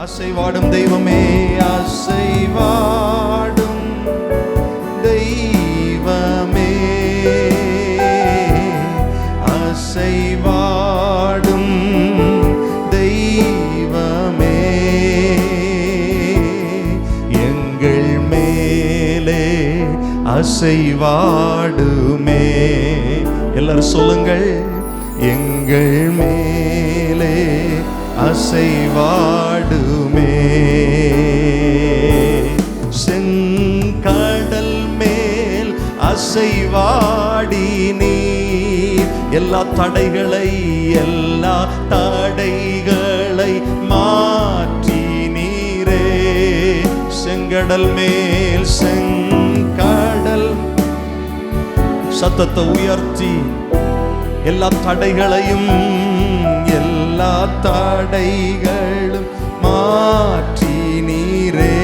அசைவாடும் தெய்வமே, அசைவாடும் தெய்வமே, அசைவாடும் தெய்வமே, எங்கள் மேலே அசைவாடுமே. எல்லாரும் சொல்லுங்கள், எங்கள் மேலே அசைவாடுமே. செங்கடல் மேல் அசைவாடி நீர் எல்லா தடைகளை மாற்றி நீரே. செங்கடல் மேல், செங்கடல், சத்தத்தை உயர்த்தி எல்லா தடைகளையும் மாற்றி நீரே.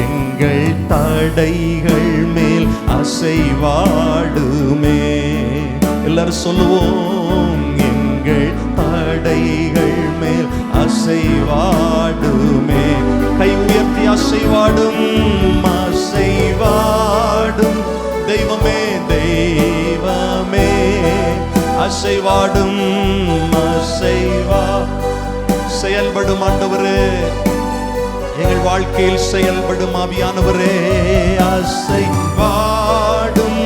எங்கள் தடைகள் மேல் அசைவாடுமே. எல்லாரும் சொல்லுவோம், எங்கள் தடைகள் மேல் அசைவாடுமே. கை உயர்த்தி அசைவாடும், அசைவாடும் தெய்வமே, தெய்வமே, அசைவாடும், செயல்படும் ஆண்டவரே, எங்கள் வாழ்க்கையில் செயல்படும் ஆவியானவரே. அசைவாடும்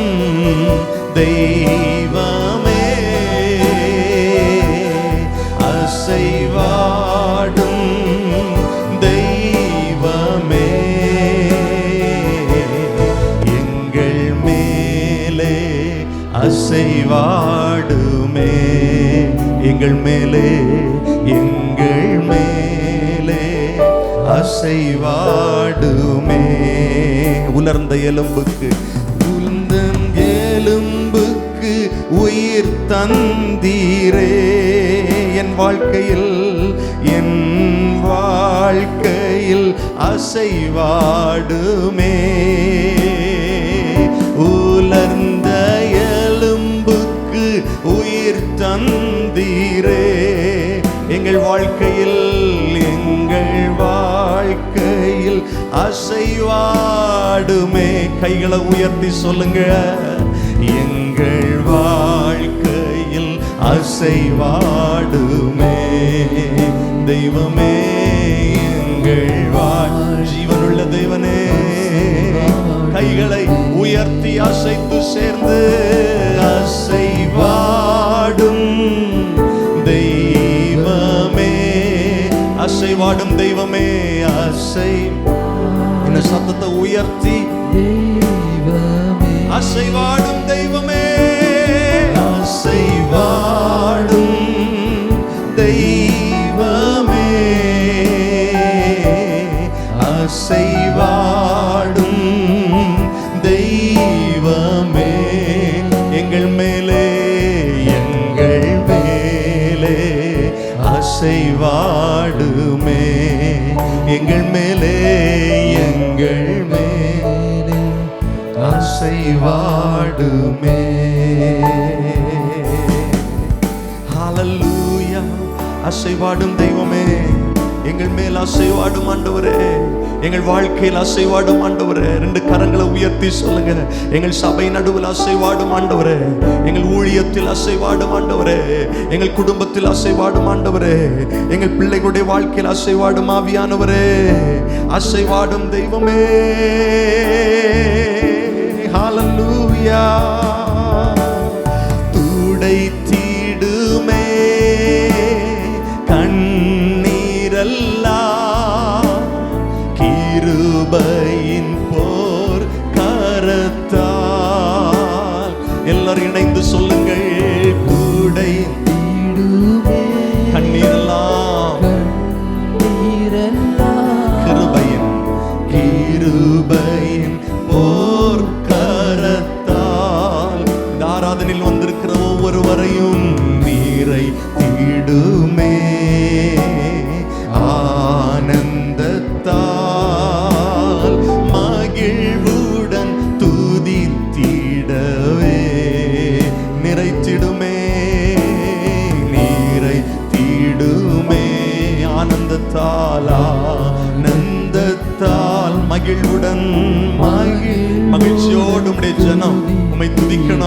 தெய்வமே, அசைவாடும் தெய்வமே, எங்கள் மேலே அசைவாடுமே. எங்கள் மேலே, எங்கள் மேலே அசைவாடுமே. உலர்ந்த எலும்புக்கு, உலர்ந்த எலும்புக்கு உயிர் தந்தீரே. என் வாழ்க்கையில் அசைவாடுமே. உலர்ந்த எலும்புக்கு உயிர் தந்தீரே. எங்கள் வாழ்க்கையில் அசைவாடுமே. கைகளை உயர்த்தி சொல்லுங்க, எங்கள் வாழ்க்கையில் அசைவாடுமே. தெய்வமே, எங்கள் ஜீவனுள்ள தெய்வனே, கைகளை உயர்த்தி அசைத்து சேர்ந்து அசைவாடும் தெய்வமே, அசைவாடும் தெய்வமே, இந்த சத்தத்தை உயர்த்தி அசைவாடும் தெய்வமே, அசைவாடும் தெய்வமே, அசைவாடும் தெய்வமே, எங்கள் மேலே அசைவாடுமே. எங்கள் மேலே அசைவாடுமே. ஹல்லேலூயா. அசைவாடும் தெய்வமே, எங்கள் மேல் அசைவாடும் ஆண்டவரே, எங்கள் வாழ்க்கையில் அசைவாடும் ஆண்டவரே. ரெண்டு கரங்களை உயர்த்தி சொல்லுங்க, எங்கள் சபை நடுவில் அசைவாடும் ஆண்டவரே, எங்கள் ஊழியத்தில் அசைவாடும் ஆண்டவரே, எங்கள் குடும்பத்தில் அசைவாடும் ஆண்டவரே, எங்கள் பிள்ளைகளுடைய வாழ்க்கையில் அசைவாடும் ஆவியானவரே. அசைவாடும் தெய்வமே. ஹல்லேலூயா. துடைத்திடுமே கண்ணீரெல்லாம் கிருபையின் போர் கரத்தால். எல்லாரும் இணைந்து சொல்லுங்கள், துடைத்திடுமே கண்ணீரெல்லாம் கிருபையின் போர் கரத்தால். இந்த ஆராதனையில் வந்திருக்கிற ஒவ்வொருவரையும்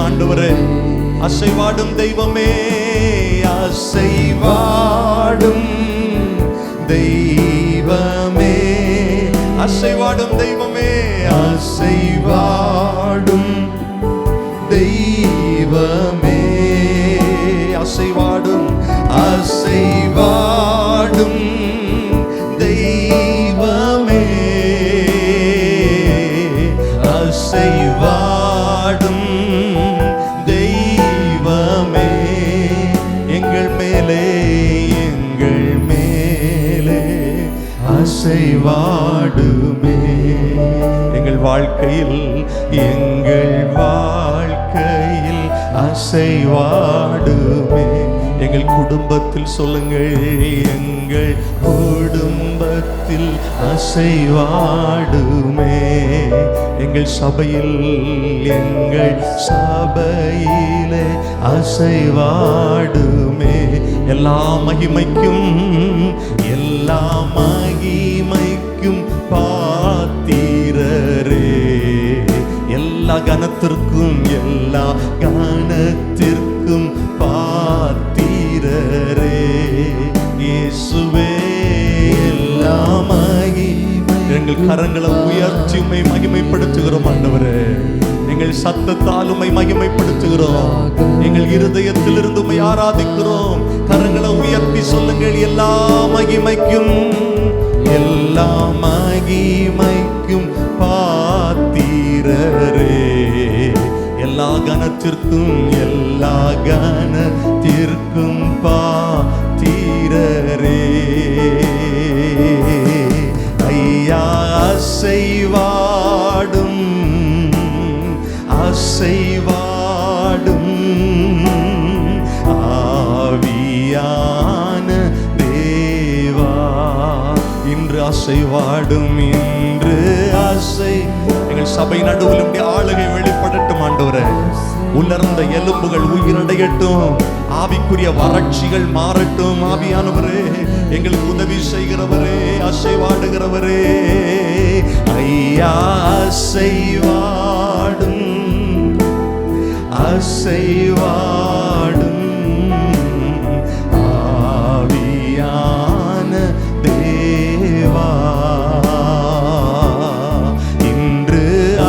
ஆண்டவரே. அசைவாடும் தெய்வமே, அசைவாடும் தெய்வமே, அசைவாடும் தெய்வமே, அசைவாடும் தெய்வமே, அசைவாடும் அசைவாடும் தெய்வமே, அசைவாடும் தெய்வமே, எங்கள் மேலே அசைவாடுமே. எங்கள் வாழ்க்கையில் அசைவாடுமே. எங்கள் குடும்பத்தில் சொல்லுங்கள், எங்கள் குடும்பத்தில் அசைவாடுமே. எங்கள் சபையில் அசைவாடுமே. எல்லா மகிமைக்கும் பாத்திரரே, எல்லா கனத்திற்கும் பாத்திரரே, இயேசுவே எல்லா மகிமை. எங்கள் கரங்களை உயர்த்தி உம்மை மகிமைப்படுத்துகிறோம் ஆண்டவரே. எங்கள் சத்தத்தால் உம்மை மகிமைப்படுத்துகிறோம். எங்கள் இருதயத்திலிருந்து உம்மை ஆராதிக்கிறோம். கரங்களை உயர்த்தி சொல்லுங்கள், எல்லா மகிமைக்கும் பாத்திரரே, எல்லா கனத்திற்கும் பாத்திரரே. ஐயா அசைவாடும் ஆவியான தேவா, இன்று அசைவாடும், இன்று எங்கள் சபை நடுவில் ஆளுகை வெளிப்படட்டும் ஆண்டவரே. உலர்ந்த எலும்புகள் உயிரடையட்டும், ஆவிக்குரிய வறட்சிகள் மாறட்டும். ஆவியானவரே, எங்களுக்கு உதவி செய்கிறவரே, அசைவாடுகிறவரே. ஐயா அசைவாடும் ஆவியான தேவா, இன்று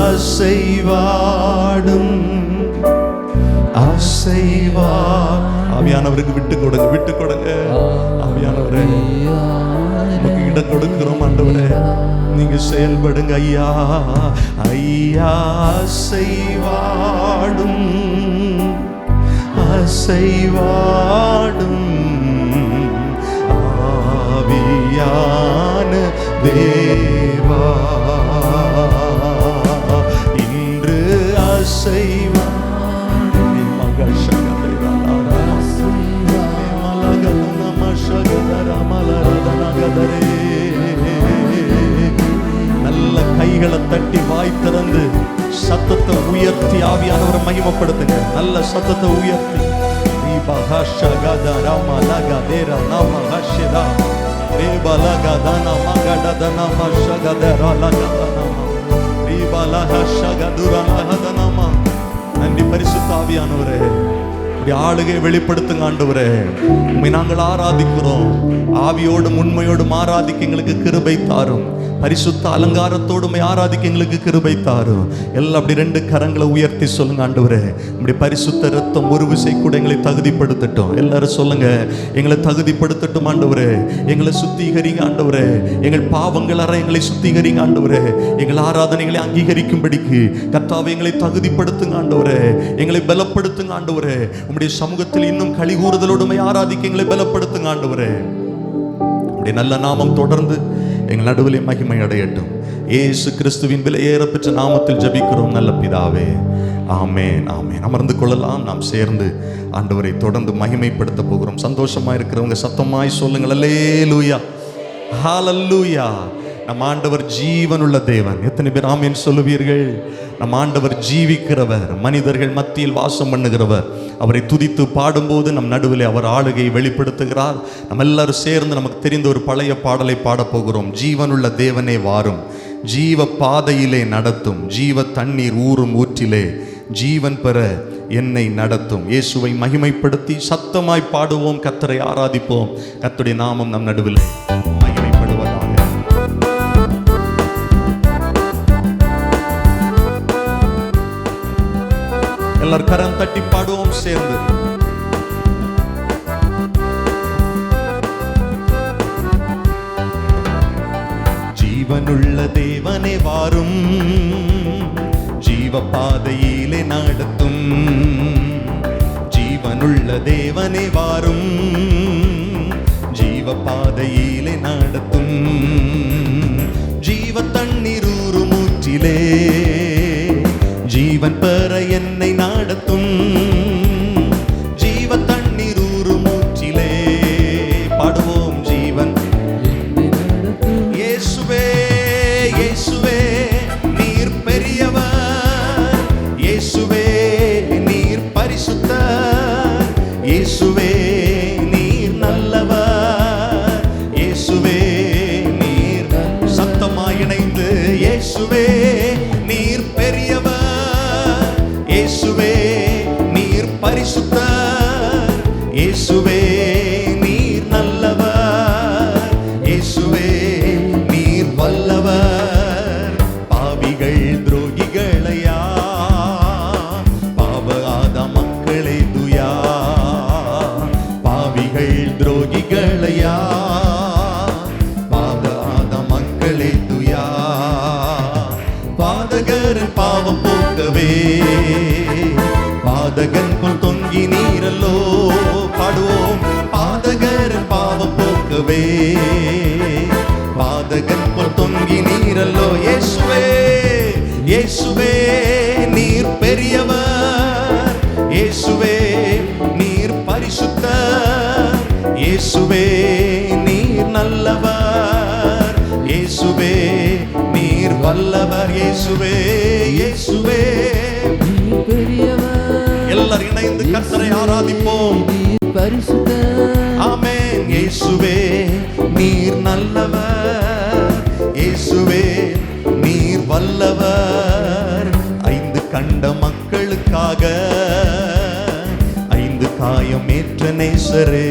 அசைவாடும் ஆவியானவருக்கு விட்டு கொடுங்க. ஆவியானவரே, நமக்கு இடம் கொடுக்கிறோம் ஆண்டவரே, நீங்க செயல்படுங்க ஐயா. அசைவாடும் ஆவியான தேவா, இன்று அசைவாடும். நல்ல கைகளை தட்டி வாய் திறந்து சத்தத்தை உயர்த்தி ஆவியானவரை மகிமைப்படுத்துங்க. நல்ல சத்தத்தை உயர்த்தி நன்றி பரிசுத்த ஆவியானவரே, ஆளுகை வெளிப்படுத்துங்க ஆண்டவரே. உம்மை நாங்கள் ஆராதிக்கிறோம். ஆவியோடும் உண்மையோடும் ஆராதிக்க எங்களுக்கு கிருபை தாரும். பரிசுத்த அலங்காரத்தோடு உம்மை ஆராதிக்க எங்களுக்கு கிருபை தாரும். எல்லாம் அப்படி ரெண்டு கரங்களை உயர்த்தி சொல்லுங்க ஆண்டவரே, உம்முடைய பரிசுத்த ரத்தம் ஒரு விசை கூட எங்களை தகுதிப்படுத்தட்டும். எல்லாரும் சொல்லுங்க, எங்களை தகுதிப்படுத்தட்டும் ஆண்டவரே. எங்களை சுத்திகரிங்க ஆண்டவரே. எங்கள் பாவங்கள் அற எங்களை சுத்திகரிங்க ஆண்டவரே. எங்கள் ஆராதனைகளை அங்கீகரிக்கும்படிக்கு கர்த்தாவே எங்களை தகுதிப்படுத்துங்க ஆண்டவரே. எங்களை பலப்படுத்துங்க ஆண்டவரே. உம்முடைய சமூகத்தில் இன்னும் களிகூறுதலோடு ஆராதிக்க எங்களை பலப்படுத்துங்க ஆண்டவரே. உம்முடைய நல்ல நாமம் தொடர்ந்து எங்கள் நடுவிலே மகிமை அடையட்டும். இயேசு கிறிஸ்துவின் விலையேறப்பெற்ற நாமத்தில் ஜெபிக்கிறோம் நல்ல பிதாவே, ஆமென் ஆமென். அமர்ந்து கொள்ளலாம். நாம் சேர்ந்து ஆண்டவரை தொடர்ந்து மகிமைப்படுத்த போகிறோம். சந்தோஷமா இருக்கிறவங்க சத்தமாய் சொல்லுங்கள், அல்லேலூயா, ஹல்லேலூயா. நம் ஆண்டவர் ஜீவனுள்ள தேவன். எத்தனை பேர் ஆமென் சொல்லுவீர்கள்? நம் ஆண்டவர் ஜீவிக்கிறவர், மனிதர்கள் மத்தியில் வாசம் பண்ணுகிறவர். அவரை துதித்து பாடும்போது நம் நடுவில் அவர் ஆளுகையை வெளிப்படுத்துகிறார். நம்ம எல்லாரும் சேர்ந்து நமக்கு தெரிந்த ஒரு பழைய பாடலை பாடப்போகிறோம். ஜீவனுள்ள தேவனே வாரும், ஜீவ பாதையிலே நடத்தும், ஜீவ தண்ணீர் ஊறும் ஊற்றிலே ஜீவன் பெற என்னை நடத்தும். இயேசுவை மகிமைப்படுத்தி சத்தமாய் பாடுவோம், கர்த்தரை ஆராதிப்போம். கர்த்தருடைய நாமம் நம் நடுவில் மகிமைப்படுவதாக. எல்லாரும் கரம் தட்டி பாடுவோம் சேர்ந்து. ஜீவனுள்ள தேவனே வாரும், ஜீவ பாதையிலே நடத்தும். ஜீவனுள்ள தேவனே வாரும், ஜீவ பாதையிலே நடத்தும். ஜீவ தண்ணீர் ஊறும் ஊற்றிலே ஜீவன் பெற என்னை நடத்தும். ஜீவ தண்ணீர் ஊறும் ஊற்றிலே பாடுவோம் ஜீவன். இயேசுவே இயேசுவே நீர் பெரியவர், இயேசுவே நீர் பரிசுத்தர், இயேசுவே நீர் நல்லவர், இயேசுவே நீர் சத்தமாய் இணைந்து இயேசுவே நீர் பெரியவர், இயேசுவே நீர் பரிசுத்தர், இயேசுவே நீர் நல்லவர், இயேசுவே நீர் வல்லவர். பாவிகள் துரோகிகளையா பாவகாத மக்களே துயா, பாவிகள் துரோகிகளையா பாவகாத மக்களே துயா. பாதகரின் பாவம் போக்கவே பாதகன் போல் தொங்கி நீரல்லோ பாடுவோம். பாதகரின் பாவம் போக்கவே பாதகன் போல் தொங்கி நீரல்லோ. இயேசுவே இயேசுவே நீர் பெரியவர், இயேசுவே நீர் பரிசுத்தர், இயேசுவே நீர் நல்லவர், இயேசுவே நீர் வல்லவர், இயேசுவே இயேசுவே நீர் பெரியவர். எல்லாரும் இணைந்து கர்த்தரை ஆராதிப்போம். நீர் பரிசுத்தர். ஆமென். இயேசுவே நீர் நல்லவர், இயேசுவே நீர் வல்லவர். 5 கண்ட மக்களுக்காக 5 காயம் ஏற்ற நேசரே,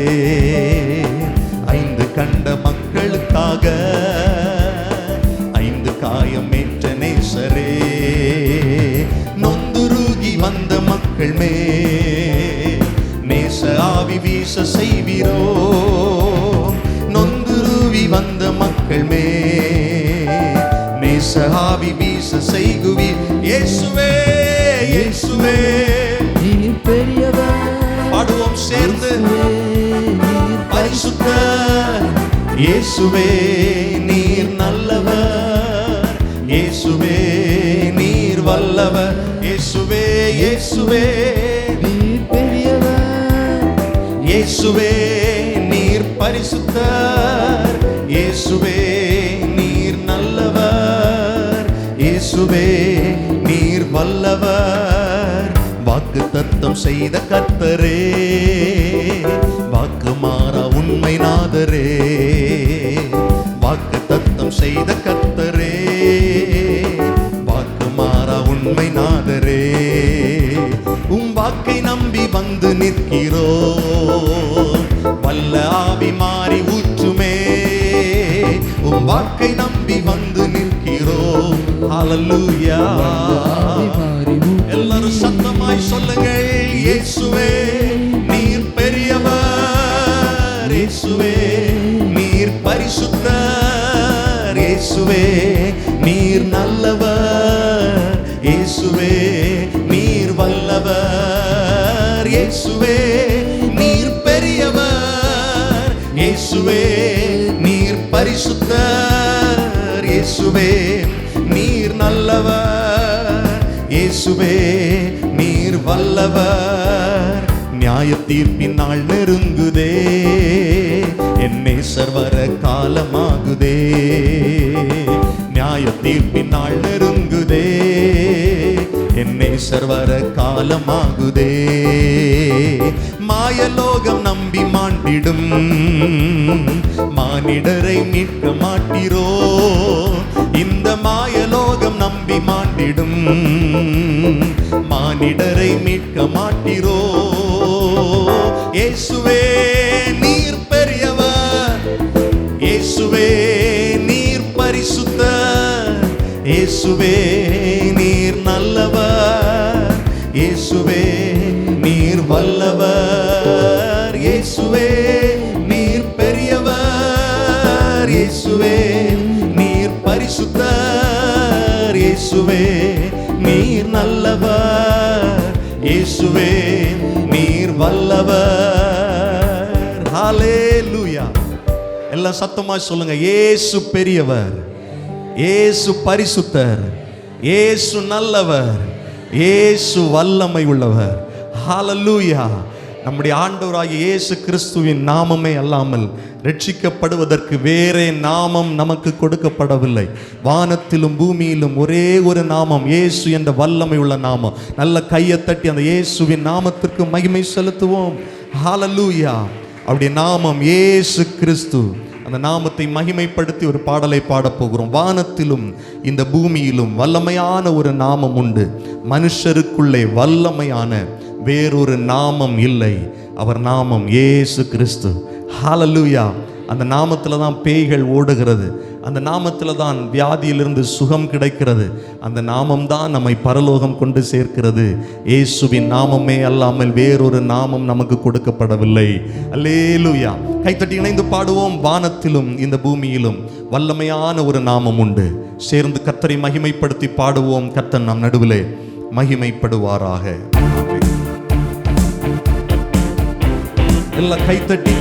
5 கண்ட மக்களுக்காக 5 காயம் ஏற்ற நேசரே. நொந்துருகி வந்த மக்கள் மே நேச ஆவி வீச செய்வீரோ. நொந்துருவி வந்த மக்கள் மே நேச ஆவி வீச செய்குவீர். இயேசுவே இயேசுவே நீர் பெரியவர். பாடுவோம் சேர்ந்து. நீர் பரிசுத்தர், இயேசுவே நீர் நல்லவர், இயேசுவே நீர் வல்லவர், இயேசுவே இயேசுவே நீர் பெரியவர். இயேசுவே நீர் பரிசுத்தர், இயேசுவே நீர் நல்லவர், இயேசுவே நீர் வல்லவர். வாக்கு தத்தம் செய்த கர்த்தரே, வாக்கு மாறா உண்மை நாதரே. வாக்கு தத்தம் செய்த கர்த்தரே, வாக்கு மாறா உண்மை நாதரே. வாக்கை நம்பி வந்து நிற்கிறோ, வல்ல ஆவி மாறி ஊற்றுமே. வாக்கை நம்பி வந்து நிற்கிறோ. ஹல்லேலூயா. எல்லாரும் சத்தமாய் சொல்லுங்கள். இயேசுவே நீர் பெரியவர், இயேசுவே நீர் பரிசுத்தர், இயேசுவே நீர் நல்லவர், இயேசுவே நீர் வல்லவர், இயேசுவே நீர் பெரியவர், இயேசுவே நீர் பரிசுத்தர், இயேசுவே நீர் நல்லவர், இயேசுவே நீர் வல்லவர். நியாய தீர்ப்பின் நாள் நெருங்குதே, என்னை சர்வர காலமாகுதே. நியாய தீர்ப்பின் நாள் நெருங்குதே, என்னை சர்வர காலமாகுதே. மாயலோகம் நம்பி மாண்டிடும் மானிடரை மீட்க மாட்டீரோ. இந்த மாயலோகம் நம்பி மாண்டிடும் மானிடரை மீட்க மாட்டீரோ? இயேசுவே நீர் பெரியவர், இயேசுவே நீர் பரிசுத்தர், இயேசுவே நீர் நல்லவர், இயேசுவே நீர் வல்லவர், இயேசுவே நீர் பெரியவர், இயேசுவே நீர் பரிசுத்தர், இயேசுவே நீர் நல்லவர், இயேசுவே நீர் வல்லவர். ஹல்லேலூயா. எல்லாம் சத்தமா சொல்லுங்க. இயேசு பெரியவர், இயேசு பரிசுத்தர், இயேசு நல்லவர், இயேசு வல்லமை உள்ளவர். ஹல்லேலூயா. நம்முடைய ஆண்டவராகிய இயேசு கிறிஸ்துவின் நாமமே அல்லாமல் ரட்சிக்கப்படுவதற்கு வேறே நாமம் நமக்கு கொடுக்கப்படவில்லை. வானத்திலும் பூமியிலும் ஒரே ஒரு நாமம், இயேசு என்ற வல்லமை உள்ள நாமம். நல்ல கையை தட்டி அந்த இயேசுவின் நாமத்திற்கு மகிமை செலுத்துவோம். ஹல்லேலூயா. அவருடைய நாமம் இயேசு கிறிஸ்து. அந்த நாமத்தை மகிமைப்படுத்தி ஒரு பாடலை பாடப் போகிறோம். வானத்திலும் இந்த பூமியிலும் வல்லமையான ஒரு நாமம் உண்டு, மனுஷருக்குள்ளே வல்லமையான வேறொரு நாமம் இல்லை, அவர் நாமம் இயேசு கிறிஸ்து. ஹல்லேலூயா. அந்த நாமத்தில் தான் பேய்கள் ஓடுகிறது, அந்த நாமத்தில் தான் வியாதியிலிருந்து சுகம் கிடைக்கிறது, அந்த நாமம் தான் நம்மை பரலோகம் கொண்டு சேர்க்கிறது. இயேசுவின் நாமமே அல்லாமல் வேறொரு நாமம் நமக்கு கொடுக்கப்படவில்லை. அல்லேலூயா. கைத்தட்டி இணைந்து பாடுவோம். வானத்திலும் இந்த பூமியிலும் வல்லமையான ஒரு நாமம் உண்டு. சேர்ந்து கர்த்தரை மகிமைப்படுத்தி பாடுவோம். கர்த்தர் நம் நடுவிலே மகிமைப்படுவாராக. எல்லாம் கைத்தட்டி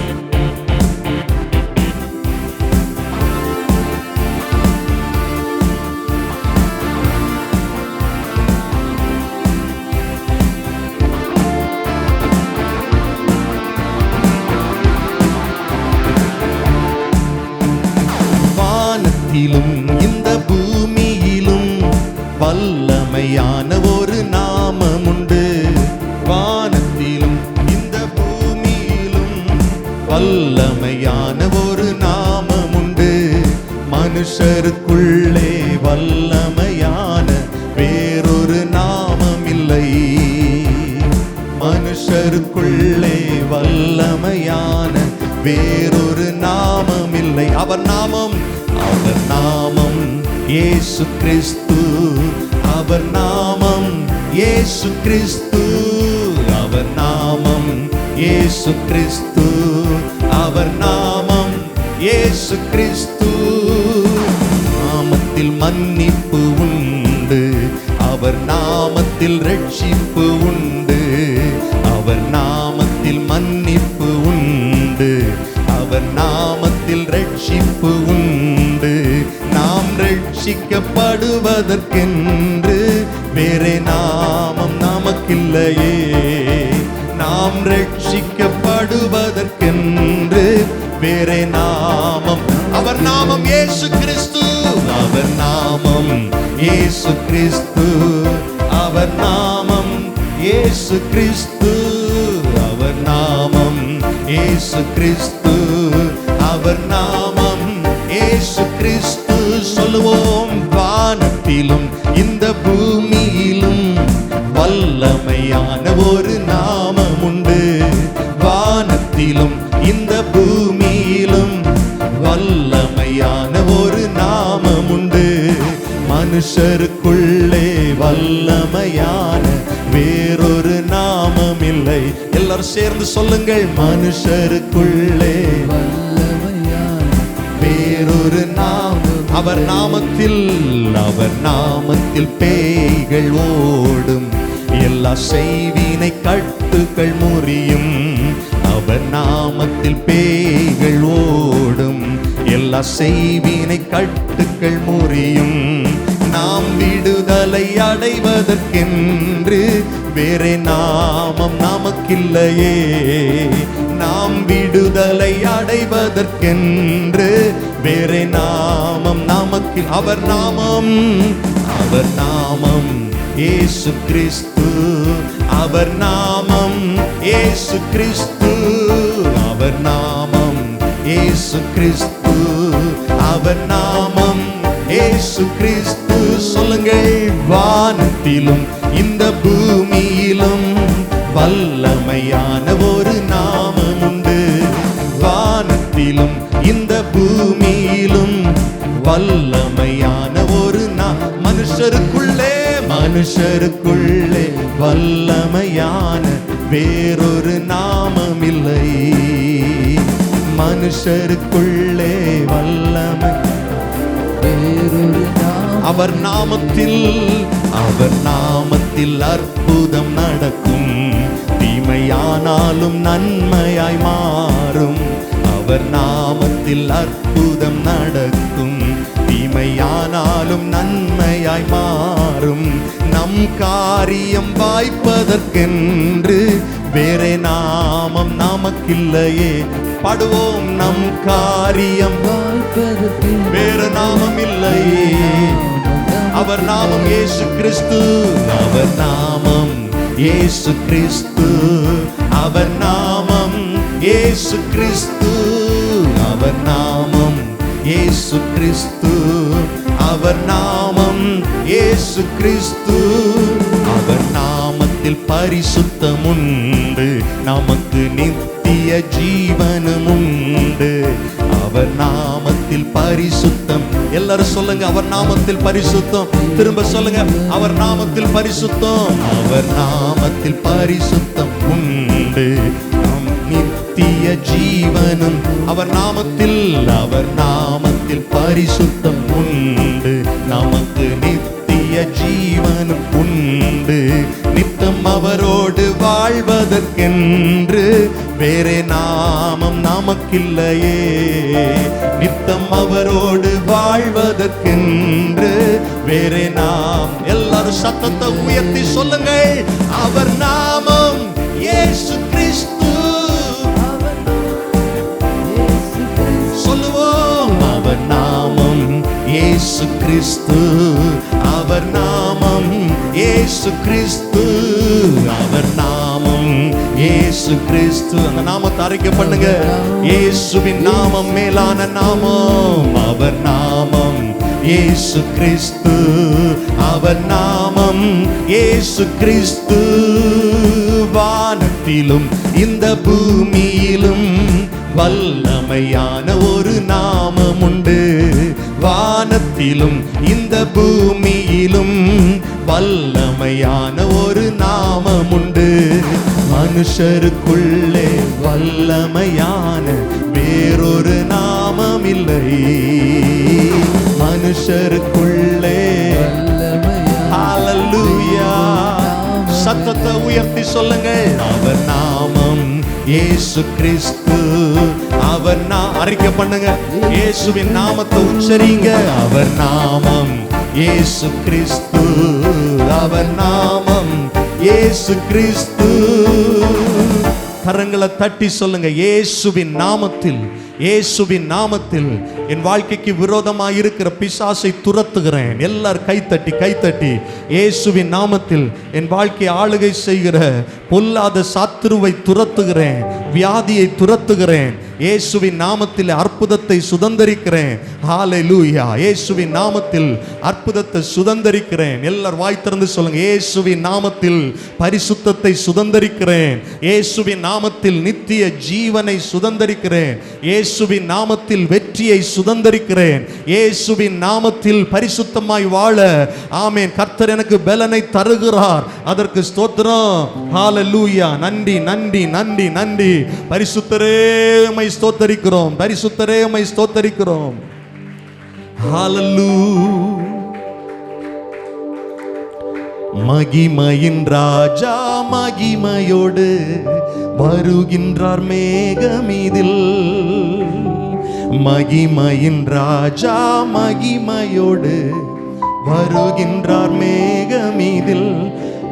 வானத்திலும் இந்த பூமியிலும் வல்லமையான ஒரு நாமம் உண்டு. வானத்திலும் இந்த பூமியிலும் வல்லமையான ஒரு நாமம் உண்டு. மனுஷருக்குள்ளே வல்லமையான வேறொரு நாமம் இல்லை. மனுஷருக்குள்ளே வல்லமையான வேறொரு நாமம் இல்லை. அவர் நாமம், அவர் நாமம் இயேசு கிறிஸ்து. அவர் நாமம் இயேசு கிறிஸ்து. அவர் நாமம் இயேசு கிறிஸ்து. அவர் நாமம் இயேசு கிறிஸ்து. நாமத்தில் மன்னிப்பு உண்டு, அவர் நாமத்தில் ரட்சிப்பு உண்டு. அவர் நாமத்தில் மன்னிப்பு உண்டு, அவர் நாமத்தில் ரட்சிப்பு உண்டு. நாம் ரட்சிக்கப்படுவதற்கென்று வேறே நாமம் நமக்கில்லையே. நாம் ரட்சிக்கப்படுவதற்கென்று வேறே நாமம், அவர் நாமம் இயேசு கிறிஸ்து. அவர் நாமம் இயேசு கிறிஸ்து. அவர் நாமம் இயேசு கிறிஸ்து. அவர் நாமம் இயேசு கிறிஸ்து. அவர் நாமம் இயேசு கிறிஸ்து. சொல்லுவோம். வானத்திலும் இந்த பூமியிலும் வல்லமையான ஒரு நாமம் உண்டு. வானத்திலும் இந்த பூமியிலும் வல்லமையான ஒரு நாமம் உண்டு. மனுஷருக்குள்ளே வல்லமையான வேறொரு நாமம் இல்லை. எல்லாரும் சேர்ந்து சொல்லுங்கள். மனுஷருக்குள்ளே வேறொரு நாமம். அவர் நாமத்தில், அவர் நாமத்தில் பேய்கள் ஓடும், எல்லா செய்வினை கட்டுகள் முறியும். அவர் நாமத்தில் பேய்கள் ஓடும், எல்லா செய்வினை கட்டுகள் முறியும். நாம் விடுதலை அடைவதற்கென்று வேறே நாமம் நமக்கில்லையே. நாம் விடுதலை அடைவதற்கென்று வேறே நாமம் நமக்கு. அவர் நாமம், அவர் நாமம் இயேசு கிறிஸ்து. அவர் நாமம் இயேசு கிறிஸ்து. அவர் நாமம் இயேசு கிறிஸ்து. அவர் நாமம் இயேசு கிறிஸ்து. சொல்லுங்கள். வானத்திலும் இந்த பூமி பூமியிலும் வல்லமையான ஒரு நாமம் உண்டு. வானத்திலும் இந்த பூமியிலும் வல்லமையான ஒரு மனுஷருக்குள்ளே வல்லமையான வேறொரு நாமம் இல்லை. மனுஷருக்குள்ளே வல்லமை வேறொரு நாமம். அவர் நாமத்தில் அற்புதம் நடக்கும். தீமையானாலும் நன்மையாய் மாறும். அவர் நாமத்தில் அற்புதம் நடக்கும். தீமையானாலும் நன்மையாய் மாறும். நம் காரியம் வாய்ப்பதற்கென்று வேறே நாமம் நமக்கில்லையே. பாடுவோம், நம் காரியம் வாய்ப்பதற்கு வேறு நாமம் இல்லையே. அவர் நாமம் இயேசு கிறிஸ்து. அவர் நாமம் இயேசு கிறிஸ்து. அவர் நாமம் இயேசு கிறிஸ்து. அவர் நாமம் இயேசு கிறிஸ்து. அவர் நாமம் இயேசு கிறிஸ்து. அவர் நாமத்தில் பரிசுத்தம் உண்டு. நமக்கு நித்திய ஜீவனும் உண்டு. அவர் நாமத்தில் பரிசுத்தம். எல்லாரும் சொல்லுங்க, அவர் நாமத்தில் பரிசுத்தம். திரும்ப சொல்லுங்க, அவர் நாமத்தில் பரிசுத்தம். அவர் நாமத்தில் பரிசுத்தம் உண்டு. நித்திய ஜீவனும் அவர் நாமத்தில் பரிசுத்தம் உண்டு. நமக்கு நித்திய ஜீவனும் உண்டு. நித்தம் அவரோடு வாழ்வதற்கென்று வேறே நாமம் நமக்கில்லையே. நித்தம் அவரோடு வாழ்வதற்கென்று வேறே நாம். எல்லாரும் சத்தத்தை உயர்த்தி சொல்லுங்கள், அவர் நாமம் இயேசு கிறிஸ்து. சொல்லுவோம், அவர் நாமம் இயேசு கிறிஸ்து. அவர் நாமம் இயேசு கிறிஸ்து. அவர் நாமம் இயேசு கிறிஸ்து. அந்த நாமத்தை அறிக்கை பண்ணுங்க. இயேசுவின் நாமம் மேலான நாமம். அவர் நாமம் இயேசு கிறிஸ்து. அவர் நாமம் இயேசு கிறிஸ்து. வானத்திலும் இந்த பூமியிலும் வல்லமையான ஒரு நாமம் உண்டு. வானத்திலும் இந்த பூமியிலும் வல்லமையான ஒரு நாமம் உண்டு. மனுஷருக்குள்ளே வல்லமையான வேறொரு நாமம் இல்லை. மனுஷருக்குள்ளே ஹல்லேலூயா. சத்தத்தை உயர்த்தி சொல்லுங்கள், அவர் நாமம் இயேசு கிறிஸ்து. அவர் அறிக்கை பண்ணுங்க, இயேசுவின் நாமத்தை உச்சரிங்க. அவர் நாமம் இயேசு கிறிஸ்து. அவர் நாமம் இயேசு கிறிஸ்து. கரங்களை தட்டி சொல்லுங்க, இயேசுவின் நாமத்தில், இயேசுவின் நாமத்தில் என் வாழ்க்கைக்கு விரோதமாக இருக்கிற பிசாசை துரத்துகிறேன். எல்லாரும் கைத்தட்டி இயேசுவின் நாமத்தில் என் வாழ்க்கையை ஆளுகை செய்கிற பொல்லாத சாத்துருவை துரத்துகிறேன். வியாதியை துரத்துகிறேன். இயேசுவின் நாமத்தில் அற்புதத்தை சுதந்தரிக்கிறேன். ஹல்லேலூயா. இயேசுவின் நாமத்தில் அற்புதத்தை சுதந்தரிக்கிறேன். எல்லாரும் வாய் திறந்து சொல்லுங்க, இயேசுவின் நாமத்தில் பரிசுத்தத்தை சுதந்தரிக்கிறேன். இயேசுவின் நாமத்தில் நித்திய ஜீவனை சுதந்தரிக்கிறேன். இயேசுவின் நாமத்தில் வெற்றியை சுதந்தரிக்கிறேன். இயேசுவின் நாமத்தில் பரிசுத்தமாய் வாழ ஆமென் கர்த்தர் எனக்கு பலனை தருகிறார். அதற்கு ஸ்தோத்திரம். ஹல்லேலூயா. நன்றி நன்றி நன்றி நன்றி. பரிசுத்தரே உம்மை ஸ்தோத்தரிக்கிறோம். பரிசுத்தரே உம்மை ஸ்தோத்தரிக்கிறோம். ஹல்லேலூயா. மகிமையின் ராஜா மகிமையோடு வருகின்றார் மேகமீதில். மகிமையின் ராஜா மகிமையோடு வருகின்றார் மேகமீதில்.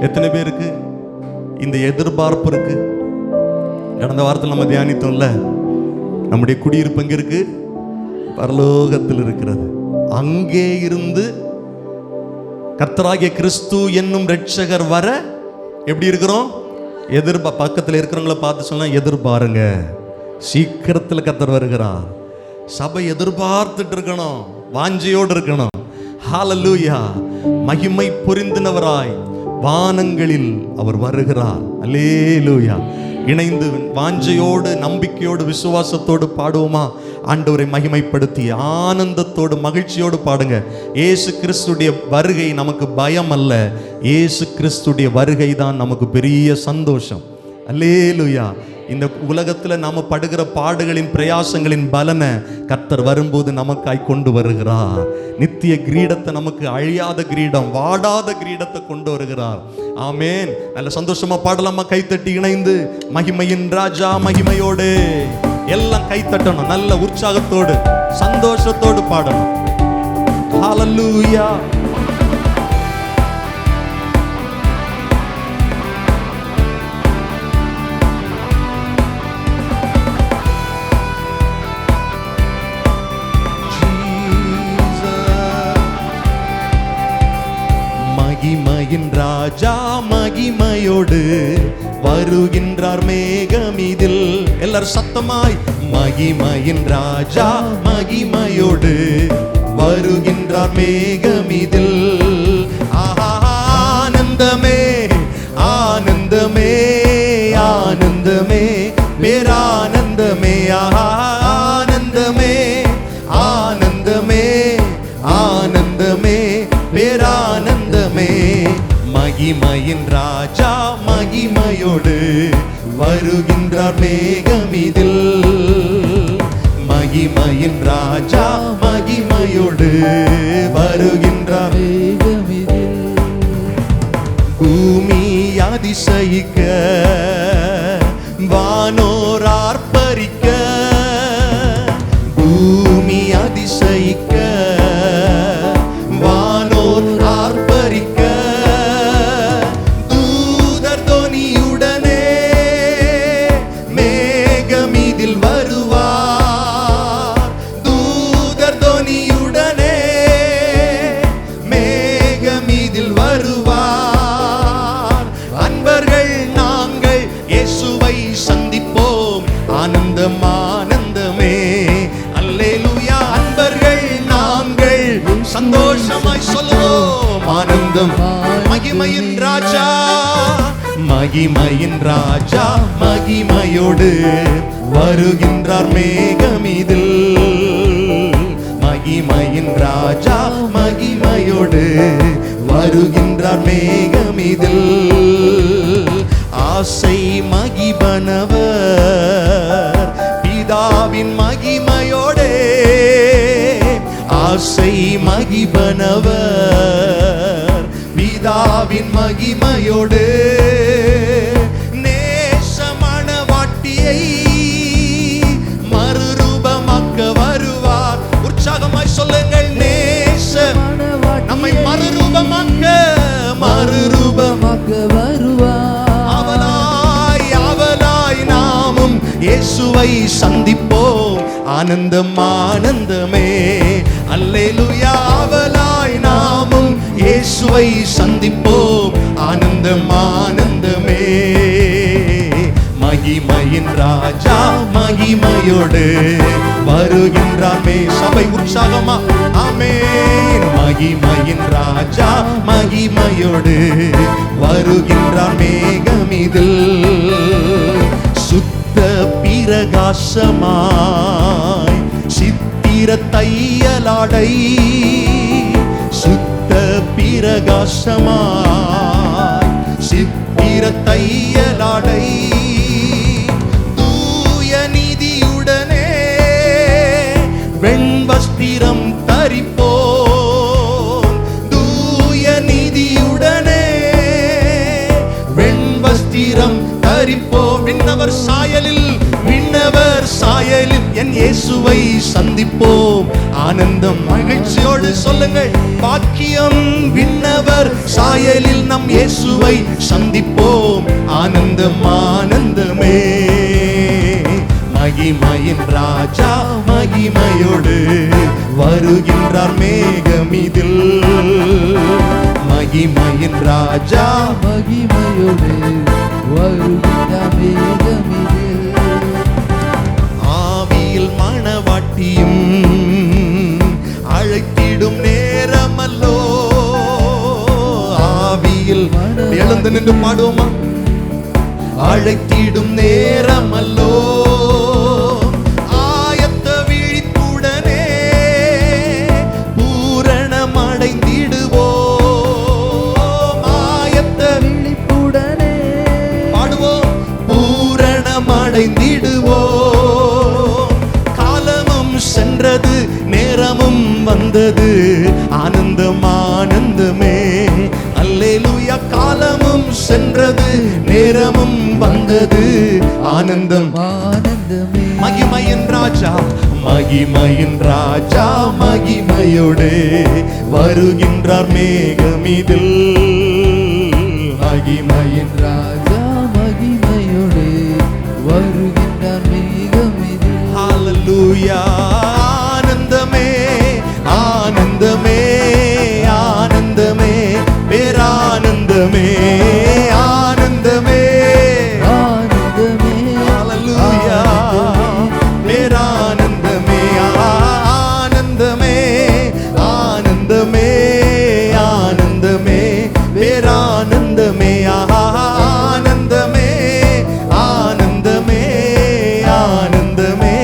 எத்தனை பேருக்கு இந்த எதிர்பார்ப்பு இருக்கு? கடந்த வாரத்தில் நம்ம தியானித்தோம்ல, நம்முடைய குடியிருப்பு எங்க இருக்கு? பரலோகத்தில் இருக்கிறது. அங்கே இருந்து கர்த்தராகிய கிறிஸ்து என்னும் இரட்சகர் வர எப்படி இருக்கிறோம்? பக்கத்தில் இருக்கிறவங்கள பார்த்து சொன்னா, எதிர்பாருங்க, சீக்கிரத்தில் கர்த்தர் வருகிறார். சபை எதிர்பார்த்துட்டு இருக்கணும், வாஞ்சையோடு இருக்கணும். ஹல்லேலூயா. மகிமை பொருந்தினவராய் வானங்களில் அவர் வருகிறார். அல்லேலூயா. இணைந்து வாஞ்சையோடு, நம்பிக்கையோடு, விசுவாசத்தோடு பாடுவோமா? ஆண்டவரை மகிமைப்படுத்தி ஆனந்தத்தோடு, மகிழ்ச்சியோடு பாடுங்க. இயேசு கிறிஸ்துடைய வருகை நமக்கு பயம் அல்ல, இயேசு கிறிஸ்துடைய வருகை தான் நமக்கு பெரிய சந்தோஷம். அல்லேலூயா. இந்த உலகத்தில் நாம படுகிற பாடுகளின் பிரயாசங்களின் பலனை கர்த்தர் வரும்போது நமக்காய் கொண்டு வருகிறார். நித்திய கிரீடத்தை, நமக்கு அழியாத கிரீடம், வாடாத கிரீடத்தை கொண்டு வருகிறார். ஆமேன். நல்ல சந்தோஷமா பாடலாமா? கைத்தட்டி இணைந்து மகிமையின் ராஜா மகிமையோடு எல்லாம் கைத்தட்டணும். நல்ல உற்சாகத்தோடு, சந்தோஷத்தோடு பாடணும். ஹல்லேலூயா. மகிமையின் ராஜா மகிமையோடு வருகின்றார் மேகமிதில். எல்லாரும் சத்தமாய் மகிமையின் ராஜா மகிமையோடு வருகின்றார் மேகமிதில். ஆனந்தமே ஆனந்தமே ஆனந்தமே பேரானந்தமே. ஆனந்தமே ஆனந்தமே ஆனந்தமே பேரானந்தமே. மகிமையின் ராஜா மகிமையோடு வருகின்றார் மேகமிதில். மகிமையின் ராஜா மகிமையோடு வருகின்றார் மேகமிதில். பூமி அதிசயிக்க, வானோர் ஆர்ப்பரிக்க. பூமி அதிசயிக்க, வானோர் ஆர்ப்பரிக்க. தூதர் தொனியுடனே மேகமிதில் வருவார். தூதர் தொனியுடனே மேகமிதில் வருவார். அன்பர்கள் நாங்கள் இயேசுவை சந்திப்போம். ஆனந்தம் ஆனந்தமே. அல்லேலூயா. அன்பர்கள் நாங்கள் சந்தோஷமாய் சொல்லுவோம். ஆனந்தம். மகிமையின் ராஜா மகிமையின் ராஜா மகிமையோடு வருகின்றார் மேகமிதில். மகிமையின் ராஜா மகிமையோடு வருகின்றார் மேகமிதில். ஆசை மகிபனவர் பிதாவின் மகிமையோடே. ஆசை மகிபனவர் பிதாவின் மகிமையோடு. நேசமணவாட்டியை மறுரூபமாக்க வருவார். உற்சாகமாய் சொல்லுங்கள். நேச நம்மை மறுரூபமாக்க வருவார். அவலாய் அவலாய் நாமும் இயேசுவை சந்திப்போம். ஆனந்தம் ஆனந்தமே. அல்லேலூயா. அவலாய் நாமும் இயேசுவை சந்திப்போம். ஆனந்தம் ஆனந்தமே. மகிமையின் ராஜா மகிமையோடு வருகின்றாமே. சபை உற்சாகமா? ஆமென். மகிமையின் ராஜா மகிமையோடு வருகின்றார் மேகமிதில். சுத்த பிரகாசமாய் சித்திர தையலாடை. சுத்த பிரகாசமாய் சித்திர தையலாடை. தூய நீதியுடனே வெண்வஸ்திரம் தரிப்போம். தூய நீதியுடனே வெண்வஸ்திரம் தரிப்போம். விண்ணவர் சாயலில் விண்ணவர் சாயலில் என் இயேசுவை சந்திப்போம். ஆனந்தம் மகிழ்ச்சியோடு சொல்லுங்கள். பாக்கியம். விண்ணவர் சாயலில் நம் இயேசுவை சந்திப்போம். ஆனந்தம் ஆனந்தமே. மகிமையின் ராஜா மகிமையோடு வருகின்றார் மேகமிதில். மகிமையின் ராஜா மகிமையோடு வருகின்றார் மேகமிதில். ஆவியில் மணவாட்டியும் அழைத்திடும் நேரமல்லோ. ஆவியில் எழுந்து நின்று பாடுவோமா? அழைத்திடும் நேரமல்லோ ஆயத்த விழிப்புடனே பூரணமடைந்திடுவோம். ஆயத்த விழிப்புடனே பாடுவோம், பூரணமடைந்திடுவோம். காலமும் சென்றது, நேரமும் வந்தது, ஆனந்தம் ஆனந்தமே. அல்லேலூயா. காலமும் சென்றது, நேரமும் வந்தது, ஆனந்தம் ஆனந்தமே. மகிமையின் ராஜா, மகிமையின் ராஜா மகிமையோடு வருகின்றார் மேகமிதில். மகிமையின் ராஜா மகிமையோடு வருகின்றார் மேகமிதில். ஹல்லேலூயா. ஆனந்தமே ஆனந்தமே ஆனந்தமே பேரானந்தமே ஆனந்தமே ஆனந்தமே. ஹல்லேலூயா. பேரானந்தமே ஆனந்தமே ஆனந்தமே ஆனந்தமே பேரானந்தமே ஆனந்தமே ஆனந்தமே ஆனந்தமே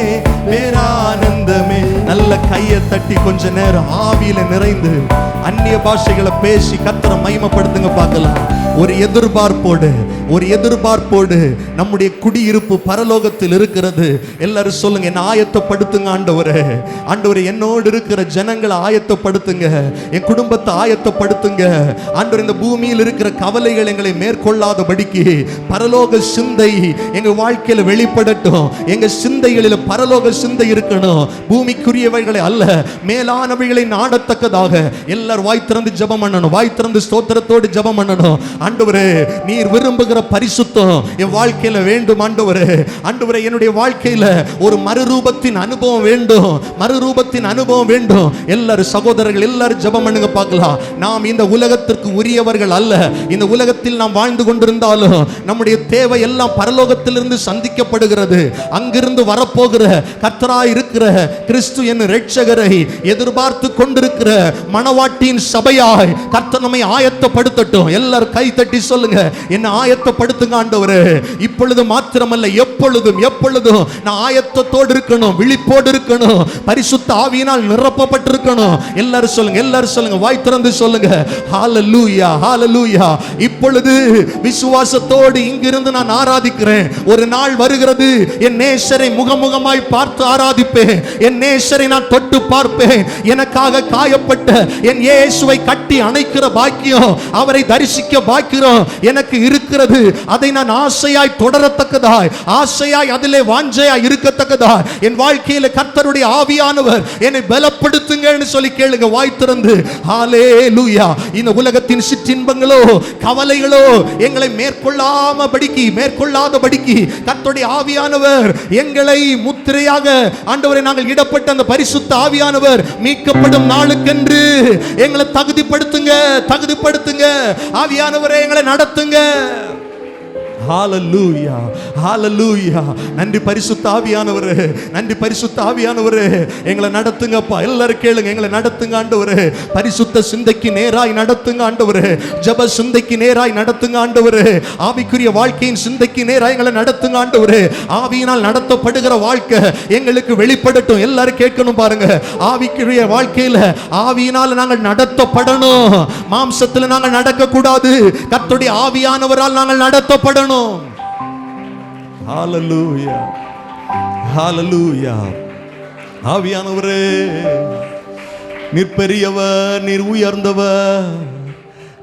பேரானந்தமே. நல்ல கையை தட்டி கொஞ்ச நேரம் ஆவியில நிறைந்து அந்நிய பாஷைகளை பேசி கர்த்தரை மகிமைப்படுத்துங்க பார்க்கலாம். ஒரு எதிர்பார்ப்போடு, ஒரு எதிர்பார்ப்போடு நம்முடைய குடியிருப்பு பரலோகத்தில் இருக்கிறது. எல்லாரும் சொல்லுங்க, என்ன ஆயத்தப்படுத்துங்க ஆண்டவரே. ஆண்டவரே, என்னோடு இருக்கிற ஜனங்களை ஆயத்தப்படுத்துங்க, என் குடும்பத்தை ஆயத்தப்படுத்துங்க ஆண்டவர். இந்த பூமியில் இருக்கிற கவலைகள் எங்களை மேற்கொள்ளாதபடிக்கு பரலோக சிந்தை எங்க வாழ்க்கையில வெளிப்படட்டும். எங்க சிந்தைகளில் பரலோக சிந்தை இருக்கணும். பூமிக்குரியவைகளை அல்ல, மேலானவைகளை நாடத்தக்கதாக எல்லாரும் வாய் திறந்து ஜெபம் பண்ணணும். வாய் திறந்து ஸ்தோத்திரத்தோடு ஜெபம் பண்ணணும். ஆண்டவரே, நீர் விரும்புகிற பரிசுத்தம் என் வாழ்க்கையில வேண்டும் ஆண்டவரே. ஆண்டவரே, என்னுடைய வாழ்க்கையில ஒரு மறுரூபத்தின் அனுபவம் வேண்டும், மறுரூபத்தின் அனுபவம் வேண்டும். எல்லாரும் சகோதரர்கள் எல்லாரும் ஜெபம் பண்ணுங்க பார்க்கலாம். நாம் இந்த உலகத்திற்கு உரியவர்கள் அல்ல. இந்த உலகத்தில் நாம் வாழ்ந்து கொண்டிருந்தாலும் நம்முடைய தேவை எல்லாம் பரலோகத்திலிருந்து சந்திக்கப்படுகிறது. அங்கிருந்து வரப்போகிற கர்த்தராய் இருக்கிற கிறிஸ்து என்னும் இரட்சகரை எதிர்பார்த்து கொண்டிருக்கிற மணவாட்டியின் சபையாய் கர்த்தர் நம்மை ஆயத்தப்படுத்தட்டும். எல்லாரும் கை தட்டி சொல்லுங்க, என்ன ஆயத்தப்படுத்துங்க ஆண்டவரே. இப்பொழுது மாத்திரமல்ல, எப்பொழுதும் எப்பொழுதும் நான் ஆயத்தத்தோடு இருக்கணும், விழிப்போடு இருக்கணும், பரிசுத்த ஆவியினால் நிரப்பப்பட்டிருக்கணும். எல்லாரும் சொல்லுங்க, எல்லாரும் சொல்லுங்க, வாய் திறந்து சொல்லுங்க. ஹல்லேலூயா, ஹல்லேலூயா. இப்பொழுது விசுவாசத்தோடு இங்கிருந்து நான் ஆராதிக்கிறேன். ஒரு நாள் வருகிறது, என் நேசரை முகமுகமாய் பார்த்து ஆராதிப்பேன். என் நேசரை நான் தொட்டு பார்ப்பேன். எனக்காக காயப்பட்ட என் இயேசுவை கட்டி அணைக்கிற பாக்கியம், அவரை தரிசிக்க பாக்கியம் எனக்கு இருக்கிறது. அதை நான் ஆசையாய் தொடரத்தக்கதாய், ஆசையாய் அதிலே வாஞ்சையாய் இருக்கத்தக்கதாய் என் வாழ்க்கையில கர்த்தருடைய ஆவியானவர் என்னை பலப்படுத்துங்கன்னு சொல்லி கேளுங்க வாய் திறந்து. ஹல்லேலூயா. இந்த உலகத்தின் சிற்றின்பங்களோ கவலைகளோ எங்களை மேற்கொள்ளாதபடிக்கு கர்த்தருடைய ஆவியானவர் எங்களை முத்திரையாக ஆண்டவரை நாங்கள் இடப்பட்ட அந்த பரிசுத்த ஆவியானவர் மீட்கப்படும் நாளுக்கென்று எங்களை தகுதிப்படுத்துங்க, தகுதிப்படுத்துங்க. ஆவியானவரே, எங்களை நடத்துங்க. ஹல்லேலூயா, ஹல்லேலூயா. நன்றி பரிசுத்த ஆவியானவரே, நன்றி பரிசுத்த ஆவியானவரே. எங்களை நடத்துங்கப்பா. எல்லாரும் கேளுங்க, எங்களை நடத்துங்க ஆண்டவரே. பரிசுத்த சிந்தைக்கு நேராய் நடத்துங்க ஆண்டவரே. ஜெப சிந்தைக்கு நேராய் நடத்துங்க ஆண்டவரே. ஆவிக்குரிய வாழ்க்கையின் சிந்தைக்கு நேராய் எங்களை நடத்துங்க ஆண்டவரே. ஆவியினால் நடத்தப்படுகிற வாழ்க்கை எங்களுக்கு வெளிப்படட்டும். எல்லாரும் கேட்கணும் பாருங்க. ஆவிக்குரிய வாழ்க்கையில ஆவியினால் நாங்கள் நடத்தப்படணும். மாம்சத்தில் நாங்கள் நடக்க கூடாது. கர்த்தருடைய ஆவியானவரால் நாங்கள் நடத்தப்படணும். ஹல்லேலூயா, ஹல்லேலூயா. ஆவியானவரே, நீர் பெரியவர், நீர் உயர்ந்தவர்,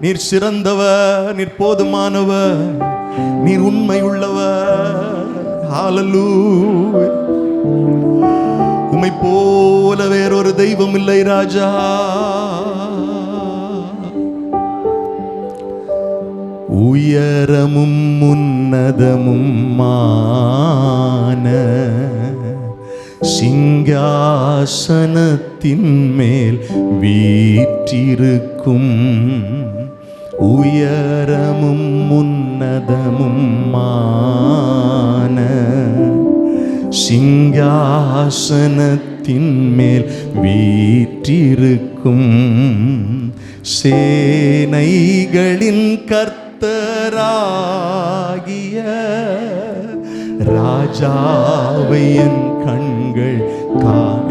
நீர் சிறந்தவர், நீர் போதுமானவர், நீர் உண்மை உள்ளவர். ஹல்லேலூயா. உம்மை போல வேறொரு தெய்வம் இல்லை ராஜா. உயரமும் உன்னதமுமான சிங்காசனத்தின் மேல் வீற்றிருக்கும், உயரமும் உன்னதமுமான சிங்காசனத்தின் மேல் வீற்றிருக்கும் சேனைகளின் கர்த்தர் ராஜாவை என் கண்கள்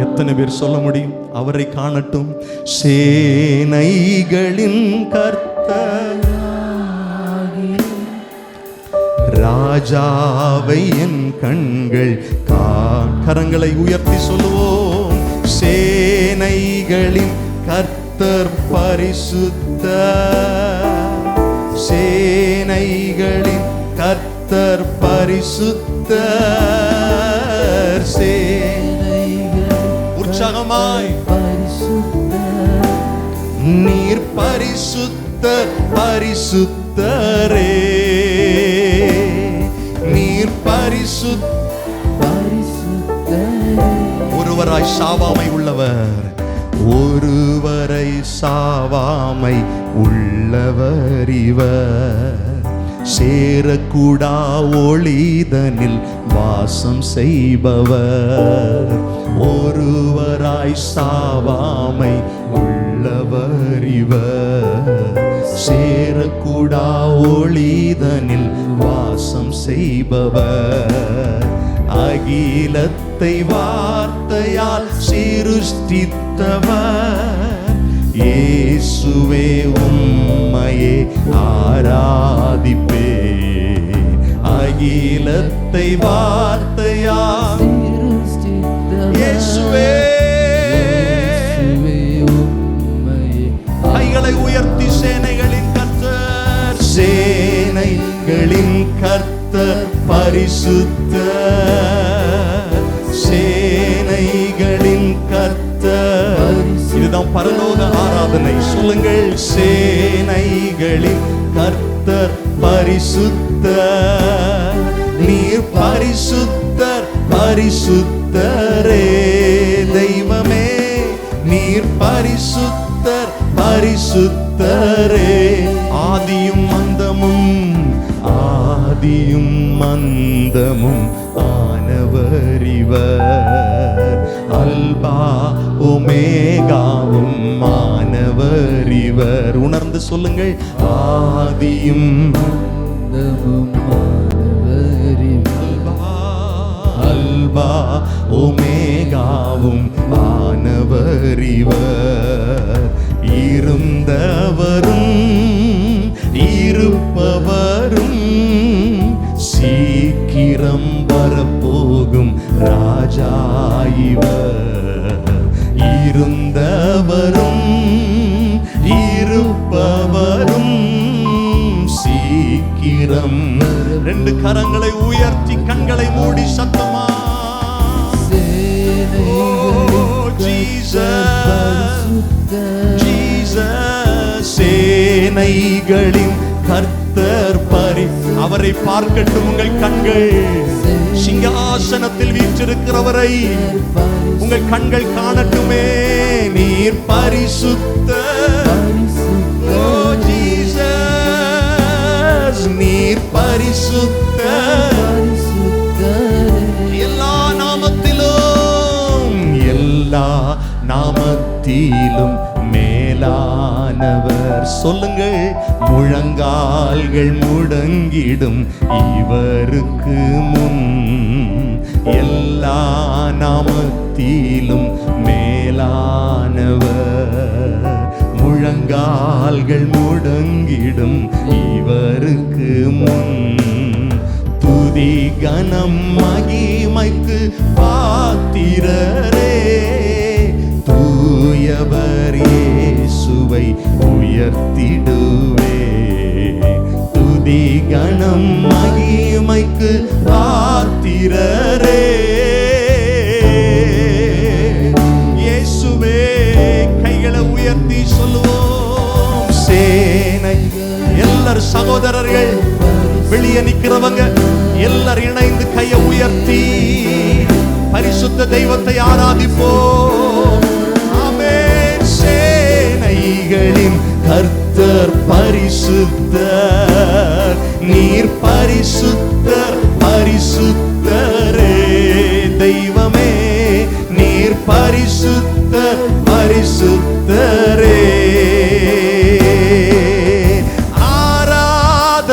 எத்தனை பேர் சொல்ல முடியும்? அவரை காணட்டும். சேனைகளின் கர்த்தர் ராஜாவை என் கண்கள் கரங்களை உயர்த்தி சொல்லுவோம். சேனைகளின் கர்த்தர் பரிசுத்தர், சேனைகளின் கர்த்தர் பரிசுத்தர். உற்சாகமாய் நீர் பரிசுத்தர், பரிசுத்தரே, நீர் ஒருவராய் சாவாமை உள்ளவர், ஒருவரை சாவாமை உள்ளவர் இவர். சேரக்கூடா ஒளிதனில் வாசம் செய்பவர், ஒருவராய் சாவாமை உள்ளவர் இவர். சேரக்கூடா ஒளிதனில் வாசம் செய்பவர், அகிலத்தை வார்த்தையால் சிருஷ்டித்தவர். இயேசுவே உம்மையே ஆராதிப்பே, அகிலத்தை வார்த்தையால் இயேசுவே. கைகளை உயர்த்தி சேனைகளின் கர்த்தர், சேனைகளின் கர்த்தர் பரிசுத்தர், சேனைகளின் கர்த்தர். இதுதான் பரலோக ஆராதனை. சொல்லுங்கள், சேனைகளின் கர்த்தர் பரிசுத்தர், நீர் பரிசுத்தர், பரிசுத்தரே தெய்வமே, நீர் பரிசுத்தர், பரிசுத்தரே. ஆதியும் அந்தமும், ஆதியும் அந்தமும் ஆனவர் இவர். அல்பா ஒமேகாவும் ஆனவர் இவர். உணர்ந்து சொல்லுங்கள், ஆதியும் அந்தமும் ஆனவர் இவர். அல்பா ஒமேகாவும் ஆனவர் இவர். இருந்தவரும் இருப்பவரும் சீக்கிரம் வரப்போகும் ராஜா இவர். இருந்தவரும் இருப்பவரும் சீக்கிரம். ரெண்டு கரங்களை உயர்த்தி கண்களை மூடி சத்தமா சேனைகளின் கர்த்தர் அவரை பார்க்கட்டும் உங்கள் கண்கள். சிங்காசனத்தில் வீற்றிருக்கிறவரை உங்கள் கண்கள் காணட்டுமே. நீர் பரிசுத்தர், ஓ ஜீசஸ், நீர் பரிசுத்தர். எல்லா நாமத்திலும், எல்லா நாமத்திலும் மேலானவர். சொல்லுங்கள், முழங்கால்கள் முடங்கிடும் இவருக்கு முன். எல்லா நாமத்திலும் மேலானவர், முழங்கால்கள் முடங்கிடும் இவருக்கு முன். துதி கனம் மகிமைக்கு பாத்திரரே, தூயவர் இயேசுவை உயர்த்திடுவே. துதி கனம் மகிமைக்கு பாத்திரரே இயேசுவே. கைகளை உயர்த்தி சொல்லுவோம். சேனை எல்லாரும் சகோதரர்கள், வெளியே நிக்கிறவங்க எல்லாரும் இணைந்து கையை உயர்த்தி பரிசுத்த தெய்வத்தை ஆராதிப்போம். ஆமென். சேனைகளின் கர்த்தர் பரிசுத்தர், நீர் பரிசுத்தர், பரிசுத்தரே தெய்வமே, நீர் பரிசுத்தர், பரிசுத்தரே. ஆராதனை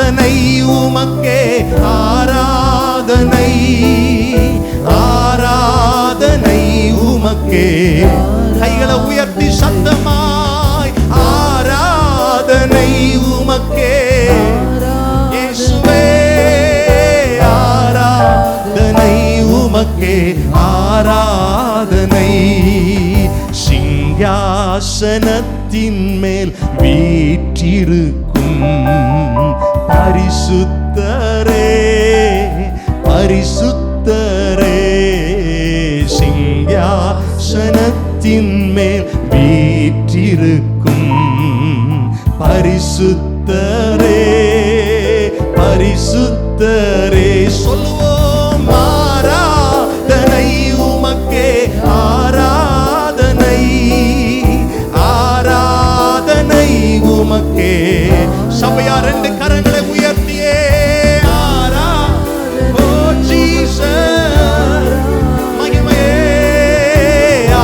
உமக்கே ஆராதனை, ஆராதனை உமக்கே. கைகளை உயர்த்தி சத்தமாய் ஆராதனை உமக்கே இயேசுவே, ஆராதனை உமக்கே ஆராதனை. சிங்காசனத்தின் மேல் வீற்றிருக்கும் பரிசுத்தரே, பரிசுத்தரே. சிங்காசனத்தின் மேல் வீற்றிருக்கும் பரிசுத்தரே, பரிசுத்தரே. சொல்லுவோம் ஆராதனை உமக்கே ஆராதனை, ஆராதனை உமக்கே. சபையா ரெண்டு கரங்களை உயர்த்தியே ஆரா ஓ ஜீசஸ் மகிமையே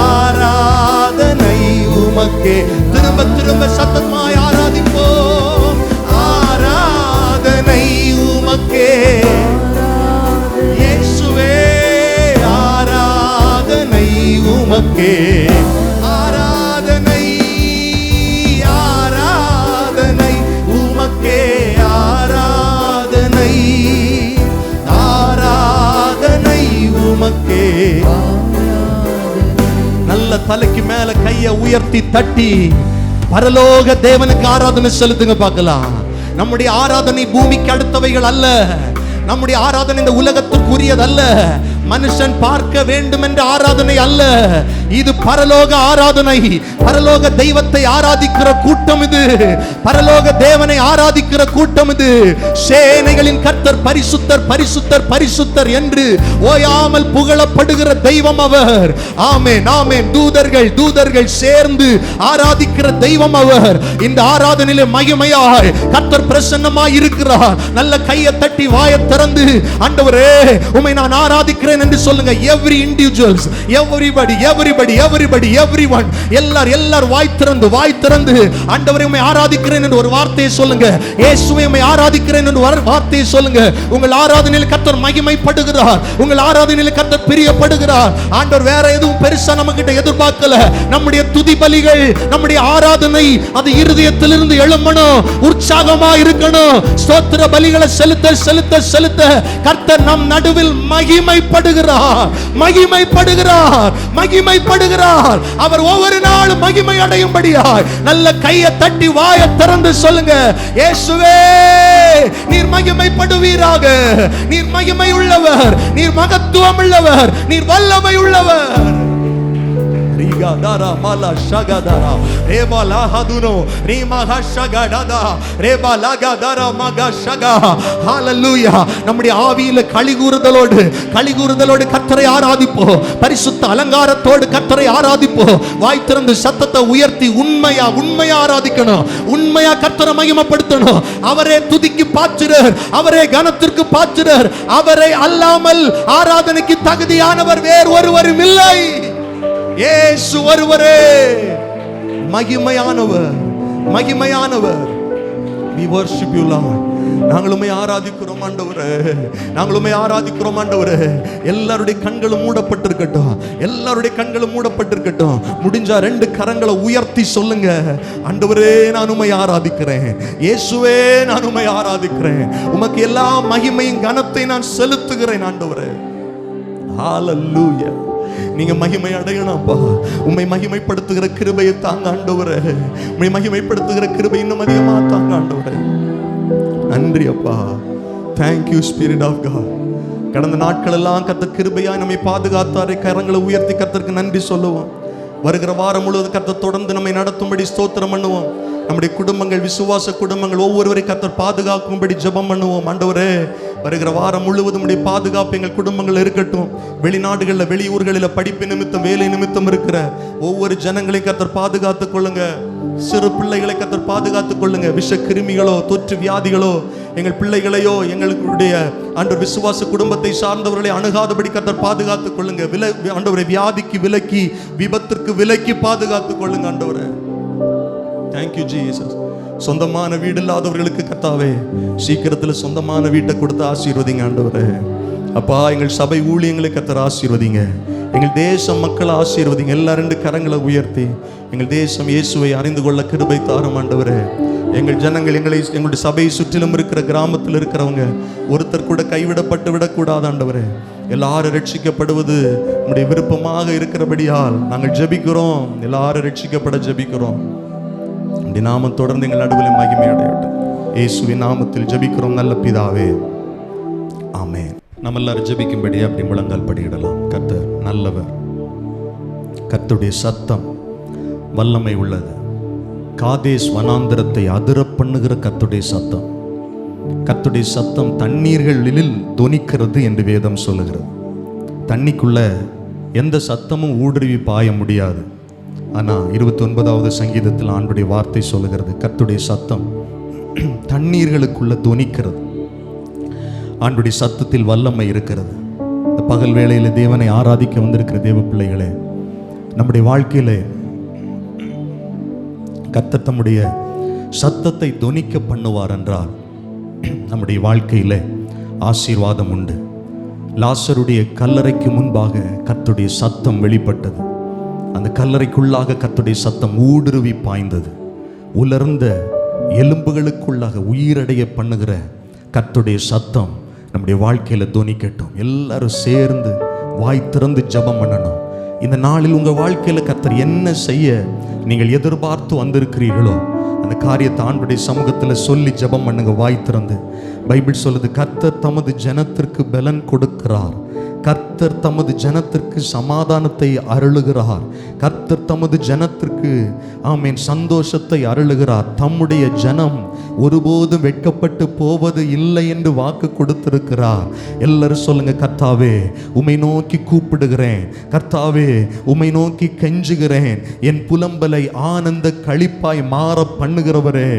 ஆராதனை உமக்கே. திரும்ப திரும்ப சத்தமாய் ஆராதிப்போம் ஆராதனை உமக்கே இயேசுவே, ஆராதனை உமக்கே ஆராதனை, ஆராதனை உமக்கே ஆராதனை, ஆராதனை உமக்கே. நல்ல தலைக்கு மேல கையை உயர்த்தி தட்டி பரலோக தேவனுக்கு ஆராதனை செலுத்துங்க பார்க்கலாம். நம்முடைய ஆராதனை பூமிக்கு அடுத்தவைகள் அல்ல, நம்முடைய ஆராதனை இந்த உலகத்திற்குரியதல்ல, மனுஷன் பார்க்க வேண்டும் என்ற ஆராதனை அல்ல. இது பரலோக ஆராதனை. பரலோக தெய்வத்தை ஆராதிக்கிற கூட்டம் இது, பரலோக தேவனை ஆராதிக்கிற கூட்டம் இது. சேனைகளின் கர்த்தர் பரிசுத்தர், பரிசுத்தர், பரிசுத்தர் என்று ஓயாமல் புகழப்படுகிற தெய்வம் அவர். ஆமென், ஆமென். தூதர்கள் தூதர்கள் சேர்ந்து ஆராதிக்கிற தெய்வம் அவர். இந்த ஆராதனையிலே மகிமையாய் கர்த்தர் பிரசன்னமாய் இருக்கிறார். நல்ல கையை தட்டி வாயை திறந்து ஆண்டவரே உம்மை நான் ஆராதிக்கிறேன் என்று சொல்லுங்க. every individuals, everybody, everybody, everybody, everyone, எல்லாரும் வாய் திறந்து ஆண்டவரே உம்மை ஆராதிக்கிறேன் என்று ஒரு வார்த்தையை சொல்லுங்க. இயேசுவே உம்மை ஆராதிக்கிறேன் என்று ஒரு வார்த்தையை சொல்லுங்க. உங்கள் ஆராதனையில் கர்த்தர் மகிமைப்படுகிறார், உங்கள் ஆராதனையில் கர்த்தர் பிரியப்படுகிறார். ஆண்டவர் வேற எதுவும் பெருசா நம்ம கிட்ட எதிர்பார்க்கல. நம்முடைய துதி பலிகள், நம்முடைய ஆராதனை அது இருதயத்திலிருந்து எழும்பணும், உற்சாகமா இருக்கணும். ஸ்தோத்திர பலிகளை செலுத்த செலுத்த செலுத்த கர்த்தர் நம் நடுவில் மகிமைப்படுகிறார், மகிமைப்படுகிறார், மகிமைப்படுகிறார். அவர் ஒவ்வொரு நாளும் மகிமை அடையும்படியாய் நல்ல கையை தட்டி வாயை திறந்து சொல்லுங்க, இயேசுவே நீர் மகிமைப்படுவீராக. நீர் மகிமை உள்ளவர், நீர் மகத்துவம் உள்ளவர், நீர் வல்லமை உள்ளவர். நம்முடைய ஆவியில களிகூறுதலோடு கர்த்தரை ஆராதிப்போம், பரிசுத்த அலங்காரத்தோடு கர்த்தரை ஆராதிப்போம். வாய் திறந்து சத்தத்தை உயர்த்தி உண்மையா ஆராதிக்கணும், உண்மையா கர்த்தரை மகிமைப்படுத்தணும். அவரே துதிக்கு பாத்திரர், அவரே கனத்திற்கு பாத்திரர். அவரை அல்லாமல் ஆராதனைக்கு தகுதியானவர் வேறு ஒருவரும் இல்லை. இயேசு ஒருவரே மகிமையானவர், மகிமையானவர். We worship you Lord. நாங்களுமே ஆராதிக்கிறோம் ஆண்டவரே, நாங்களுமே ஆராதிக்கிறோம் ஆண்டவரே. எல்லாருடைய கண்களும் மூடப்பட்டிருக்கட்டும், எல்லாருடைய கண்களும் மூடப்பட்டிருக்கட்டும். முடிஞ்சா ரெண்டு கரங்களை உயர்த்தி சொல்லுங்க, ஆண்டவரே நான் உம்மை ஆராதிக்கிறேன், இயேசுவே நான் உம்மை ஆராதிக்கிறேன், உமக்கு எல்லா மகிமையும் கனத்தை நான் செலுத்துகிறேன் ஆண்டவரே. ஹalleluya. நீங்க மகிமை அடையணும்ப்பா. உம்மை மகிமைப்படுத்துகிற கிருபையை தாங்க ஆண்டவரே, உம்மை மகிமைப்படுத்துகிற கிருபை இன்னும் அதிகமா தாங்க ஆண்டவரே. நன்றி அப்பா. Thank you Spirit of God. கடந்த நாட்கள் எல்லாம் கர்த்தர் கிருபையாய் நம்மை பாதுகாத்தாரே. கரங்களை உயர்த்தி கர்த்தருக்கு நன்றி சொல்லுவோம். வருகிற வாரம் முழுவதும் கர்த்தர் தொடர்ந்து நம்மை நடத்தும்படி ஸ்தோத்திரம் பண்ணுவோம். நம்முடைய குடும்பங்கள், விசுவாச குடும்பங்கள் ஒவ்வொருவரை கர்த்தர் பாதுகாக்கும்படி ஜெபம் பண்ணுவோம். ஆண்டவரே வருகிற வாரம் முழுவதும் உடைய பாதுகாப்பு எங்கள் குடும்பங்கள் இருக்கட்டும். வெளிநாடுகளில், வெளியூர்களில் படிப்பு நிமித்தம், வேலை நிமித்தம் இருக்கிற ஒவ்வொரு ஜனங்களையும் கர்த்தர் பாதுகாத்துக் கொள்ளுங்க. சிறு பிள்ளைகளை கர்த்தர் பாதுகாத்துக் கொள்ளுங்க. விஷ கிருமிகளோ தொற்று வியாதிகளோ எங்கள் பிள்ளைகளையோ எங்களுடைய ஆண்டவர் விசுவாச குடும்பத்தை சார்ந்தவர்களை அணுகாதபடி கர்த்தர் பாதுகாத்துக் கொள்ளுங்க. ஆண்டவரை வியாதிக்கு விலக்கி, விபத்திற்கு விலக்கி பாதுகாத்துக் கொள்ளுங்க ஆண்டவரே. Thank you Jesus. சொந்தமான வீடு இல்லாதவர்களுக்கு கர்த்தாவே சீக்கிரத்தில் சொந்தமான வீட்டை கொடுத்து ஆசீர்வதிங்க ஆண்டவரே. அப்பா, எங்கள் சபை ஊழியங்களை கர்த்தர் ஆசீர்வதிங்க. எங்கள் தேச மக்களை ஆசீர்வதிங்க. எல்லா 2 கரங்களை உயர்த்தி எங்கள் தேசம் இயேசுவை அறிந்து கொள்ள கிருபை தாரும் ஆண்டவரே. எங்கள் ஜனங்கள் எங்களுடைய சபையை சுற்றிலும் இருக்கிற கிராமத்தில் இருக்கிறவங்க ஒருத்தர் கூட கைவிடப்பட்டு விடக்கூடாது ஆண்டவரே. எல்லாரும் ரட்சிக்கப்படுவது உங்களுடைய விருப்பமாக இருக்கிறபடியால் நாங்கள் ஜெபிக்கிறோம். எல்லாரும் ரட்சிக்கப்பட ஜெபிக்கிறோம். இந்த நாமம் தொடர்ந்து எங்கள் நடுவில் மகிமை அடையட்டும். இயேசுவின் நாமத்தில் ஜெபிக்கிறோம் நல்ல பிதாவே, ஆமென். நம்ம எல்லாரும் ஜெபிக்கும்படி அப்படி முழங்கால் படியிடலாம். கர்த்தர் நல்லவர். கர்த்தருடைய சத்தம் வல்லமை உள்ளது. காதேஸ் வனாந்தரத்தை அதிர பண்ணுகிற கர்த்தருடைய சத்தம். கர்த்தருடைய சத்தம் தண்ணீர்களில் தொனிக்கிறது என்று வேதம் சொல்லுகிறது. தண்ணிக்குள்ள எந்த சத்தமும் ஊடுருவி பாய முடியாது. ஆனால் 29வது சங்கீதத்தில் ஆண்டுடைய வார்த்தை சொல்லுகிறது, கர்த்தருடைய சத்தம் தண்ணீர்களுக்குள்ள தொனிக்கிறது. ஆண்டுடைய சத்தத்தில் வல்லமை இருக்கிறது. இந்த பகல் வேளையில் தேவனை ஆராதிக்க வந்திருக்கிற தேவ பிள்ளைகளே, நம்முடைய வாழ்க்கையிலே கர்த்தர் தம்முடைய சத்தத்தை தொனிக்க பண்ணுவார் என்றால் நம்முடைய வாழ்க்கையிலே ஆசீர்வாதம் உண்டு. லாசருடைய கல்லறைக்கு முன்பாக கர்த்தருடைய சத்தம் வெளிப்பட்டது. அந்த கல்லறைக்குள்ளாக கர்த்தருடைய சத்தம் ஊடுருவி பாய்ந்தது. உலர்ந்த எலும்புகளுக்குள்ளாக உயிரடைய பண்ணுகிற கர்த்தருடைய சத்தம் நம்முடைய வாழ்க்கையில் தொனிக்கட்டும். எல்லாரும் சேர்ந்து வாய் திறந்து ஜெபம் பண்ணணும். இந்த நாளில் உங்கள் வாழ்க்கையில் கர்த்தர் என்ன செய்ய நீங்கள் எதிர்பார்த்து வந்திருக்கிறீர்களோ அந்த காரியத்தை ஆண்டுடைய சமூகத்தில் சொல்லி ஜெபம் பண்ணுங்க வாய் திறந்து. பைபிள் சொல்லுது, கர்த்தர் தமது ஜனத்திற்கு பலன் கொடுக்கிறார். கர்த்தர் தமது ஜனத்திற்கு சமாதானத்தை அருளுகிறார். கர்த்தர் தமது ஜனத்திற்கு ஆமென் சந்தோஷத்தை அருளுகிறார். தம்முடைய ஜனம் ஒருபோதும் வெட்கப்பட்டு போவது இல்லை என்று வாக்கு கொடுத்திருக்கிறார். எல்லாரும் சொல்லுங்க, கர்த்தாவே உம்மை நோக்கி கூப்பிடுகிறேன். கர்த்தாவே உம்மை நோக்கி கெஞ்சுகிறேன். என் புலம்பலை ஆனந்த களிப்பாய் மாற பண்ணுகிறவரே,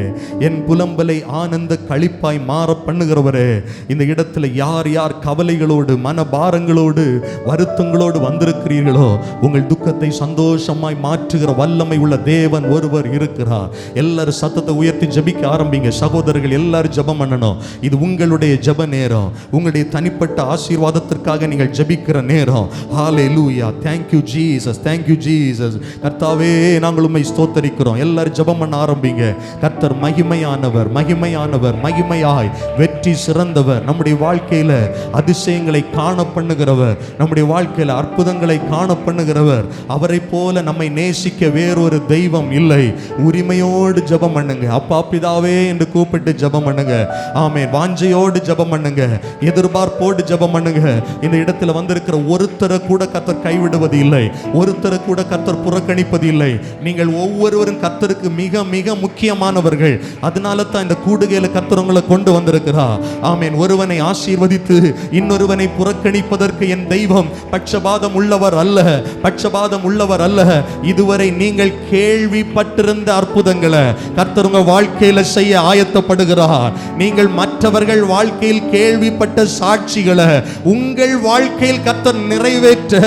என் புலம்பலை ஆனந்த களிப்பாய் மாற பண்ணுகிறவரே. இந்த இடத்துல யார் யார் கவலைகளோடு மனபாரங்களோடு வருத்தங்களோடு வந்திருக்கிறீர்களோ உங்கள் துக்கத்தை சந்தோஷமாய் மாற்றுகிற வல்லமை உள்ள தேவன் ஒருவர் இருக்கிறார். எல்லாரும் சத்தத்தை உயர்த்தி ஜெபிக்க ஆரம்பிங்க. சகோதரர்கள் எல்லாரும் ஜெபம் பண்ணணும். இது உங்களுடைய ஜெப நேரம். உங்களுடைய தனிப்பட்ட ஆசீர்வாதத்திற்காக நீங்கள் ஜெபிக்கிற நேரம். ஹalleluya, thank you jesus, thank you jesus. கர்த்தாவே நாங்கள் உம்மை ஸ்தோத்திரிக்கிறோம். எல்லாரும் ஜெபம் பண்ண ஆரம்பிங்க. கர்த்தர் மகிமையானவர், மகிமையானவர், மகிமையாய் வெற்றி சிறந்தவர். நம்முடைய வாழ்க்கையில அதிசயங்களை காண பண்ணுகிறவர், நம்முடைய வாழ்க்கையில அற்புதங்களை காண பண்ணுகிறவர். அவரை போல நம்மை நேசிக்க வேறொரு தெய்வம் இல்லை. உரிமையோடு ஜெபம் பண்ணுங்க. அப்பா பிதாவே என்று கூப்பிட்டு ஜெபம் பண்ணுங்க. ஆமென். வாஞ்சையோடு ஜெபம் பண்ணுங்க. எதிர்பார்ப்போடு ஜெபம் பண்ணுங்க. இந்த இடத்துல வந்திருக்கிற ஒருத்தரை கூட கர்த்தர் கைவிடுவது இல்லை. ஒருத்தரை கூட கர்த்தர் புறக்கணிப்பது இல்லை. நீங்கள் ஒவ்வொருவரும் கர்த்தருக்கு மிக மிக முக்கியமானவர்கள். அதனால தான் இந்த கூடுகையில கர்த்தர் உங்களை கொண்டு வந்திருக்கிறார். ஆமென். ஒருவனை ஆசீர்வதித்து இன்னொருவனை புறக்கணிப்பதற்கு என் தெய்வம் பட்சபாதம் உள்ளவர் அல்ல, பட்சபாதம் உள்ளவர் அல்ல. இதுவரை நீங்கள் கேள்விப்பட்டிருந்த அற்புதங்களை கர்த்தர் உங்க வாழ்க்கையில செய்ய ஆயத்தப்படுகிறார். நீங்கள் மற்றவர்கள் வாழ்க்கையில் கேள்விப்பட்ட சாட்சிகளை உங்கள் வாழ்க்கையில் கர்த்தர் நிறைவேற்ற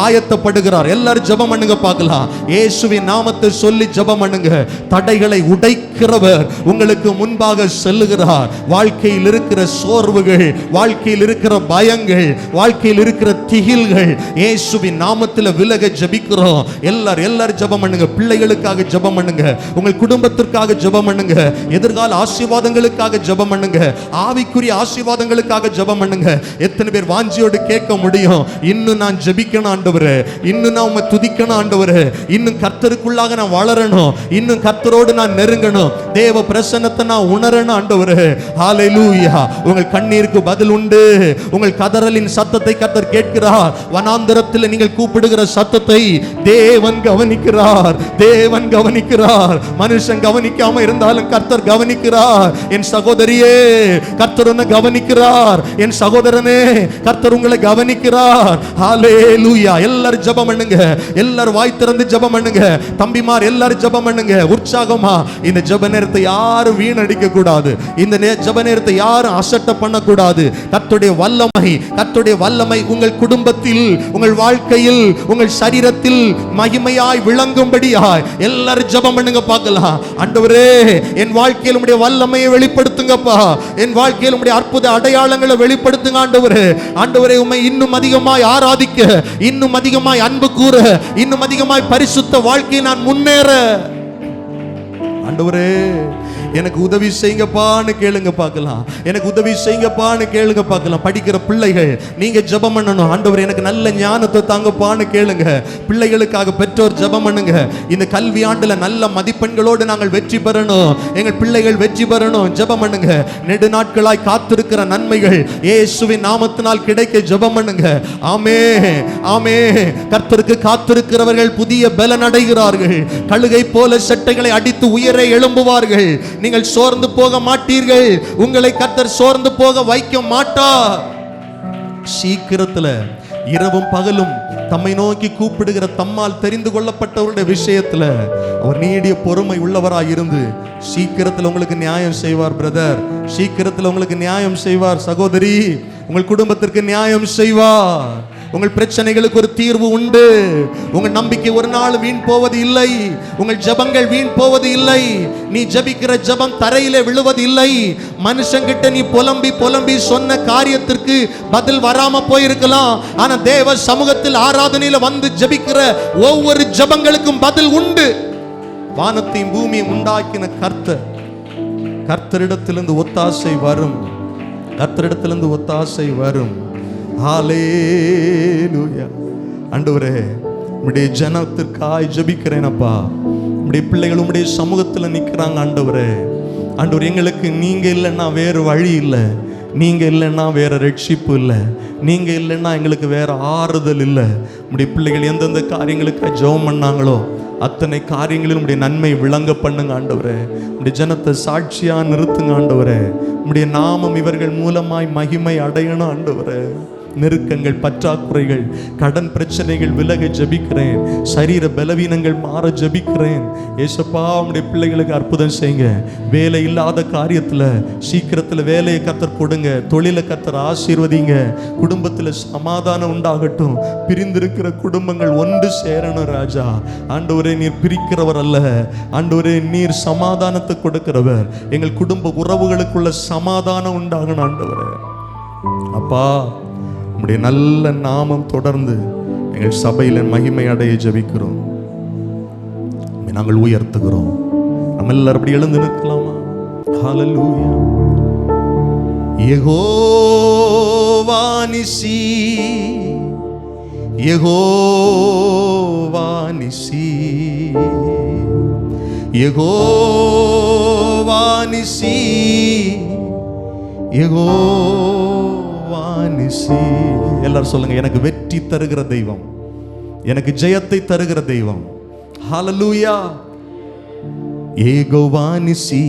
ஆயத்தப்படுகிறார். எல்லாரும் ஜெபம் பண்ணுங்க பார்க்கலாம். இயேசுவின் நாமத்தை சொல்லி ஜெபம் பண்ணுங்க. தடைகளை உடைக்கிறவர் உங்களுக்கு முன்பாக செல்லுகிறார். வாழ்க்கையில் இருக்கிற சோர்வுகள், வாழ்க்கையில் இருக்கிற பயங்கள், வாழ்க்கையில் இருக்கிற திகில்கள் இயேசுவின் நாமத்தில் விலக ஜெபிக்கிறோம். எல்லாரும் ஜெபம் பண்ணுங்க. பிள்ளைகளுக்காக ஜெபம் பண்ணுங்க. உங்கள் குடும்பத்திற்காக ஜெபம் பண்ணுங்க. எதிர்கால ஆசீர்வாதங்களுக்காக ஜெபம் பண்ணுங்க. ஆவிக்குரிய ஆசீர்வாதங்களுக்காக ஜெபம் பண்ணுங்க. எத்தனை பேர் வாஞ்சியோடு கேட்க முடியும், இன்னும் நான் ஜெபிக்கணும் ஆண்டவரே, இன்னும் நான் உம்மை துதிக்கணும் ஆண்டவரே, இன்னும் கர்த்தருக்குள்ளாக நான் வளரணும், இன்னும் கர்த்தரோடு நான் நெருங்கணும், தேவ பிரசன்னத்தை நான் உணரணும் ஆண்டவரே. ஹalleluya. உங்கள் கண்ணீருக்கு பதில் உண்டு. உங்கள் கதறலின் சத்தத்தை கர்த்தர் கேட்கிறார். வனாந்தரத்தில் நீங்கள் கூப்பிடுகிற சத்தத்தை தேவன் கவனிக்கிறார். தேவன் கவனிக்கிறார். மனுஷன் கவனிக்காம இருந்தாலும் கர்த்தர் கவனிக்கிறார். என் சகோதரியே, கர்த்தர் உன்னை கவனிக்கிறார். என் சகோதரனே, கர்த்தர் உங்களை கவனிக்கிறார். ஹalleluya. எல்லாரும் ஜெபம் பண்ணுங்க. எல்லாரும் வாய் திறந்து ஜெபம் பண்ணுங்க. தம்பிமார் எல்லாரும் ஜெபம் பண்ணுங்க உற்சாகமா. இந்த ஜெப நேரத்தை யாரும் வீணடிக்க கூடாது. இந்த ஜெப நேரத்தை யாரும் அசட்ட பண்ண கூடாது. கர்த்தருடைய வல்லமை வல்லமை உங்கள் குடும்பத்தில், உங்கள் வாழ்க்கையில், உங்கள் சரீரத்தில் மகிமையாய் விளங்கும்படியாய் எல்லாரும் ஜெபம் பண்ணுங்க பார்க்கலாம். ஆண்டவரே, என் வாழ்க்கையில் உம்முடைய வல்லமையை வெளிப்படுத்துங்கப்பா. என் வாழ்க்கையில் உம்முடைய அற்புத அடையாளங்களை வெளிப்படுத்துங்க ஆண்டவரே. ஆண்டவரே, உம்மை இன்னும் அதிகமாய் ஆராதிக்க, இன்னும் அதிகமாய் அன்பு கூற, இன்னும் அதிகமாய் பரிசுத்த வாழ்க்கையை நான் முன்னேற ஆண்டவரே எனக்கு உதவி செய்யுங்கப்பான்னு கேளுங்க பார்க்கலாம். எனக்கு உதவி செய்யுங்கப்பான்னு கேளுங்க பார்க்கலாம். படிக்கிற பிள்ளைகள் நீங்க ஜெபம் பண்ணணும். ஆண்டவரே எனக்கு நல்ல ஞானத்தை தாங்கப்பான்னு கேளுங்க. பிள்ளைகளுக்காக பெற்றோர் ஜெபம் பண்ணுங்க. இந்த கல்வி ஆண்டுல நல்ல மதிப்பெண்களோடு நாங்கள் வெற்றி பெறணும், எங்கள் பிள்ளைகள் வெற்றி பெறணும். ஜெபம் பண்ணுங்க. நெடு நாட்களாய் காத்திருக்கிற நன்மைகள் இயேசுவின் நாமத்தினால் கிடைக்க ஜெபம் பண்ணுங்க. ஆமே ஆமே. கர்த்தருக்கு காத்திருக்கிறவர்கள் புதிய பலன் அடைகிறார்கள். கழுகை போல சட்டைகளை அடித்து உயர எழும்புவார்கள். நீங்கள் சோர்ந்து போக மாட்டீர்கள். உங்களை கர்த்தர் சோர்ந்து போக வைக்க மாட்டார். சீக்கிரத்துல இரவும் பகலும் தம்மை நோக்கி கூப்பிடுகிற தம்மால் தெரிந்து கொள்ளப்பட்டவருடைய விஷயத்துல அவர் நீடிய பொறுமை உள்ளவராய் இருந்து சீக்கிரத்தில் உங்களுக்கு நியாயம் செய்வார். பிரதர், சீக்கிரத்தில் உங்களுக்கு நியாயம் செய்வார். சகோதரி, உங்கள் குடும்பத்திற்கு நியாயம் செய்வார். உங்கள் பிரச்சனைகளுக்கு ஒரு தீர்வு உண்டு. உங்கள் நம்பிக்கை ஒரு நாள் வீண் போவது இல்லை. உங்கள் ஜெபங்கள் வீண் போவது இல்லை. நீ ஜெபிக்கிற ஜெபம் தரையிலே விழுவது இல்லை. மனுஷங்கிட்ட நீ புலம்பி புலம்பி சொன்ன காரியத்திற்கு பதில் வராம போயிருக்கலாம். ஆனா தேவ சமூகத்தில் ஆராதனையில வந்து ஜெபிக்கிற ஒவ்வொரு ஜெபங்களுக்கும் பதில் உண்டு. வானத்தையும் பூமியை உண்டாக்கின கர்த்தரிடத்திலிருந்து ஒத்தாசை வரும். கர்த்தரிடத்திலிருந்து ஒத்தாசை வரும். ஹல்லேலூயா. ஆண்டவரே, உம்முடைய ஜனத்திற்காய் ஜெபிக்கிறேனப்பா. உம்முடைய பிள்ளைகள் உம்முடைய சமூகத்தில் நிற்கிறாங்க ஆண்டவரே. ஆண்டவர், எங்களுக்கு நீங்க இல்லைன்னா வேறு வழி இல்லை, நீங்க இல்லைன்னா வேற ரட்சிப்பு இல்லை, நீங்க இல்லைன்னா எங்களுக்கு வேற ஆறுதல் இல்லை. உம்முடைய பிள்ளைகள் எந்தெந்த காரியங்களுக்காக ஜெபம் பண்ணாங்களோ அத்தனை காரியங்களிலும் உம்முடைய நன்மை விளங்க பண்ணுங்க ஆண்டவரே. உம்முடைய ஜனத்தை சாட்சியா நிறுத்துங்க ஆண்டவரே. உம்முடைய நாமம் இவர்கள் மூலமாய் மகிமை அடையணும் ஆண்டவரே. நெருக்கங்கள், பற்றாக்குறைகள், கடன் பிரச்சனைகள் விலக ஜெபிக்கிறேன். சரீர பலவீனங்கள் மாற ஜெபிக்கிறேன். ஏசப்பா, உம்முடைய பிள்ளைகளுக்கு அற்புதம் செய்யுங்க. வேலை இல்லாத காரியத்தில் சீக்கிரத்தில் வேலையை கர்த்தர் கொடுங்க. தொழிலை கர்த்தர் ஆசீர்வதிங்க. குடும்பத்தில் சமாதானம் உண்டாகட்டும். பிரிந்திருக்கிற குடும்பங்கள் ஒன்று சேரணும் ராஜா. ஆண்டவரே, நீர் பிரிக்கிறவர் அல்ல. ஆண்டவரே, நீர் சமாதானத்தை கொடுக்கிறவர். எங்கள் குடும்ப உறவுகளுக்குள்ள சமாதானம் உண்டாகணும் ஆண்டவரே. அப்பா, உம்முடைய நல்ல நாமம் தொடர்ந்து எங்கள் சபையில மகிமை அடைய ஜெபிக்கிறோம். நாங்கள் உயர்த்துகிறோம். நம்ம எல்லாரும் அப்படி எழுந்து நிற்கலாமா? ஹல்லேலூயா. யெகோவா நிசி, யெகோவா நிசி, யெகோவா நிசி, எல்லாரும் சொல்லுங்க, எனக்கு வெற்றி தருகிற தெய்வம், எனக்கு ஜெயத்தை தருகிற தெய்வம். ஹல்லேலூயா. யெகோவா நிசி,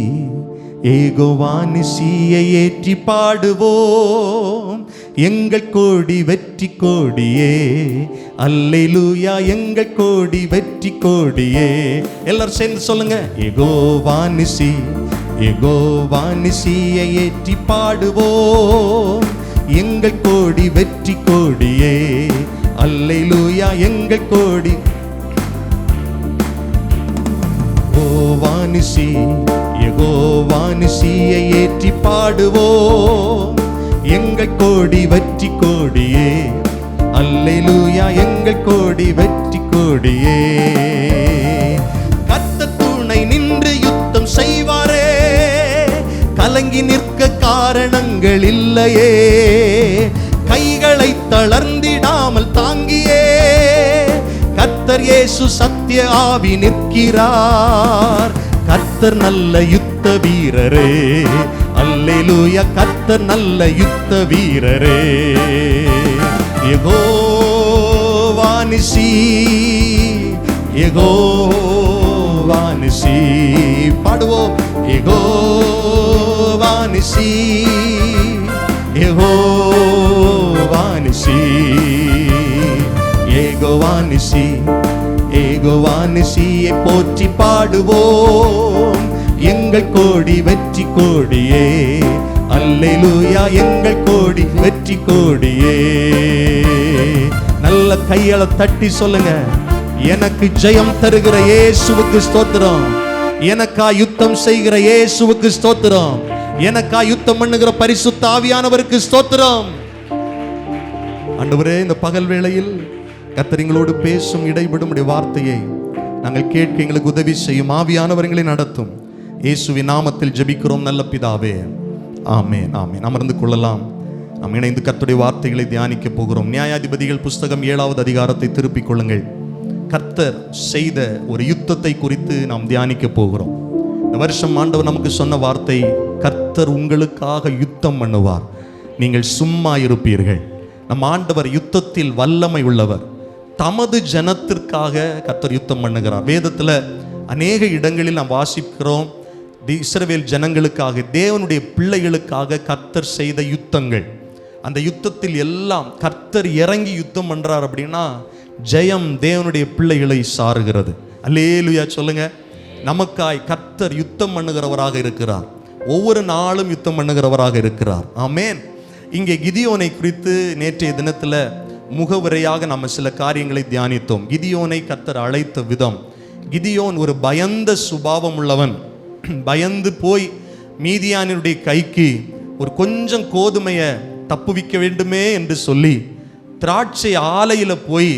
யெகோவா நிசியை ஏற்றி பாடுவோம். எங்கள் கோடி வெற்றி கோடியே, அல்லேலூயா. எங்கள் கோடி வெற்றி கோடியே. எல்லாரும் சேர்ந்து சொல்லுங்க, யெகோவா நிசி, யெகோவா நிசியை ஏற்றி பாடுவோம். எங்கள் கோடி வெற்றி கோடியே, அல்லேலூயா. எங்கள் கோடி யெகோவா நிசி, யெகோவா நிசியை ஏற்றி பாடுவோம். எங்கள் கோடி வெற்றி கோடியே, அல்லேலூயா. எங்கள் கோடி வெற்றி கோடியே. கர்த்தர் துணை நின்று யுத்தம் செய்வாரே, கலங்கி நிற்க காரணங்கள் இல்லையே. கைகளை தளர்ந்திடாமல் தாங்கியே கர்த்தர் இயேசு சத்திய ஆவி நிற்கிறார். கர்த்தர் நல்ல யுத்த வீரரே, அல்லேலூயா. கர்த்தர் நல்ல யுத்த வீரரே. யெகோவா நிசி, யெகோவா நிசி, பாடுவோம். யெகோவா நிசி, யெகோவா நிசி, யெகோவா நிசி, யெகோவா நிசியை போற்றி பாடுவோம். எங்கள் கோடி வெற்றி கோடியே, அல்லேலூயா எங்கள் கோடி வெற்றி கோடியே. நல்ல கையால தட்டி சொல்லுங்க, எனக்கு ஜெயம் தருகிற இயேசுவுக்கு ஸ்தோத்திரம், எனக்கா யுத்தம் செய்கிற இயேசுவுக்கு ஸ்தோத்திரம், எனக்கா யுத்தம் பண்ணுகிற பரிசுத்த ஆவியானவருக்கு ஸ்தோத்திரம். ஆண்டவரே, இந்த பகல் வேளையில் கர்த்தர் எங்களோடு பேசும் இடைபடும் வார்த்தையை நாங்கள் கேட்க எங்களுக்கு உதவி செய்யும். ஆவியானவர்களை நடத்தும். இயேசுவின் நாமத்தில் ஜெபிக்கிறோம் நல்ல பிதாவே, ஆமென் ஆமென். அமர்ந்து கொள்ளலாம். நாம் இணைந்து கர்த்தருடைய வார்த்தைகளை தியானிக்க போகிறோம். நியாயாதிபதிகள் புஸ்தகம் 7வது அதிகாரத்தை திருப்பிக் கொள்ளுங்கள். கர்த்தர் செய்த ஒரு யுத்தத்தை குறித்து நாம் தியானிக்க போகிறோம். இந்த வருஷம் ஆண்டவர் நமக்கு சொன்ன வார்த்தை, கர்த்தர் உங்களுக்காக யுத்தம் பண்ணுவார், நீங்கள் சும்மா இருப்பீர்கள். நம் ஆண்டவர் யுத்தத்தில் வல்லமை உள்ளவர். தமது ஜனத்திற்காக கர்த்தர் யுத்தம் பண்ணுகிறார். வேதத்தில் அநேக இடங்களில் நாம் வாசிக்கிறோம், இஸ்ரவேல் ஜனங்களுக்காக, தேவனுடைய பிள்ளைகளுக்காக கர்த்தர் செய்த யுத்தங்கள். அந்த யுத்தத்தில் எல்லாம் கர்த்தர் இறங்கி யுத்தம் பண்றார் அப்படின்னா ஜெயம் தேவனுடைய பிள்ளைகளை சாருகிறது. அல்லேலூயா சொல்லுங்க. நமக்காய் கர்த்தர் யுத்தம் பண்ணுகிறவராக இருக்கிறார். ஒவ்வொரு நாளும் யுத்தம் பண்ணுகிறவராக இருக்கிறார். ஆமென். இங்கே கிதியோனை குறித்து நேற்றைய தினத்தில் முகவுரையாக நம்ம சில காரியங்களை தியானித்தோம். கிதியோனை கர்த்தர் அழைத்த விதம், கிதியோன் ஒரு பயந்த சுபாவம் உள்ளவன். பயந்து போய் மீதியானுடைய கைக்கு ஒரு கொஞ்சம் கோதுமையை தப்புவிக்க வேண்டுமே என்று சொல்லி திராட்சை ஆலையில் போய்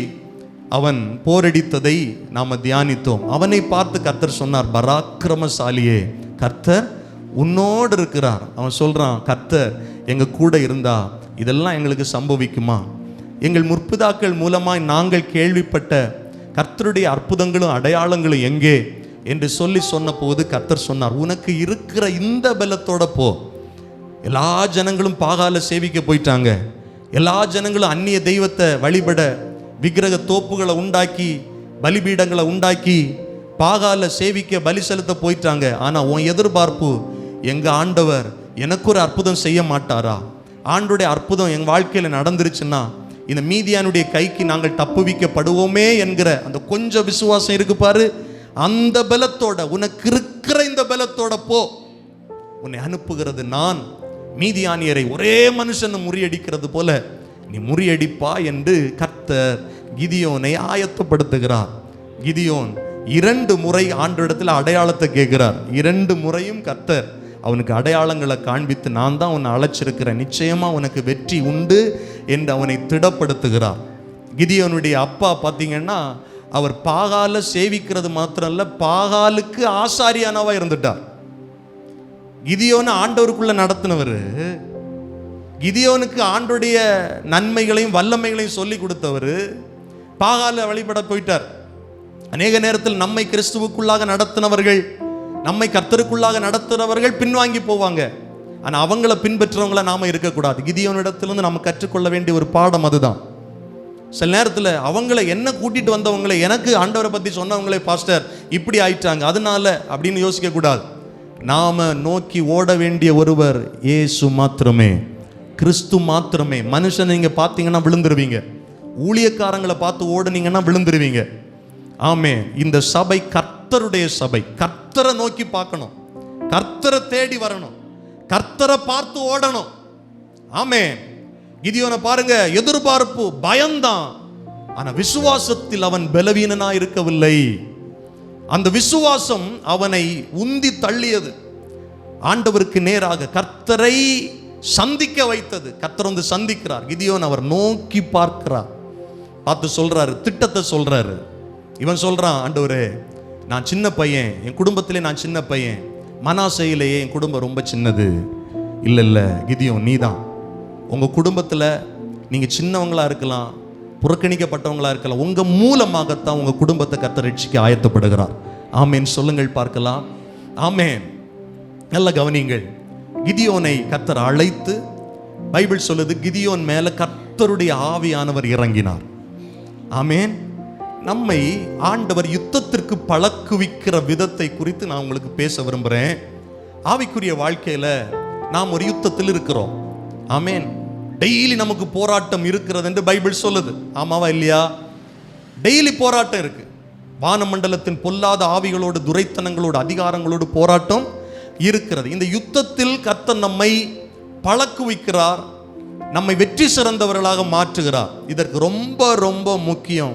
அவன் போரடித்ததை நாம் தியானித்தோம். அவனை பார்த்து கர்த்தர் சொன்னார், பராக்கிரமசாலியே, கர்த்தர் உன்னோடு இருக்கிறார். அவன் சொல்றான், கர்த்தர் எங்க கூட இருந்தா இதெல்லாம் எங்களுக்கு சம்பவிக்குமா? எங்கள் முற்பிதாக்கள் மூலமாய் நாங்கள் கேள்விப்பட்ட கர்த்தருடைய அற்புதங்களும் அடையாளங்களும் எங்கே என்று சொல்லி சொன்ன போது கர்த்தர் சொன்னார், உனக்கு இருக்கிற இந்த பலத்தோட போ. எல்லா ஜனங்களும் பாகால சேவிக்க போயிட்டாங்க. எல்லா ஜனங்களும் அந்நிய தெய்வத்தை வழிபட விக்கிரக தோப்புகளை உண்டாக்கி பலிபீடங்களை உண்டாக்கி பாகால சேவிக்க பலி செலுத்த போயிட்டாங்க. ஆனா உன் எதிர்பார்ப்பு, எங்க ஆண்டவர் எனக்கு ஒரு அற்புதம் செய்ய மாட்டாரா? ஆண்டுடைய அற்புதம் எங்க வாழ்க்கையில நடந்துருச்சுன்னா இந்த மீதியானுடைய கைக்கு நாங்கள் தப்புவிக்கப்படுவோமே என்கிற அந்த கொஞ்சம் விசுவாசம் இருக்கு பாரு, அந்த பலத்தோட, உனக்கு இருக்கிற இந்த பலத்தோட போ. உன்னை அனுப்புகிறது நான். மீதியானியரை ஒரே மனுஷன் முறியடிக்கிறது போல நீ முறியடிப்பா என்று கர்த்தர் கிதியோனை ஆயத்தப்படுத்துகிறார். கிதியோன் 2 முறை ஆண்டவரிடத்தில் அடையாளத்தை கேட்கிறார். 2 முறையும் கர்த்தர் அவனுக்கு அடையாளங்களை காண்பித்து, நான் தான் உன்னை அழைச்சிருக்கிறேன், நிச்சயமா உனக்கு வெற்றி உண்டு என்று அவனை திடப்படுத்துகிறார். கிதியோனுடைய அப்பா பார்த்தீங்கன்னா, அவர் பாகால சேவிக்கிறது மாத்திரம் இல்ல, பாகாலுக்கு ஆசாரியானவா இருந்துட்டார். கிதியோனை ஆண்டவருக்குள்ள நடத்தினவர், கிதியோனுக்கு ஆண்டுடைய நன்மைகளையும் வல்லமைகளையும் சொல்லி கொடுத்தவர் பாகால வழிபட போயிட்டார். அநேக நேரத்தில் நம்மை கிறிஸ்துவுக்குள்ளாக நடத்தினவர்கள், நம்மை கர்த்தருக்குள்ளாக நடத்துகிறவர்கள் பின்வாங்கி போவாங்க. ஆனால் அவங்கள பின்பற்றுறவங்கள நாம இருக்கக்கூடாது. கிதியோனிடத்திலிருந்து நம்ம கற்றுக்கொள்ள வேண்டிய ஒரு பாடம் அதுதான். சில நேரத்தில் அவங்கள என்ன கூட்டிட்டு வந்தவங்களை, எனக்கு ஆண்டவரை பற்றி சொன்னவங்களே பாஸ்டர் இப்படி ஆயிட்டாங்க அதனால அப்படின்னு யோசிக்க கூடாது. நாம நோக்கி ஓட வேண்டிய ஒருவர் இயேசு மாத்திரமே, கிறிஸ்து மாத்திரமே. மனுஷன் நீங்க பார்த்தீங்கன்னா விழுந்துருவீங்க, ஊழியக்காரங்களை பார்த்து ஓடுனீங்கன்னா விழுந்துருவீங்க. ஆமே, இந்த சபை கர்த்தருடைய சபை. கர்த்தரை நோக்கி பார்க்கணும், கர்த்தரை தேடி வரணும், கர்த்தரை பார்த்து ஓடணும். ஆமே. கிதியோனை பாருங்க, எதிர்பார்ப்பு பயந்தான், ஆனா விசுவாசத்தில் அவன் பலவீனனா இருக்கவில்லை. அந்த விசுவாசம் அவனை உந்தி தள்ளியது, ஆண்டவருக்கு நேராக கர்த்தரை சந்திக்க வைத்தது. கர்த்தர் வந்து சந்திக்கிறார். கிதியோன் அவர் நோக்கி பார்க்கிறார், பார்த்து சொல்றாரு, திட்டத்தை சொல்றாரு. இவன் சொல்றான், ஆண்டவரே நான் சின்ன பையன், என் குடும்பத்திலே நான் சின்ன பையன், மனாசையிலேயே என் குடும்பம் ரொம்ப சின்னது. இல்லை இல்லை கிதியோன், நீதான். உங்கள் குடும்பத்தில் நீங்கள் சின்னவங்களா இருக்கலாம், புறக்கணிக்கப்பட்டவங்களா இருக்கலாம், உங்க மூலமாகத்தான் உங்க குடும்பத்தை கர்த்தர் ரட்சிக்க ஆயத்தப்படுகிறார். ஆமேன் சொல்லுங்கள் பார்க்கலாம். ஆமேன். நல்ல கவனிங்கள். கிதியோனை கர்த்தர் அழைத்து, பைபிள் சொல்லுது, கிதியோன் மேல கர்த்தருடைய ஆவியானவர் இறங்கினார். ஆமேன். நம்மை ஆண்டவர் யுத்தத்திற்கு பழக்குவிக்கிற விதத்தை குறித்து நான் உங்களுக்கு பேச விரும்புகிறேன். ஆவிக்குரிய வாழ்க்கையில நாம் ஒரு யுத்தத்தில் இருக்கிறோம். ஆமேன். டெய்லி நமக்கு போராட்டம் இருக்கிறது என்று பைபிள் சொல்லுது. ஆமாவா இல்லையா? டெய்லி போராட்டம் இருக்கு. வானமண்டலத்தின் பொல்லாத ஆவிகளோடு, துரைத்தனங்களோடு, அதிகாரங்களோடு போராட்டம் இருக்கிறது. இந்த யுத்தத்தில் கர்த்தர் நம்மை பழக்குவிக்கிறார், நம்மை வெற்றி சிறந்தவர்களாக மாற்றுகிறார். இதற்கு ரொம்ப ரொம்ப முக்கியம்.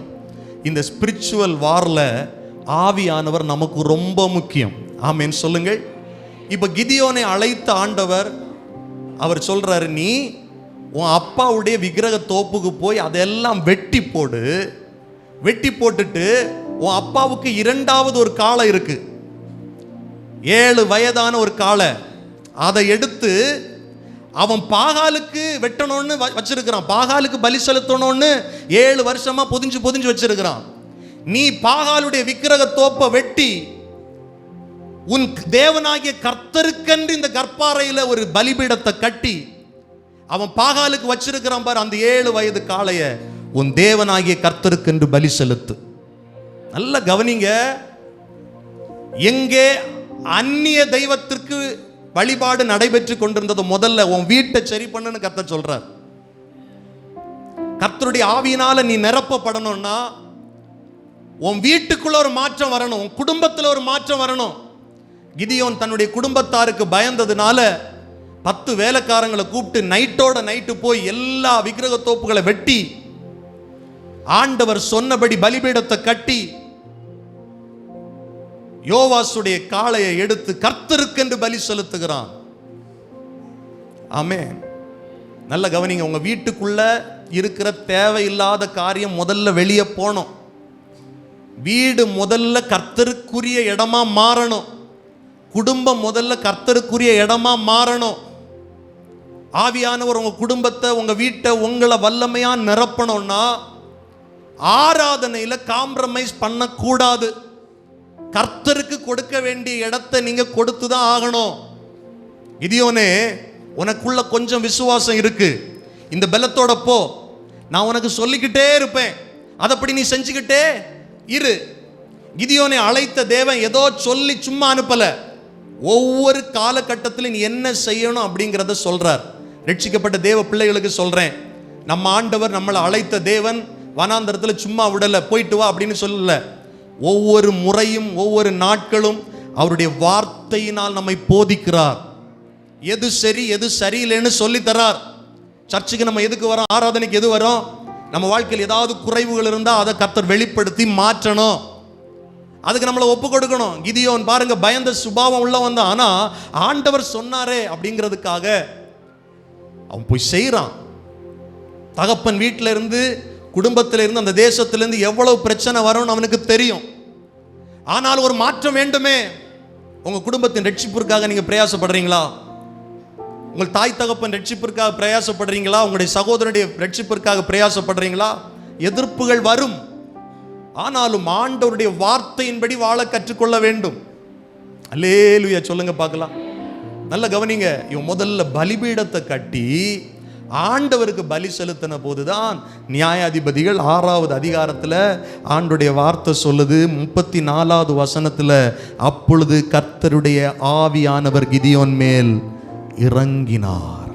இந்த ஸ்பிரிச்சுவல் வார்ல ஆவியானவர் நமக்கு ரொம்ப முக்கியம். ஆமென் சொல்லுங்கள். இப்ப கிதியோனை அழைத்த ஆண்டவர் அவர் சொல்றாரு, நீ உன் அப்பாவுடைய விக்கிரக தோப்புக்கு போய் அதெல்லாம் வெட்டி போடு. வெட்டி போட்டுட்டு உன் அப்பாவுக்கு இரண்டாவது ஒரு காளை இருக்கு, 7 வயதான ஒரு காளை, அதை எடுத்து அவன் பாகாலுக்கு வெட்டணும்னு வச்சிருக்கிறான். பாகாலுக்கு பலி செலுத்தணும்னு 7 வருஷமா பொதிஞ்சு பொதிஞ்சு வச்சிருக்கிறான். நீ பாகாலுடைய விக்கிரக தோப்பை வெட்டி உன் தேவனாகிய கர்த்தருக்கென்று இந்த கற்பாறையில ஒரு பலிபீடத்தை கட்டி அவன் பாகாலுக்கு வச்சிருக்கிறான் பார், அந்த 7 வயது காளைய உன் தேவனாகிய கர்த்தருக்கென்று பலி செலுத்து. நல்ல கவனிங்க. எங்கே அந்நிய தெய்வத்திற்கு வழிபாடு நடைபெற்று கொண்டிருந்தது, முதல்ல உன் வீட்டை சரி பண்ணுன்னு கர்த்தர் சொல்றார். கர்த்தருடைய ஆவியினால நீ நிரப்பப்படணும்னா உன் வீட்டுக்குள்ள ஒரு மாற்றம் வரணும், உன் குடும்பத்தில் ஒரு மாற்றம் வரணும். கிதியோன் தன்னுடைய குடும்பத்தாருக்கு பயந்ததுனால 10 வேலைக்காரங்களை கூப்பிட்டு நைட்டோட நைட்டு போய் எல்லா விக்கிரக தோப்புகளை வெட்டி ஆண்டவர் சொன்னபடி பலிபீடத்தை கட்டி யோவாசுடைய காளையை எடுத்து கர்த்தருக்கென்று பலி செலுத்துகிறான். ஆமென். நல்ல கவனிங்க. உங்க வீட்டுக்குள்ள இருக்கிற தேவையில்லாத காரியம் முதல்ல வெளியே போகணும். வீடு முதல்ல கர்த்தருக்குரிய இடமா மாறணும். குடும்பம் முதல்ல கர்த்தருக்குரிய இடமா மாறணும். ஆவியானவர் உங்க குடும்பத்தை, உங்க வீட்டை, உங்களை வல்லமையா நிரப்பணும்னா ஆராதனையில காம்ப்ரமைஸ் பண்ணக்கூடாது. கர்த்தருக்கு கொடுக்க வேண்டிய இடத்தை நீங்க கொடுத்துதான் ஆகணும். கிதியோனே, உனக்குள்ள கொஞ்சம் விசுவாசம் இருக்கு, இந்த பலத்தோட போ, நான் உனக்கு சொல்லிக்கிட்டே இருப்பேன், அதப்படி நீ செஞ்சுக்கிட்டே இரு. கிதியோனை அழைத்த தேவன் ஏதோ சொல்லி சும்மா அனுப்பல, ஒவ்வொரு காலகட்டத்திலும் நீ என்ன செய்யணும் அப்படிங்கிறத சொல்றார். ரட்சிக்கப்பட்ட தேவ பிள்ளைகளுக்கு சொல்றேன், நம்ம ஆண்டவர் நம்மளை அழைத்த தேவன் வனாந்தரத்தில் சும்மா விடல, போயிட்டு வா அப்படின்னு சொல்லல. ஒவ்வொரு முறையும் ஒவ்வொரு நாட்களும் அவருடைய வார்த்தையினால் நம்மை போதிக்கிறார். எது சரி எது சரியில்லைன்னு சொல்லி தரார். சர்ச்சுக்கு நம்ம எதுக்கு வரோம், ஆராதனைக்கு எது வரோம், நம்ம வாழ்க்கையில் ஏதாவது குறைவுகள் இருந்தால் அதை கர்த்தர் வெளிப்படுத்தி மாற்றணும், அதுக்கு நம்மளை ஒப்பு கொடுக்கணும். கிதியோன் பாருங்க, பயந்த சுபாவம் உள்ள வந்தான், ஆனா ஆண்டவர் சொன்னாரே அப்படிங்கிறதுக்காக அவன் போய் செய்யறான். தகப்பன் வீட்டில இருந்து, குடும்பத்திலிருந்து, அந்த தேசத்திலிருந்து எவ்வளவு பிரச்சனை வரும்னு அவனுக்கு தெரியும். ஆனால் ஒரு மாற்றம் வேண்டுமே. உங்க குடும்பத்தின் ரட்சிப்பிற்காக நீங்க பிரயாசப்படுறீங்களா? உங்கள் தாய் தகப்பன் ரட்சிப்பிற்காக பிரயாசப்படுறீங்களா? உங்களுடைய சகோதரனுடைய ரட்சிப்பிற்காக பிரயாசப்படுறீங்களா? எதிர்ப்புகள் வரும். ஆனாலும் ஆண்டவருடைய வார்த்தையின்படி வாழ கற்றுக்கொள்ள வேண்டும். அல்லேலூயா சொல்லுங்க பார்க்கலாம். நல்ல கவனிங்க. இவன் முதல்ல பலிபீடத்தை கட்டி ஆண்டவருக்கு பலி செலுத்தின போதுதான் நியாயாதிபதிகள் 6வது அதிகாரத்தில் ஆண்டுடைய வார்த்தை சொல்லுது, 34வது வசனத்தில், அப்பொழுது கர்த்தருடைய ஆவியானவர் கிதியோன் மேல் இறங்கினார்.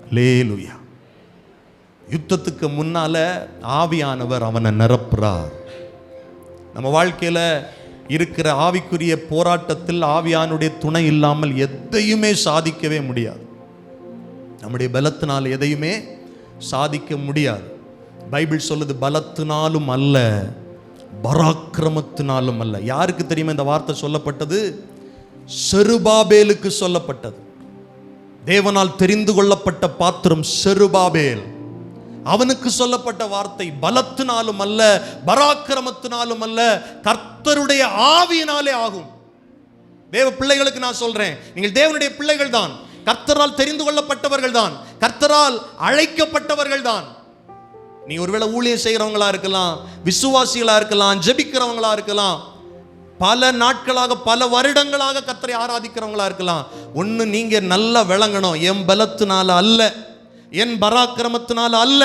அல்லேலூயா. யுத்தத்துக்கு முன்னால ஆவியானவர் அவனை நிரப்புறார். நம்ம வாழ்க்கையில் இருக்கிற ஆவிக்குரிய போராட்டத்தில் ஆவியானுடைய துணை இல்லாமல் எதையுமே சாதிக்கவே முடியாது. நம்முடைய பலத்தினால் எதையுமே சாதிக்க முடியாது. பைபிள் சொல்லுது, பலத்தினாலும் அல்ல பராக்கிரமத்தினாலும் அல்ல. யாருக்கு தெரியுமா இந்த வார்த்தை சொல்லப்பட்டது? செருபாபேலுக்கு சொல்லப்பட்டது. தேவனால் தெரிந்து கொள்ளப்பட்ட பாத்திரம் செருபாபேல், அவனுக்கு சொல்லப்பட்ட வார்த்தை பலத்தினாலும் அல்ல பராக்கிரமத்தினாலும் அல்ல, கர்த்தருடைய ஆவியினாலே ஆகும். தேவ பிள்ளைகளுக்கு நான் சொல்றேன், நீங்கள் தேவனுடைய பிள்ளைகள் தான், கர்த்தரால் தெரிந்து கொள்ளப்பட்டவர்கள் தான், கர்த்தரால் அழைக்கப்பட்டவர்கள் தான். நீ ஒருவேளை ஊழியம் செய்கிறவங்களா இருக்கலாம், விசுவாசிகளா இருக்கலாம், ஜெபிக்கிறவங்களா இருக்கலாம், பல நாட்களாக பல வருடங்களாக கர்த்தரை ஆராதிக்கிறவங்களா இருக்கலாம். ஒன்று நீங்க நல்லா விளங்கணும், என் பலத்தினால அல்ல, என் பராக்கிரமத்தினால அல்ல,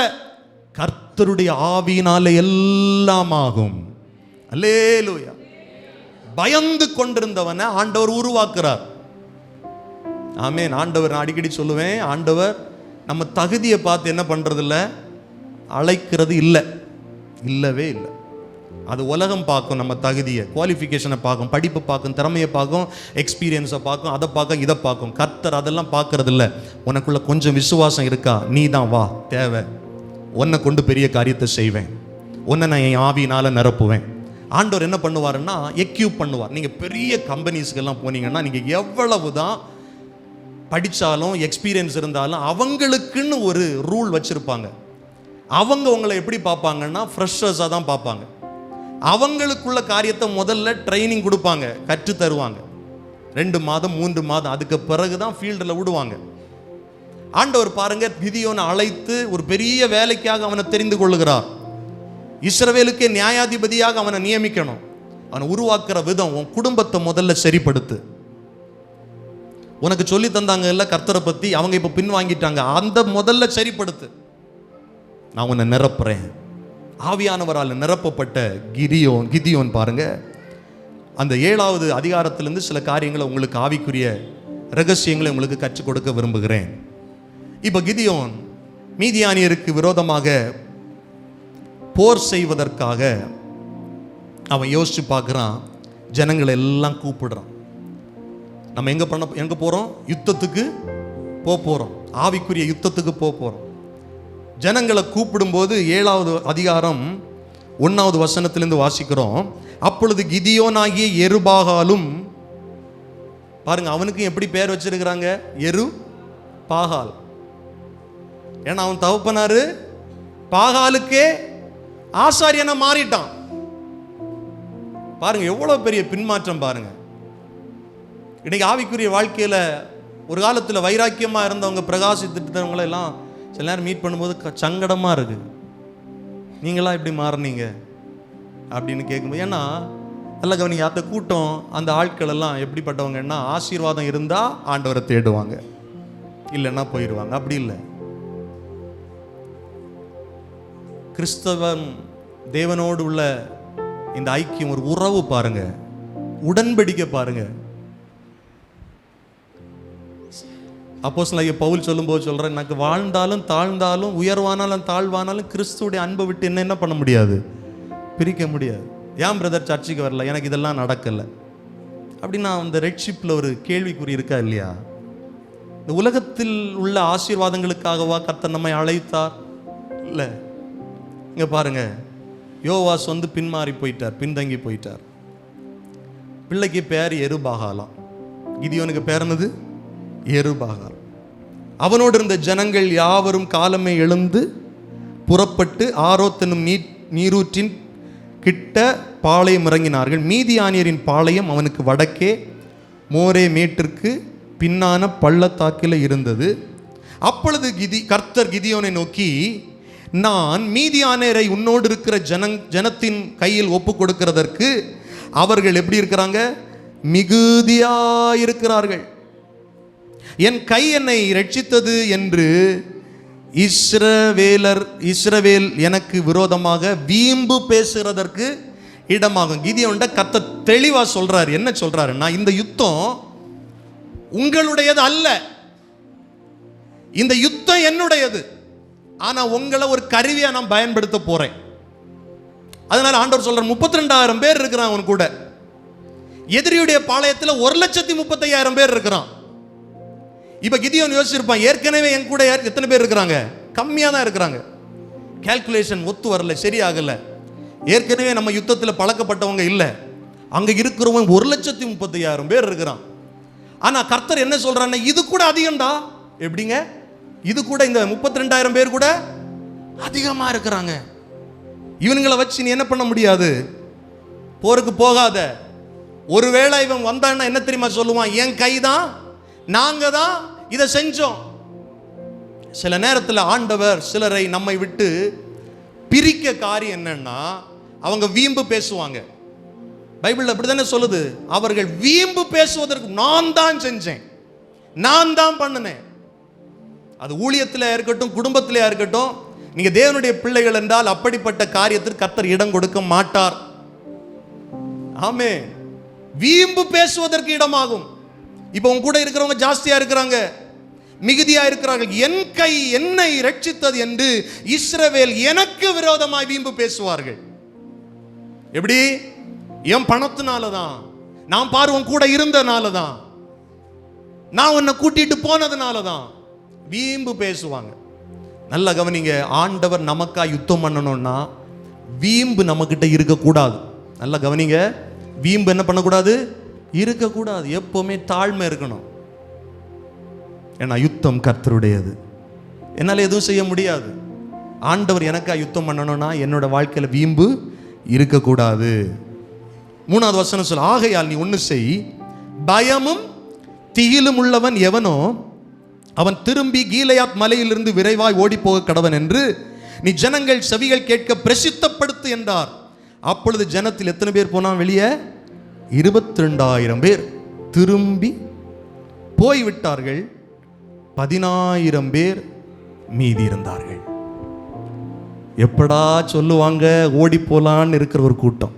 கர்த்தருடைய ஆவியினால எல்லாம் ஆகும். அல்லேலூயா. பயந்து கொண்டிருந்தவனை ஆண்டவர் உருவாக்குறார். ஆமென். ஆண்டவர், நான் அடிக்கடி சொல்லுவேன், ஆண்டவர் நம்ம தகுதியை பார்த்து என்ன பண்றது இல்லை, அழைக்கிறது இல்லை, இல்லவே இல்லை. அது உலகம் பார்க்கும், நம்ம தகுதியை, குவாலிஃபிகேஷனை பார்க்கும், படிப்பு பார்க்கும், திறமையை பார்க்கும், எக்ஸ்பீரியன்ஸை பார்க்கும், அதை பார்க்கும், இதை பார்க்கும். கர்த்தர் அதெல்லாம் பார்க்கறது இல்லை. உனக்குள்ள கொஞ்சம் விசுவாசம் இருக்கா, நீ தான் வா, தேவை, உன்னை கொண்டு பெரிய காரியத்தை செய்வேன், உன்னை நான் என் ஆவியினால் நிரப்புவேன். ஆண்டவர் என்ன பண்ணுவாருன்னா எக்யூப் பண்ணுவார். நீங்கள் பெரிய கம்பெனிஸ்க்கெல்லாம் போனீங்கன்னா நீங்கள் எவ்வளவு தான் படித்தாலும் எக்ஸ்பீரியன்ஸ் இருந்தாலும் அவங்களுக்குன்னு ஒரு ரூல் வச்சுருப்பாங்க. அவங்க உங்களை எப்படி பார்ப்பாங்கன்னா ஃப்ரெஷர்ஸாக தான் பார்ப்பாங்க. அவங்களுக்குள்ள காரியத்தை முதல்ல ட்ரைனிங் கொடுப்பாங்க, கற்று தருவாங்க. 2 மாதம் 3 மாதம், அதுக்கு பிறகு தான் ஃபீல்டில் விடுவாங்க. ஆண்டவர் பாருங்க, கிதியோனை அழைத்து ஒரு பெரிய வேலைக்காக அவனை தெரிந்து கொள்ளுகிறார். இஸ்ரவேலுக்கே நியாயாதிபதியாக அவனை நியமிக்கணும். அவனை உருவாக்குற விதம், உன் குடும்பத்தை முதல்ல சரிப்படுத்து. உனக்கு சொல்லி தந்தாங்க இல்லை கர்த்தரை பற்றி, அவங்க இப்போ பின் வாங்கிட்டாங்க, அந்த முதல்ல சரிப்படுத்து, நான் உன்னை நிரப்புறேன். ஆவியானவரால் நிரப்பப்பட்ட கிதியோன் பாருங்க, அந்த 7வது அதிகாரத்திலிருந்து சில காரியங்களை உங்களுக்கு, ஆவிக்குரிய ரகசியங்களை உங்களுக்கு கற்றுக் கொடுக்க விரும்புகிறேன். இப்போ கிதியோன் மீதியானியருக்கு விரோதமாக போர் செய்வதற்காக அவன் யோசிச்சு பார்க்குறான். ஜனங்களை எல்லாம் கூப்பிடுறான். நம்ம எங்கே போகிறோம்? யுத்தத்துக்கு போகிறோம், ஆவிக்குரிய யுத்தத்துக்கு போகிறோம். ஜனங்களை கூப்பிடும்போது 7வது அதிகாரம் 1வது வசனத்திலிருந்து வாசிக்கிறோம். அப்பொழுது கிதியோனாகிய எருபாகாலும், பாருங்க அவனுக்கு எப்படி பேர் வச்சிருக்கிறாங்க, எரு பாகால். ஏன்னா அவன் தகப்பனாரு பாகாலுக்கே ஆசாரியனா மாறிட்டான். பாருங்க எவ்வளவு பெரிய பின்மாற்றம் பாருங்க. இன்னைக்கு ஆவிக்குரிய வாழ்க்கையில ஒரு காலத்துல வைராக்கியமா இருந்தவங்க, பிரகாசித்தவங்களை எல்லாம் சில நேரம் மீட் பண்ணும்போது சங்கடமா இருக்கு. நீங்களா இப்படி மாறினீங்க அப்படின்னு கேட்கும்போது, ஏன்னா நல்ல கவனிங்க, அந்த கூட்டம், அந்த ஆட்கள் எல்லாம் எப்படிப்பட்டவங்கன்னா, ஆசீர்வாதம் இருந்தா ஆண்டவரை தேடுவாங்க, இல்லைன்னா போயிடுவாங்க. அப்படி இல்லை. கிறிஸ்தவம் தேவனோடு உள்ள இந்த ஐக்கியம், ஒரு உறவு பாருங்க, உடன்படிக்கை பாருங்க. அப்போஸ்தலனாகிய பவுல் சொல்லும்போது சொல்றேன், எனக்கு வாழ்ந்தாலும் தாழ்ந்தாலும் உயர்வானாலும் தாழ்வானாலும் கிறிஸ்துவுடைய அன்பை விட்டு என்ன பண்ண முடியாது, பிரிக்க முடியாது. ஏன் பிரதர் சர்ச்சுக்கு வரல, எனக்கு இதெல்லாம் நடக்கலை அப்படின்னா அந்த ரெட்ஷிப்பில் ஒரு கேள்விக்குறி இருக்கா இல்லையா? இந்த உலகத்தில் உள்ள ஆசீர்வாதங்களுக்காகவா கர்த்தர் நம்மை அழைத்தார்? இல்லை. இங்கே பாருங்க, யோவாஸ் பின்மாறி போயிட்டார், பின்தங்கி போயிட்டார். பிள்ளைக்கு பேர் எருபாகாலாம், கிதியோனுக்கு பேர் என்னது? எருபாகால். அவனோடு இருந்த ஜனங்கள் யாவரும் காலமே எழுந்து புறப்பட்டு ஆரோத் என்னும் நீரூற்றின் கிட்ட பாளையம் இறங்கினார்கள். மீதியானியரின் பாளையம் அவனுக்கு வடக்கே மோரே மேட்டிற்கு பின்னான பள்ளத்தாக்கில் இருந்தது. அப்பொழுது கர்த்தர் கிதியோனை நோக்கி, நான் மீதியானியரை உன்னோடு இருக்கிற ஜனத்தின் கையில் ஒப்பு கொடுக்கிறதற்கு அவர்கள் எப்படி இருக்கிறாங்க? மிகுதியாயிருக்கிறார்கள். என் கை என்னை ரட்சித்தது என்று இஸ்ரவேல் எனக்கு விரோதமாக வீம்பு பேசுகிறதற்கு இடமாகும். கிதியோன்ட கர்த்தர் தெளிவா சொல்றாரு. என்ன சொல்றாருன்னா, இந்த யுத்தம் உங்களுடையது அல்ல, இந்த யுத்தம் என்னுடையது. ஆனா உங்களை ஒரு கருவியா நான் பயன்படுத்த போறேன். அதனால ஆண்டவர் சொல்றார், 32,000 பேர் இருக்கிறான் அவன் கூட. எதிரியுடைய பாளையத்தில் 1,35,000 பேர் இருக்கிறான். இப்ப கிதியோன் யோசிச்சிருப்பான், ஏற்கனவே என் கூட எத்தனை பேர் இருக்கிறாங்க? கம்மியா தான் இருக்கிறாங்க. கால்குலேஷன் ஒத்து வரல, சரியாகல. ஏற்கனவே நம்ம யுத்தத்தில் பழக்கப்பட்டவங்க இல்லை. அங்க இருக்கிறவங்க 1,35,000 பேர் இருக்கிறான். ஆனா கர்த்தர் என்ன சொல்றான்னு, இது கூட அதிகம்டா. எப்படிங்க? இது கூட, இந்த 32,000 பேர் கூட அதிகமா இருக்கிறாங்க. இவனுங்களை வச்சு நீ என்ன பண்ண முடியாது, போருக்கு போகாத. ஒருவேளை இவன் வந்தான்னா என்ன தெரியுமா சொல்லுவான்? என் கைதான், நாங்க தான் இதை செஞ்சோம். சில நேரத்தில் ஆண்டவர் சிலரை நம்மை விட்டு பிரிக்க காரியம் என்னன்னா, அவங்க வீம்பு பேசுவாங்க. பைபிள் அப்படித்தானே சொல்லுது, அவர்கள் வீம்பு பேசுவதற்கு நான் தான் செஞ்சேன், நான் தான் பண்ணினேன். அது ஊழியத்தில் இருக்கட்டும், குடும்பத்திலே இருக்கட்டும், நீங்க தேவனுடைய பிள்ளைகள் என்றால் அப்படிப்பட்ட காரியத்திற்கு கர்த்தர் இடம் கொடுக்க மாட்டார். ஆமே. வீம்பு பேசுவதற்கு இடமாகும். இப்போ உங்க கூட இருக்கிறவங்க ஜாஸ்தியா இருக்கிறாங்க, மிகுதியா இருக்கிறார்கள். என் கை என்னை ரட்சித்தது என்று இஸ்ரவேல் எனக்கு விரோதமாய் வீம்பு பேசுவார்கள். எப்படி? என் பணத்தினால தான், நான் பார்வன் கூட இருந்தனால தான், நான் உன்னை கூட்டிட்டு போனதுனால தான் வீம்பு பேசுவாங்க. நல்ல கவனிங்க, ஆண்டவர் நமக்கா யுத்தம் பண்ணணும்னா வீம்பு நம்மக்கிட்ட இருக்கக்கூடாது. நல்ல கவனிங்க, வீம்பு என்ன பண்ணக்கூடாது? இருக்கக்கூடாது. எப்பவுமே தாழ்மை இருக்கணும். ஏன்னா யுத்தம் கர்த்தருடையது, என்னால் எதுவும் செய்ய முடியாது. ஆண்டவர் எனக்கா யுத்தம் பண்ணணும்னா என்னோட வாழ்க்கையில் வீம்பு இருக்கக்கூடாது. 3வது வசனம் சொல்ல, ஆகையால் நீ ஒன்று செய், பயமும் திகிலும் உள்ளவன் எவனோ அவன் திரும்பி கீலேயாத் மலையிலிருந்து விரைவாய் ஓடி போக கடவன் என்று நீ ஜனங்கள் செவிகள் கேட்க பிரசித்தப்படுத்து என்றார். அப்பொழுது ஜனத்தில் எத்தனை பேர் போனான் வெளியே? 22,000 பேர் திரும்பி போய்விட்டார்கள். 10,000 பேர் மீதி இருந்தார்கள். எப்படா சொல்லுவாங்க ஓடி போலான்னு இருக்கிற ஒரு கூட்டம்.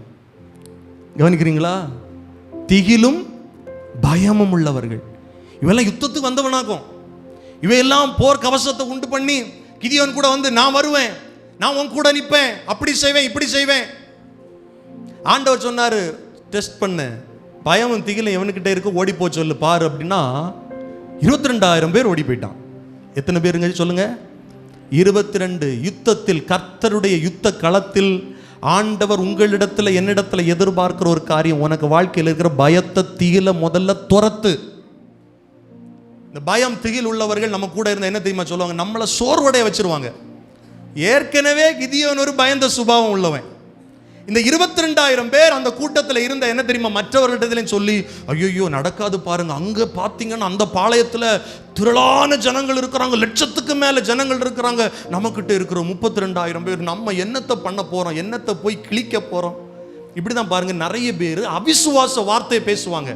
கவனிக்கிறீங்களா? திகிலும் பயமும் உள்ளவர்கள். இவெல்லாம் யுத்தத்துக்கு வந்தவனாகும். இவையெல்லாம் போர் கவசத்தை உண்டு பண்ணி கிதியோன் கூட வந்து, நான் வருவேன், நான் உன் கூட நிற்பேன், அப்படி செய்வேன், இப்படி செய்வேன். ஆண்டவர் சொன்னாரு, டெஸ்ட் பண்ண, பயமும் திகிலும் எவனுக்கிட்ட இருக்கு ஓடி போ சொல்லு பாரு அப்படின்னா 22,000 பேர் ஓடி போயிட்டான். எத்தனை பேருங்க சொல்லுங்க? 22. யுத்தத்தில், கர்த்தருடைய யுத்த களத்தில் ஆண்டவர் உங்களிடத்துல என்னிடத்துல எதிர்பார்க்கிற ஒரு காரியம், உனக்கு வாழ்க்கையில் இருக்கிற பயத்தை திகில முதல்ல துரத்து. இந்த பயம் திகில் உள்ளவர்கள் நம்ம கூட இருந்த என்ன தெரியுமா சொல்லுவாங்க? நம்மளை சோர்வடைய வச்சிருவாங்க. ஏற்கனவே கிதியோன் ஒரு பயந்த சுபாவம் உள்ளவன். இந்த 22,000 பேர் அந்த கூட்டத்தில் இருந்த என்ன தெரியுமா மற்றவர்களிடத்திலையும் சொல்லி, ஐயோ நடக்காது பாருங்க, அங்கே பார்த்தீங்கன்னா அந்த பாளையத்தில் திரளான ஜனங்கள் இருக்கிறாங்க, லட்சத்துக்கு மேலே ஜனங்கள் இருக்கிறாங்க, நம்மக்கிட்ட இருக்கிற 32,000 பேர், நம்ம என்னத்தை பண்ண போகிறோம், என்னத்தை போய் கிழிக்க போகிறோம். இப்படி தான் பாருங்க, நிறைய பேர் அவிசுவாச வார்த்தையை பேசுவாங்க.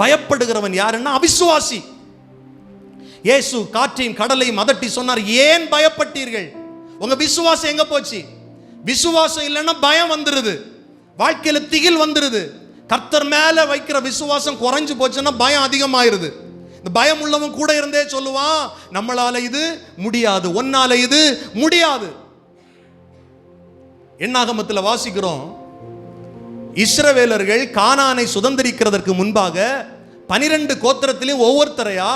பயப்படுகிறவன் யாருன்னா அவிசுவாசி. இயேசு காற்றையும் கடலையும் அதட்டி சொன்னார், ஏன் பயப்பட்டீர்கள்? உங்க விசுவாசம் எங்க போச்சு? விசுவாசம் இல்லைன்னா பயம் வந்துருது, வாழ்க்கையில திகில் வந்துருது. கர்த்தர் மேல வைக்கிற விசுவாசம் குறைஞ்சு போச்சுன்னா பயம் அதிகமாயிருது. இந்த பயம் உள்ளவன் கூட இருந்தே சொல்லுவான், நம்மளால இது முடியாது, ஒன்னால இது முடியாது. என்னாகமத்தில் வாசிக்கிறோம், இஸ்ரவேலர்கள் கானானை சுதந்திரிக்கிறதற்கு முன்பாக 12 கோத்திரத்திலையும் ஒவ்வொருத்தரையா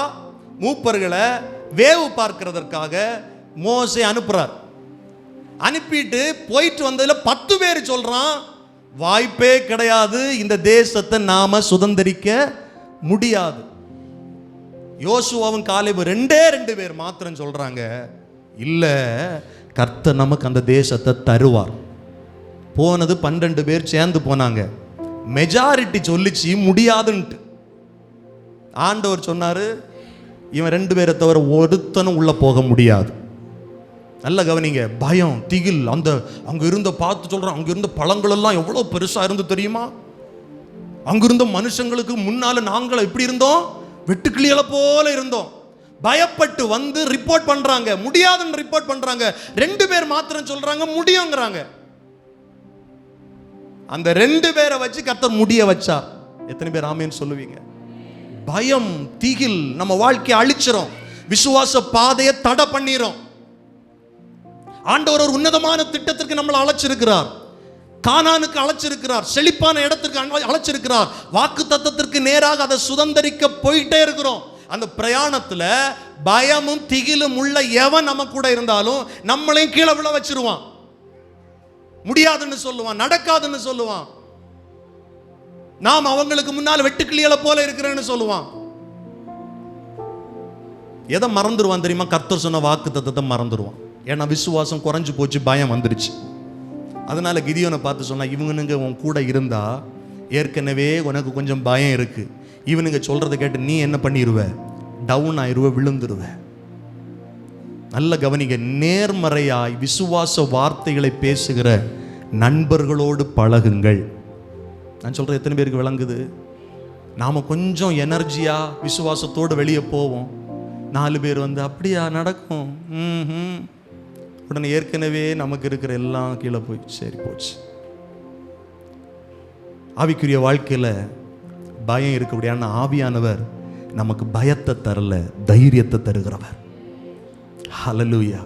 மூப்பர்களை வேவு பார்க்கிறதற்காக மோசே அனுப்புறார். அனுப்பிட்டு போயிட்டு வந்ததுல 10 பேர் சொல்றான், வாய்ப்பே கிடையாது, இந்த தேசத்தை நாம சுதந்திரிக்க முடியாது. யோசுவாவும் காலேபு 2 பேர் மாத்திரம் சொல்றாங்க, இல்ல கர்த்தர் நமக்கு அந்த தேசத்தை தருவார். போனது 12 பேர் சேர்ந்து போனாங்க. மெஜாரிட்டி சொல்லிச்சு முடியாதுன்ட்டு. ஆண்டவர் சொன்னாரு, இவன் 2 பேரை தவிர ஒருத்தனும் உள்ள போக முடியாது. நல்ல கவனிங்க, பயம் திகில். அந்த அங்க இருந்த பார்த்து சொல்றேன், அங்க இருந்த பழங்கள் எல்லாம் எவ்வளவு பெருசா இருந்து தெரியுமா? அங்கிருந்த மனுஷங்களுக்கு முன்னால நாங்கள் எப்படி இருந்தோம்? வெட்டுக்கிளிகளை போல இருந்தோம். பயப்பட்டு வந்து ரிப்போர்ட் பண்றாங்க, முடியாதுன்னு ரிப்போர்ட் பண்றாங்க. 2 பேர் மாத்திரம் சொல்றாங்க முடியுங்கிறாங்க. அந்த 2 பேரை வச்சு கர்த்தர் முடிய வச்சா. எத்தனை பேர் ஆமேன்னு சொல்லுவீங்க? பயம் திகில் நம்ம வாழ்க்கையை அழிச்சிரும், விசுவாச பாதையை தடை பண்ணிரும். ஆண்டவர் ஒரு உன்னதமான திட்டத்திற்கு நம்மளை அழைச்சிருக்கிறார். கானானுக்கு அழைச்சிருக்கிறார், செழிப்பான இடத்திற்கு அழைச்சிருக்கிறார். வாக்கு தத்தத்திற்கு நேராக அதை சுதந்திரிக்க போயிட்டே இருக்கிறோம். அந்த பிரயாணத்துல பயமும் திகிலும் உள்ள எவன் நம்ம கூட இருந்தாலும் நம்மளையும் கீழே விழ வச்சிருவான். முடியாதுன்னு சொல்லுவான், நடக்காதுன்னு சொல்லுவான். நாம் அவங்களுக்கு முன்னால் வெட்டுக்கிளிகளை போல இருக்கிறேன்னு சொல்லுவான். எதை மறந்துடுவான் தெரியுமா? கர்த்தர் சொன்ன வாக்கு தத்தத்தை மறந்துடுவான். ஏன்னா விசுவாசம் குறைஞ்சு போச்சு, பயம் வந்துருச்சு. அதனால கிதியோனை பார்த்து சொன்னா, இவனுங்க உன் கூட இருந்தா ஏற்கனவே உனக்கு கொஞ்சம் பயம் இருக்கு, இவனுங்க சொல்றதை கேட்டு நீ என்ன பண்ணிடுவ? டவுன் ஆயிடுவ, விழுந்துருவ. நல்ல கவனிங்க, நேர்மறையாய் விசுவாச வார்த்தைகளை பேசுகிற நண்பர்களோடு பழகுங்கள். நான் சொல்றேன், எத்தனை பேருக்கு விளங்குது? நாம கொஞ்சம் எனர்ஜியா விசுவாசத்தோடு வெளியே போவோம், 4 பேர் வந்து அப்படியா நடக்கும், உடனே ஏற்கனவே நமக்கு இருக்கிற எல்லாம் கீழே போய் சரி போச்சு. ஆவிக்குரிய வாழ்க்கையில பயம் இருக்கக்கூடியான ஆவியானவர் நமக்கு பயத்தை தரல, தைரியத்தை தருகிறவர். ஹல்லேலூயா.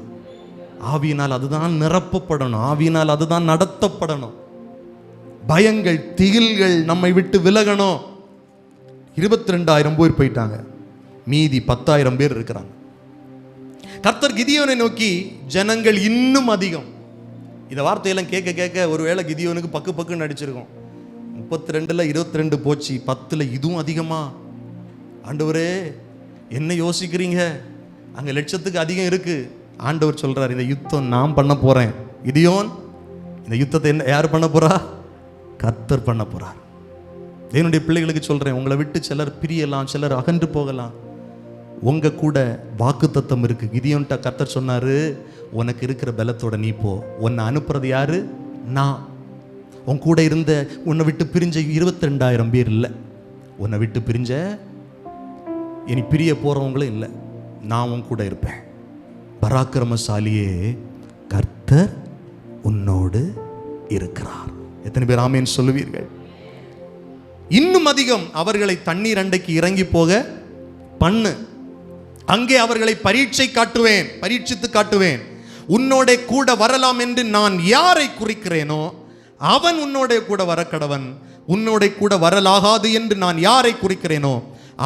ஆவியினால் அதுதான் நிரப்பப்படணும், ஆவியினால் அதுதான் நடத்தப்படணும். பயங்கள், திகில்கள் நம்மை விட்டு விலகணும். 22,000 பேர் போயிட்டாங்க, மீதி 10,000 பேர் இருக்கிறாங்க. கர்த்தர் கிதியோனை நோக்கி, ஜனங்கள் இன்னும் அதிகம். இந்த வார்த்தையெல்லாம் கேட்க கேட்க ஒருவேளை கிதியோனுக்கு பக்கு பக்குன்னு அடிச்சிருக்கும். 32ல் 22 போச்சு, 10ல் இதுவும் அதிகமா? ஆண்டவரே என்ன யோசிக்கிறீங்க? அங்க லட்சத்துக்கு அதிகம் இருக்கு. ஆண்டவர் சொல்றார், இந்த யுத்தம் நான் பண்ண போறேன். கிதியோன், இந்த யுத்தத்தை என்ன யார் பண்ண போறா? கர்த்தர் பண்ண போறார். என்னுடைய பிள்ளைகளுக்கு சொல்றேன், உங்களை விட்டு சிலர் பிரியலாம், சிலர் அகன்று போகலாம். உங்க கூட வாக்குத்தத்தம் இருக்கு. கிதியோன்ட்ட கர்த்தர் சொன்னாரு, உனக்கு இருக்கிற பலத்தோட நீ போ. உன்னை அனுப்புறது யாரு? நான். உன் கூட இருந்த, உன்னை விட்டு பிரிஞ்ச 22,000 பேர் இல்லை, உன்னை விட்டு பிரிஞ்ச இனி பிரிய போறவங்களும் இல்லை. நான் உன் கூட இருப்பேன். பராக்கிரமசாலியே, கர்த்தர் உன்னோடு இருக்கிறார். எத்தனை பேர் ஆமேன் சொல்லுவீர்கள்? இன்னும் அதிகம், அவர்களை தண்ணீர் அண்டைக்கு இறங்கி போக பண்ணு. அங்கே அவர்களை பரீட்சித்து காட்டுவேன். உன்னோட கூட வரலாம் என்று நான் யாரை குறிக்கிறேனோ அவன் உன்னோட கூட வர கடவன். உன்னோட கூட வரலாகாது என்று நான் யாரை குறிக்கிறேனோ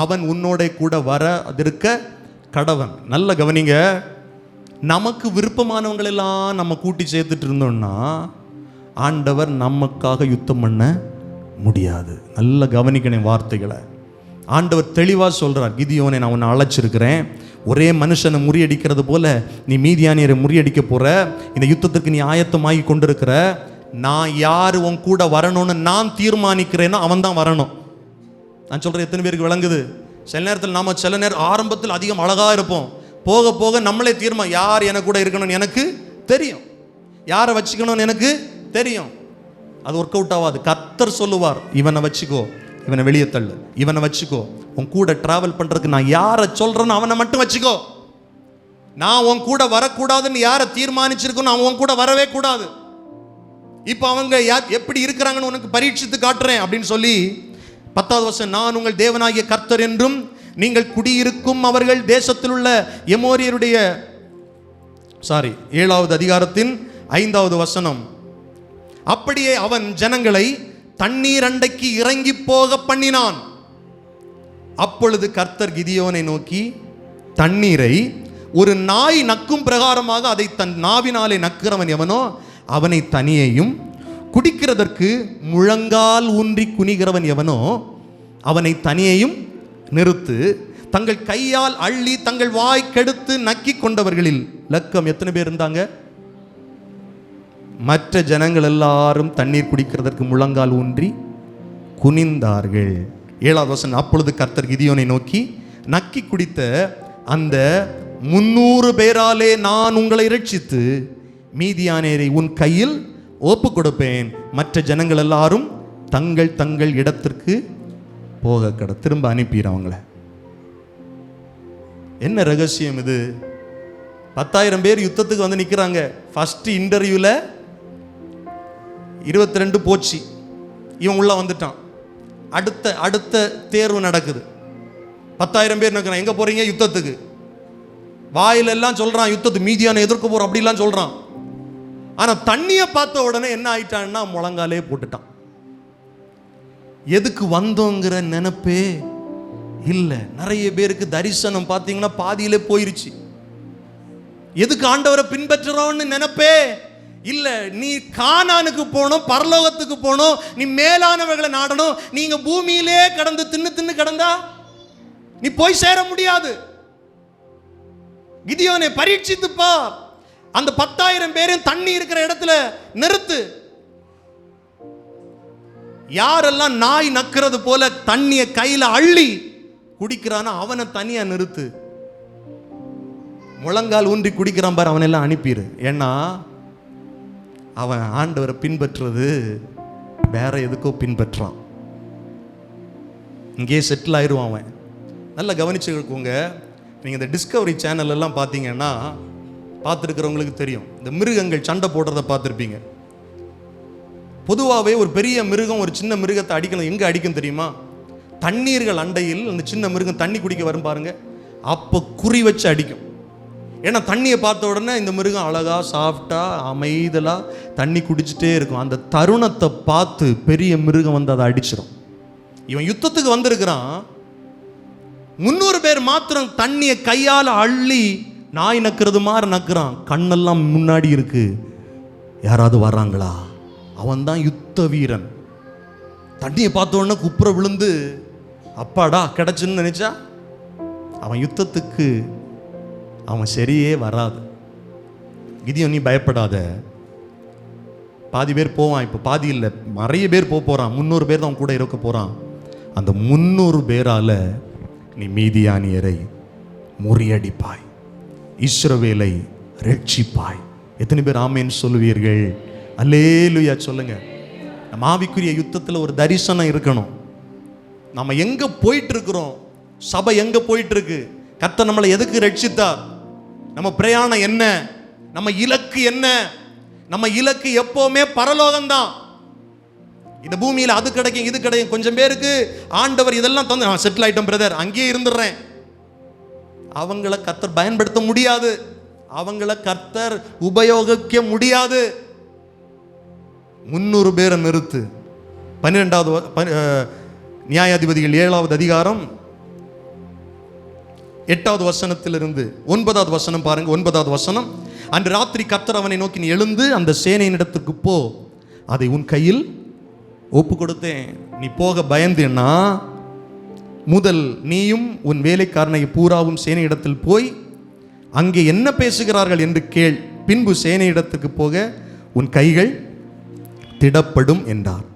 அவன் உன்னோட கூட வராதிருக்க கடவன். நல்ல கவனிங்க, நமக்கு விருப்பமானவங்களெல்லாம் நம்ம கூட்டி சேர்த்துட்டு இருந்தோம்னா ஆண்டவர் நமக்காக யுத்தம் பண்ண முடியாது. நல்ல கவனிக்கணும் வார்த்தைகளை. ஆண்டவர் தெளிவாக சொல்றார், கிதியோனை நான் உன்னை அழைச்சிருக்கிறேன். ஒரே மனுஷனை முறியடிக்கிறது போல நீ மீதியானியரை முறியடிக்க போற. இந்த யுத்தத்துக்கு நீ ஆயத்தமாகி கொண்டிருக்கிற. நான் யார் உன் கூட வரணும்னு நான் தீர்மானிக்கிறேனோ அவன் தான் வரணும். நான் சொல்றேன், எத்தனை பேருக்கு விளங்குது? சில நேரத்தில் சில நேரம் ஆரம்பத்தில் அதிகம் அழகா இருப்போம், போக போக நம்மளே யார் எனக்கு கூட இருக்கணும்னு எனக்கு தெரியும், யாரை வச்சுக்கணும்னு எனக்கு தெரியும். அது ஒர்க் அவுட் ஆகாது. கர்த்தர் சொல்லுவார், இவனை வச்சுக்கோ, இவனை வெளியே தள்ளு, இவனை வச்சுக்கோ. உன் கூட டிராவல் பண்றதுக்கு நான் யாரை சொல்றேன்னு அவனை மட்டும் வச்சுக்கோ. நான் உன் கூட வரக்கூடாதுன்னு யாரை தீர்மானிச்சிருக்கணும் அவன் உன் கூட வரவே கூடாது. இப்போ அவங்க எப்படி இருக்கிறாங்கன்னு உனக்கு பரீட்சித்து காட்டுறேன் அப்படின்னு சொல்லி 10வது வசனம், நான் உங்கள் தேவனாகிய கர்த்தர் என்றும் நீங்கள் குடியிருக்கும் அவர்கள் தேசத்தில் உள்ள எமோரியருடைய 7வது அதிகாரத்தின் 5வது வசனம். அப்படியே அவன் ஜனங்களை தண்ணீர் அண்டைக்கு இறங்கி போக பண்ணினான். அப்பொழுது கர்த்தர் கிதியோனை நோக்கி, தண்ணீரை ஒரு நாய் நக்கும் பிரகாரமாக அதை தன் நாவினாலே நக்கிறவன் எவனோ அவனை தனியையும், குடிக்கிறதற்கு முழங்கால் ஊன்றி குனிகிறவன் எவனோ அவனை தனியையும் நிறுத்து. தங்கள் கையால் அள்ளி தங்கள் வாய் கெடுத்து நக்கி கொண்டவர்களில் லக்கம் எத்தனை பேர் இருந்தாங்க? மற்ற ஜனங்கள் எல்லாரும் தண்ணீர் குடிக்கிறதற்கு முழங்கால் ஊன்றி குனிந்தார்கள். 7வது வசனம், அப்பொழுது கர்த்தர் கிதியோனை நோக்கி, நக்கி குடித்த அந்த 300 பேராலே நான் உங்களை இரட்சித்து மீதியானேரை உன் கையில் ஒப்பு கொடுப்பேன். மற்ற ஜனங்கள் எல்லாரும் தங்கள் தங்கள் இடத்திற்கு போக கட. திரும்ப அனுப்பிடுறேன் அவங்கள. என்ன ரகசியம் இது? 10,000 பேர் யுத்தத்துக்கு வந்து நிற்கிறாங்க. ஃபர்ஸ்ட் இன்டர்வியூல 22 போச்சு, இவன் உள்ள வந்துட்டான். அடுத்த தேர்வு நடக்குது. 10,000 பேர் நிற்கிறான். எங்க போறீங்க? யுத்தத்துக்கு. வாயிலெல்லாம் சொல்றான், யுத்தத்துக்கு மீதியான எதிர்க்க போறோம் அப்படிலாம் சொல்றான். ஆனா தண்ணியை பார்த்த உடனே என்ன ஆயிட்டான்னா முழங்காலே போட்டுட்டான். எதுக்கு வந்தோங்கிற நினைப்பே இல்லை. நிறைய பேருக்கு தரிசனம் பார்த்தீங்கன்னா பாதியிலே போயிருச்சு. எதுக்கு ஆண்டவரை பின்பற்றுறோம்னு நினைப்பே இல்ல. நீ கானானுக்கு போகணும், பரலோகத்துக்கு போகணும், நீ மேலானவர்களை நாடணும். நீங்க பூமியிலே கடந்து தின்னு கடந்தா நீ போய் சேர முடியாது. கிதியோனை பரீட்சித்து பார். அந்த 10,000 பேரும் தண்ணி இருக்கிற இடத்துல நிறுத்து. யாரெல்லாம் நாய் நக்கிறது போல தண்ணிய கையில அள்ளி குடிக்கிறானோ அவனை தனியா நிறுத்து. முழங்கால் ஊன்றி குடிக்கிறான் பாரு, அவனெல்லாம் அனுப்பிடு. ஏன்னா அவன் ஆண்டவரை பின்பற்றுறது வேற எதுக்கோ பின்பற்றான். இங்கே செட்டில் ஆயிடுவான் அவன். நல்லா கவனிச்சுக்கோங்க. நீங்கள் இந்த டிஸ்கவரி சேனல் எல்லாம் பார்த்தீங்கன்னா பார்த்துருக்கிறவங்களுக்கு தெரியும். இந்த மிருகங்கள் சண்டை போடுறத பார்த்துருப்பீங்க. பொதுவாகவே ஒரு பெரிய மிருகம் ஒரு சின்ன மிருகத்தை அடிக்கணும். எங்கே அடிக்கும் தெரியுமா? தண்ணீர்கள் அண்டையில் அந்த சின்ன மிருகம் தண்ணி குடிக்க வரும் பாருங்க, அப்போ குறி வச்சு அடிக்கும். ஏன்னா தண்ணியை பார்த்த உடனே இந்த மிருகம் அழகா சாஃப்டா அமைதலா தண்ணி குடிச்சிட்டே இருக்கும். அந்த தருணத்தை பார்த்து பெரிய மிருகம் வந்து அதை அடிச்சிடும். இவன் யுத்தத்துக்கு வந்திருக்கிறான். 300 பேர் மாத்திரம் தண்ணியை கையால் அள்ளி நாய் நக்கிறது மாதிரி நக்குறான். கண்ணெல்லாம் முன்னாடி இருக்கு, யாராவது வர்றாங்களா? அவன் தான் யுத்த வீரன். தண்ணியை பார்த்த உடனே குப்புற விழுந்து அப்பாடா கிடைச்சுன்னு நினைச்சா அவன் யுத்தத்துக்கு அவன் சரியே வராது. கிதியோன், நீ பயப்படாத, பாதி பேர் போவான். இப்போ பாதி இல்லை, நிறைய பேர் போகிறான். 300 பேர் தான் கூட இருக்க போகிறான். அந்த 300 பேரால நீ மீதியானியரை முறியடிப்பாய், இஸ்ரவேலை ரட்சிப்பாய். எத்தனை பேர் ஆமேன்னு சொல்லுவீர்கள்? அல்லேலூயா சொல்லுங்க. நம்ம ஆவிக்குரிய யுத்தத்தில் ஒரு தரிசனம் இருக்கணும். நம்ம எங்க போயிட்டு இருக்கிறோம், சபை எங்க போயிட்டு இருக்கு, கர்த்தர் நம்மளை எதுக்கு ரட்சித்தார், நம்ம பிரயாணம் என்ன, நம்ம இலக்கு என்ன? நம்ம இலக்கு எப்பவுமே பரலோகம்தான். இந்த பூமியில் அது கிடைக்கும் இது கிடைக்கும். கொஞ்சம் பேருக்கு ஆண்டவர் இதெல்லாம் தந்து செட்டில் ஆயிட்டம் பிரதர், அங்கேயே இருந்துடுறேன். அவங்கள கர்த்தர் பயன்படுத்த முடியாது, அவங்கள கர்த்தர் உபயோகிக்க முடியாது. 300 பேரை நிறுத்து. 12வது நியாயாதிபதிகள் 7வது அதிகாரம் 8வது வசனத்திலிருந்து 9வது வசனம் பாருங்க. 9வது வசனம், அன்று ராத்திரி கர்த்தர் அவனை நோக்கி, நீ எழுந்து அந்த சேனையினிடத்துக்கு போ, அதை உன் கையில் ஒப்பு கொடுத்தேன். நீ போக பயந்தேன்னா முதல் நீயும் உன் வேலைக்காரனை பூராவும் சேனையிடத்தில் போய் அங்கே என்ன பேசுகிறார்கள் என்று கேள். பின்பு சேனையிடத்துக்கு போக உன் கைகள் திடப்படும் என்றார்.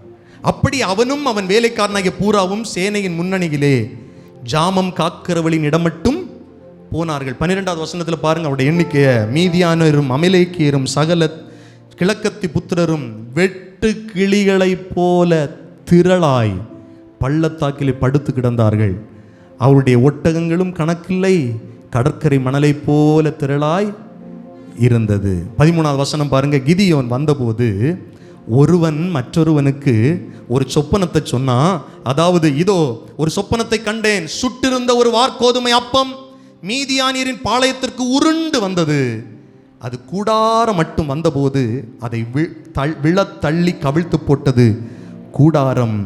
அப்படி அவனும் அவன் வேலைக்காரனாகிய பூராவும் சேனையின் முன்னணியிலே ஜாமம் காக்கிறவளின் இடம் மட்டும் போனார்கள். 12வது வசனத்தில் பாருங்க அவருடைய எண்ணிக்கைய. மீதியானரும் அமலேக்கியரும் சகல கிழக்கத்தி புத்திரரும் வெட்டு கிளிகளை போல திரளாய் பள்ளத்தாக்கிலே படுத்து கிடந்தார்கள். அவருடைய ஒட்டகங்களும் கணக்கில்லை, கடற்கரை மணலை போல திரளாய் இருந்தது. 13வது வசனம் பாருங்க. கிதியோன் வந்தபோது ஒருவன் மற்றொருவனுக்கு ஒரு சொப்பனத்தை சொன்னா, அதாவது இதோ ஒரு சொப்பனத்தை கண்டேன், சுட்டிருந்த ஒரு வார்கோதுமை அப்பம் மீதியானியரின் பாளையத்திற்கு உருண்டு வந்தது. அது கூடாரம் மட்டும் வந்தபோது அதை விழத் தள்ளி கவிழ்த்து போட்டது, கூடாரம்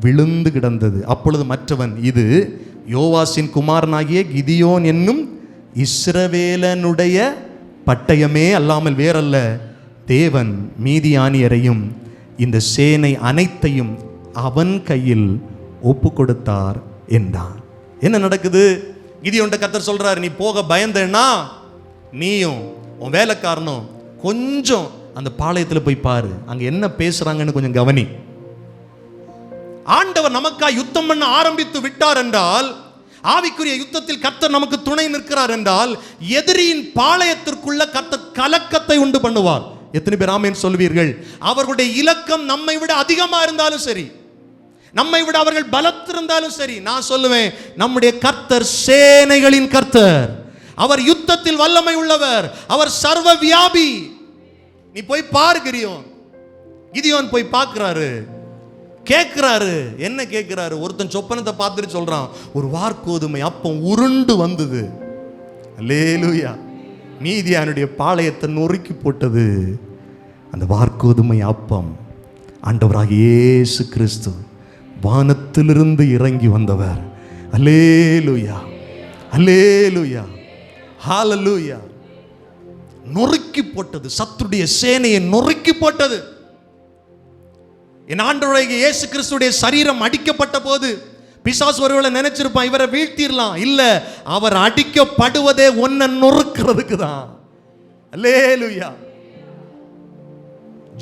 விழுந்து கிடந்தது. அப்பொழுது மற்றவன், இது யோவாசின் குமாரனாகிய கிதியோன் என்னும் இஸ்ரவேலனுடைய பட்டயமே அல்லாமல் வேறல்ல, தேவன் மீதியானியரையும் இந்த சேனை அனைத்தையும் அவன் கையில் ஒப்பு கொடுத்தார் என்றான். என்ன நடக்குது? கிதியோன்ட்ட கர்த்தர் சொல்றாரு, நீ போக பயந்தேன்னா நீயும் உன் வேலைக்காரனும் கொஞ்சம் அந்த பாளையத்தில் போய் பாரு, அங்க என்ன பேசுறாங்கன்னு கொஞ்சம் கவனி. ஆண்டவர் நமக்காக யுத்தம் பண்ண ஆரம்பித்து விட்டார் என்றால், ஆவிக்குரிய யுத்தத்தில் கர்த்தர் நமக்கு துணை நிற்கிறார் என்றால், எதிரியின் பாளையத்திற்குள்ள கர்த்தர் கலக்கத்தை உண்டு பண்ணுவார். எத்தனை பேர் ஆமென் சொல்வீர்கள்? அவர்களுடைய இலக்கம் நம்மை விட அதிகமா இருந்தாலும் சரி, நம்மை விட அவர்கள் பலத்திருந்தாலும் சரி, நான் சொல்லுவேன், நம்முடைய கர்த்தர் சேனைகளின் கர்த்தர், அவர் யுத்தத்தில் வல்லமை உள்ளவர், அவர் சர்வ வியாபி. நீ போய் பார்க்கிறோம். கிதியோன் போய் பார்க்கிறாரு, கேட்கிறாரு. என்ன கேட்கிறாரு? ஒருத்தன் சொப்பனத்தை பார்த்துட்டு சொல்றான், ஒரு வார்கோதுமை அப்பம் உருண்டு வந்தது. அல்லேலூயா. மீதியானுடைய பாளையத்தை நொறுக்கி போட்டது அந்த வார்கோதுமை அப்பம். ஆண்டவராகிய இயேசு கிறிஸ்து வானத்திலிருந்து இறங்கி வந்தவர். அல்லேலூயா, அல்லேலூயா, ஹalleluya. நொறுக்கி போட்டது, சத்துருடைய சேனையை நொறுக்கி போட்டது. என் ஆண்டவராகிய இயேசு கிறிஸ்துடைய சரீரம் அடிக்கப்பட்ட போது பிசாசு ஒருவேளை நினைச்சிருப்பான், இவரை வீழ்த்திடலாம். இல்ல, அவர் அடிக்கப்படுவதே ஒன்ன நொறுக்கிறதுக்கு தான். அல்லேலூயா.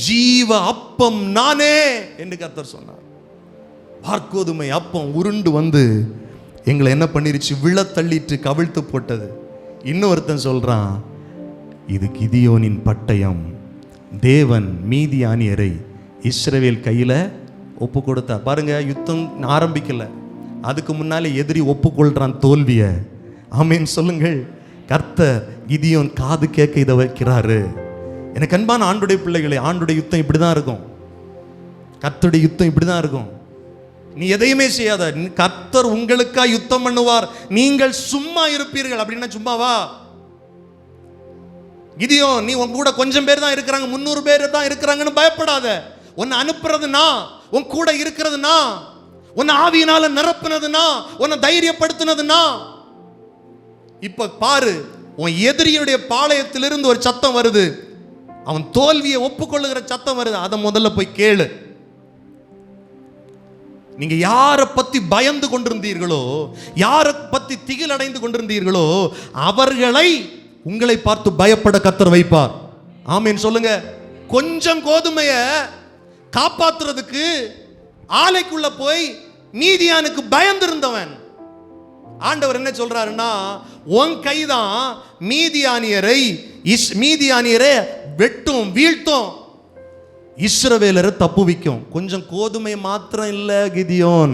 ஜீவ அப்பம் நானே என்று கர்த்தர் சொன்னார். வார்கோதுமை அப்பம் உருண்டு வந்து எங்களை என்ன பண்ணிருச்சு? விழ தள்ளிட்டு கவிழ்த்து போட்டது. இன்னொருத்தன் சொல்றான், இது கிதியோனின் பட்டயம், தேவன் மீதியானியரை இஸ்ரவேல் கையில ஒப்பு கொடுத்தா. பாருங்க, யுத்தம் ஆரம்பிக்கல, அதுக்கு முன்னாலே எதிரி ஒப்புக்கொள்றான் தோல்விய. ஆமென் சொல்லுங்கள். கர்த்தர் கிதியோன் காது கேட்க இதை வைக்கிறாரு. எனக்கு அன்பான ஆண்டுடைய பிள்ளைகளே, ஆண்டுடைய யுத்தம் இப்படிதான் இருக்கும். கர்த்தருடைய யுத்தம் இப்படிதான் இருக்கும். நீ எதையுமே செய்யாத, கர்த்தர் உங்களுக்கா யுத்தம் பண்ணுவார், நீங்கள் சும்மா இருப்பீர்கள். அப்படின்னா சும்மாவா? கிதியோன், நீ உன் கூட கொஞ்சம் பேர் தான் இருக்கிறாங்க, 300 பேர் தான் இருக்கிறாங்கன்னு பயப்படாத. உன்னை அனுப்புறதுனா, உன் கூட இருக்கிறதுனா, உன்னை ஆவியினால நிரப்புனதுனா, உன்னை தைரியப்படுத்தினதுனா. இப்ப பாரு, உன் எதிரியுடைய பாளையத்திலிருந்து ஒரு சத்தம் வருது, அவன் தோல்வியை ஒப்புக்கொள்ளுகிற சத்தம் வருது. அதை முதல்ல போய் கேளு. நீங்க யாரை பத்தி பயந்து கொண்டிருந்தீர்களோ, யாரை பத்தி திகில் அடைந்து கொண்டிருந்தீர்களோ, அவர்களை உங்களை பார்த்து பயப்பட கர்த்தர் வைப்பார். ஆமென் சொல்லுங்க. கொஞ்சம் கோதுமைய காப்பாத்துறதுக்கு ஆலைக்குள்ள போய் மீதியானுக்கு பயந்திருந்தவன் ஆண்டவர் என்ன சொல்றாருன்னா, உன் கைதான் மீதியானியரை வெட்டும், வீழ்த்தும், இஸ்ரவேலரை தப்புவிக்கும். கொஞ்சம் கோதுமை மாத்திரம் இல்ல கிதியோன்,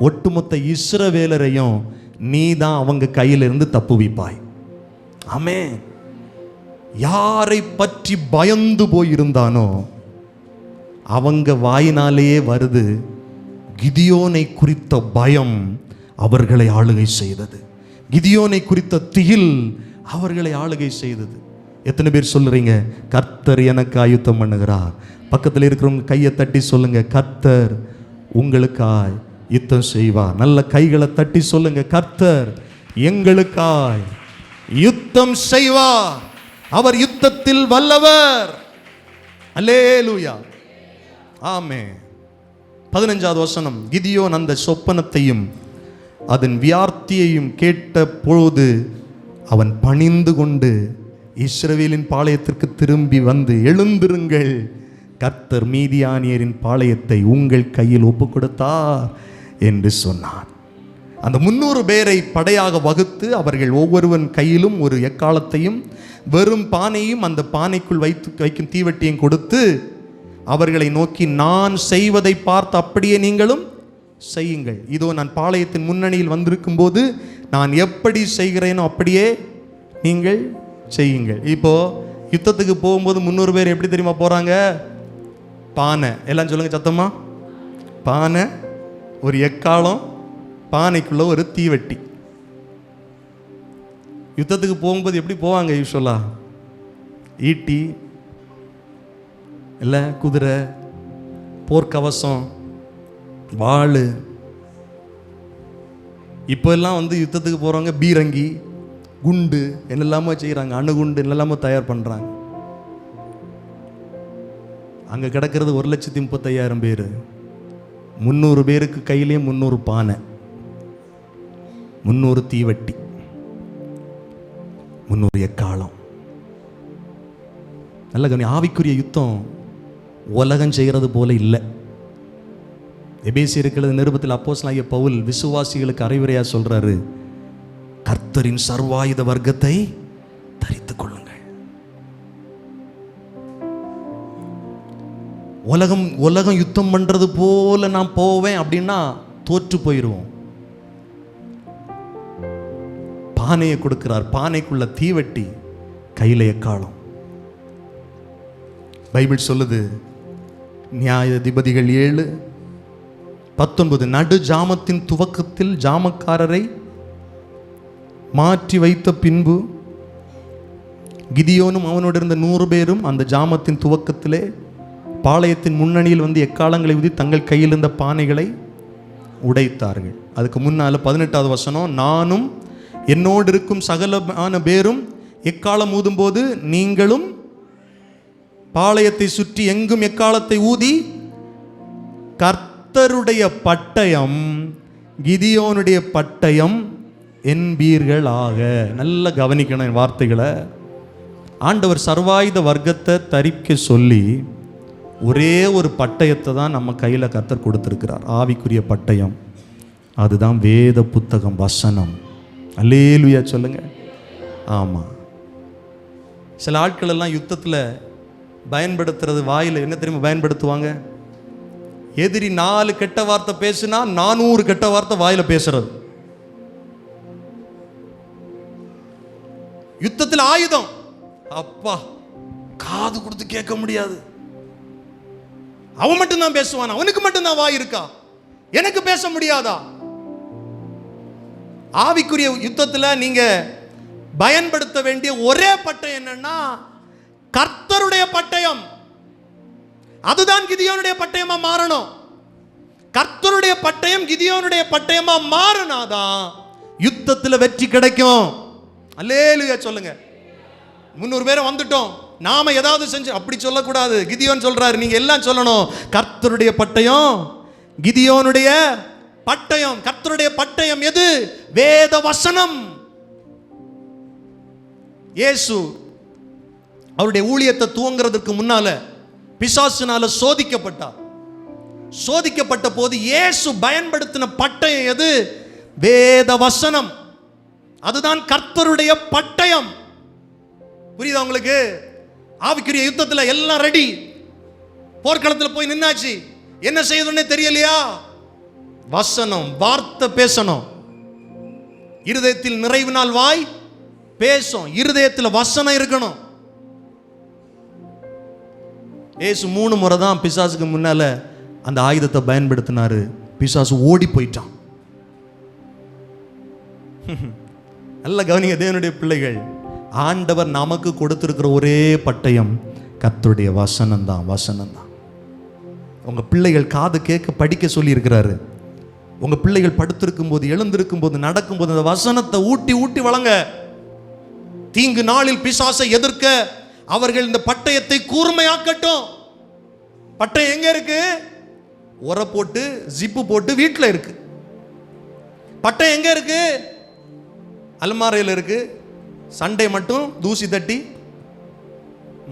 ஒட்டுமொத்த இஸ்ரவேலரையும் நீ தான் அவங்க கையிலிருந்து தப்புவிப்பாய். ஆமென். யாரை பற்றி பயந்து போயிருந்தானோ அவங்க வாயினாலேயே வருது. கிதியோனை குறித்த பயம் அவர்களை ஆளுகை செய்தது. கிதியோனை குறித்த திகில் அவர்களை ஆளுகை செய்தது. எத்தனை பேர் சொல்றீங்க, கர்த்தர் எனக்கு ஆயுத்தம் பண்ணுகிறார்? பக்கத்தில் இருக்கிறவங்க கையை தட்டி சொல்லுங்க, கர்த்தர் உங்களுக்காய் யுத்தம் செய்வார். நல்ல கைகளை தட்டி சொல்லுங்க, கர்த்தர் எங்களுக்காய் யுத்தம் செய்வார், அவர் யுத்தத்தில் வல்லவர். அல்லேலூயா, ஆமென். 15வது வசனம், கிதியோன் அந்த சொப்பனத்தையும் அதன் வியார்த்தியையும் கேட்ட பொழுது அவன் பணிந்து கொண்டு இஸ்ரவேலின் பாளையத்திற்கு திரும்பி வந்து, எழுந்திருங்கள், கர்த்தர் மீதியானியரின் பாளையத்தை உங்கள் கையில் ஒப்பு கொடுத்தார் என்று சொன்னார். அந்த 300 பேரை படையாக வகுத்து அவர்கள் ஒவ்வொருவன் கையிலும் ஒரு எக்காலத்தையும் வெறும் பானையும் அந்த பானைக்குள் வைக்கும் தீவட்டியும் கொடுத்து அவர்களை நோக்கி, நான் செய்வதை பார்த்து அப்படியே நீங்களும் செய்யுங்கள். இதோ நான் பாளையத்தின் முன்னணியில் வந்திருக்கும் போது நான் எப்படி செய்கிறேனோ அப்படியே நீங்கள் செய்யுங்கள். இப்போ யுத்தத்துக்கு போகும்போது 300 பேர் எப்படி தெரியுமா போறாங்க? பானை, எல்லாம் சொல்லுங்க சத்தமா, பானை, ஒரு எக்காலம், பானைக்குள்ள ஒரு தீவட்டி. யுத்தத்துக்கு போகும்போது எப்படி போவாங்க யூஸ்வலா? ஈட்டி இல்லை, குதிரை, போர்க்கவசம், வாள். இப்போ எல்லாம் யுத்தத்துக்கு போகிறவங்க பீரங்கி, குண்டு என்னெல்லாமோ செய்கிறாங்க, அணுகுண்டு என்னெல்லாமோ தயார் பண்ணுறாங்க. அங்கே கிடக்கிறது 1,35,000 பேர். 300 பேருக்கு கையிலேயே 300 பானை, 300 தீவட்டி, 300 எக்காலம். நல்ல கவனி, ஆவிக்குரிய யுத்தம் உலகம் செய்கிறது போல இல்லை. எபேசியருக்கு நிருபத்தில் அப்போஸ்தலனாகிய பவுல் விசுவாசிகளுக்கு அறிவுரையா சொல்றாரு, கர்த்தரின் சர்வாயுத வர்க்கத்தை தரித்துக் கொள்ளுங்கள். உலகம் யுத்தம் பண்றது போல நான் போவேன் அப்படின்னா தோற்று போயிடுவோம். பானையை கொடுக்கிறார், பானைக்குள்ள தீவட்டி, கையில எக்காலம். பைபிள் சொல்லுது, நியாயாதிபதிகள் 7:19, நடு ஜாமத்தின் துவக்கத்தில் ஜாமக்காரரை மாற்றி வைத்த பின்பு கிதியோனும் அவனோடு இருந்த 100 பேரும் அந்த ஜாமத்தின் துவக்கத்திலே பாளையத்தின் முன்னணியில் எக்காலங்களை ஊதி தங்கள் கையில் இருந்த பானைகளை உடைத்தார்கள். அதுக்கு முன்னால் 18வது வசனம், நானும் என்னோடு இருக்கும் சகலமான பேரும் எக்காலம் ஊதும்போது நீங்களும் பாளையத்தை சுற்றி எங்கும் எக்காலத்தை ஊதி கர்த்தருடைய பட்டயம் கிதியோனுடைய பட்டயம் என்பீர்களாக. நல்ல கவனிக்கணும் வார்த்தைகளை. ஆண்டவர் சர்வாயுத வர்க்கத்தை தரிக்க சொல்லி ஒரே ஒரு பட்டயத்தை தான் நம்ம கையில் கர்த்தர் கொடுத்திருக்கிறார், ஆவிக்குரிய பட்டயம். அதுதான் வேத புத்தகம், வசனம். அல்லேலூயா சொல்லுங்க. ஆமாம், சில ஆட்கள் எல்லாம் யுத்தத்தில் பயன்படுத்துறது வாயில் என்ன தெரியுமா பயன்படுத்துவாங்க? எதிரி 4 கெட்ட வார்த்தை பேசுனா 400 கெட்ட வார்த்தை வாயில பேசுறது. யுத்தத்தில் ஆயுதம், அப்பா காது கொடுத்து கேட்க முடியாது. அவன் மட்டும்தான் பேசுவான், அவனுக்கு மட்டும்தான் வாய் இருக்கா, எனக்கு பேச முடியாதா? ஆவிக்குரிய யுத்தத்தில் நீங்க பயன்படுத்த வேண்டிய ஒரே பட்டயம் என்னன்னா கர்த்தருடைய பட்டயம். அதுதான் கிதியோனுடைய பட்டயமா மாறணும். கர்த்தருடைய பட்டயம் கிதியோனுடைய பட்டயமா மாறினாதான் யுத்தத்தில் வெற்றி கிடைக்கும். அல்லேலூயா சொல்லுங்க. 300 பேரை வந்துட்டோம், நாம ஏதாவது செஞ்சு அப்படி சொல்லக்கூடாது. கிதியோன் சொல்றாரு, நீங்க எல்லாம் சொல்லணும் கர்த்தருடைய பட்டயம், கிதியோனுடைய பட்டயம். கர்த்தருடைய பட்டயம் எது? வேத வசனம். இயேசு அவருடைய ஊழியத்தை துவங்குறதுக்கு முன்னால பிசாசுனால சோதிக்கப்பட்டார். சோதிக்கப்பட்ட போது இயேசு பயன்படுத்தின பட்டயம் எது? வேத வசனம். அதுதான் கர்த்தருடைய பட்டயம். புரியுதா உங்களுக்கு? ஆவிக்குரிய யுத்தத்தில் எல்லாம் ரெடி, போர்க்களத்தில் போய் நின்னாச்சு, என்ன செய்யணும்னே தெரியலையா? வசனம், வார்த்தை பேசணும். இருதயத்தில் நிறைவினால் வாய் பேசும். இருதயத்தில் வசனம் இருக்கணும். இயேசு 3 முறை தான் பிசாசுக்கு முன்னால அந்த ஆயுதத்தை பயன்படுத்தினாரு. பிசாசு ஓடி போயிட்டான். நல்ல கவனிங்க தேவனுடைய பிள்ளைகள், ஆண்டவர் நமக்கு கொடுத்திருக்கிற ஒரே பட்டயம் கர்த்தருடைய வசனம் தான். வசனம் தான். உங்க பிள்ளைகள் காது கேட்க படிக்க சொல்லி இருக்கிறாரு. உங்க பிள்ளைகள் படுத்திருக்கும் போது, எழுந்திருக்கும் போது, நடக்கும் போது அந்த வசனத்தை ஊட்டி ஊட்டி வளங்க. தீங்கு நாளில் பிசாசை எதிர்க்க அவர்கள் இந்த பட்டயத்தை கூர்மையாக்கட்டும். பட்டயம் எங்க இருக்கு? உர போட்டு ஜிப்பு போட்டு வீட்டில் இருக்கு. பட்டயம் எங்க இருக்கு? அல்மாரையில் இருக்கு. சண்டை மட்டும் தூசி தட்டி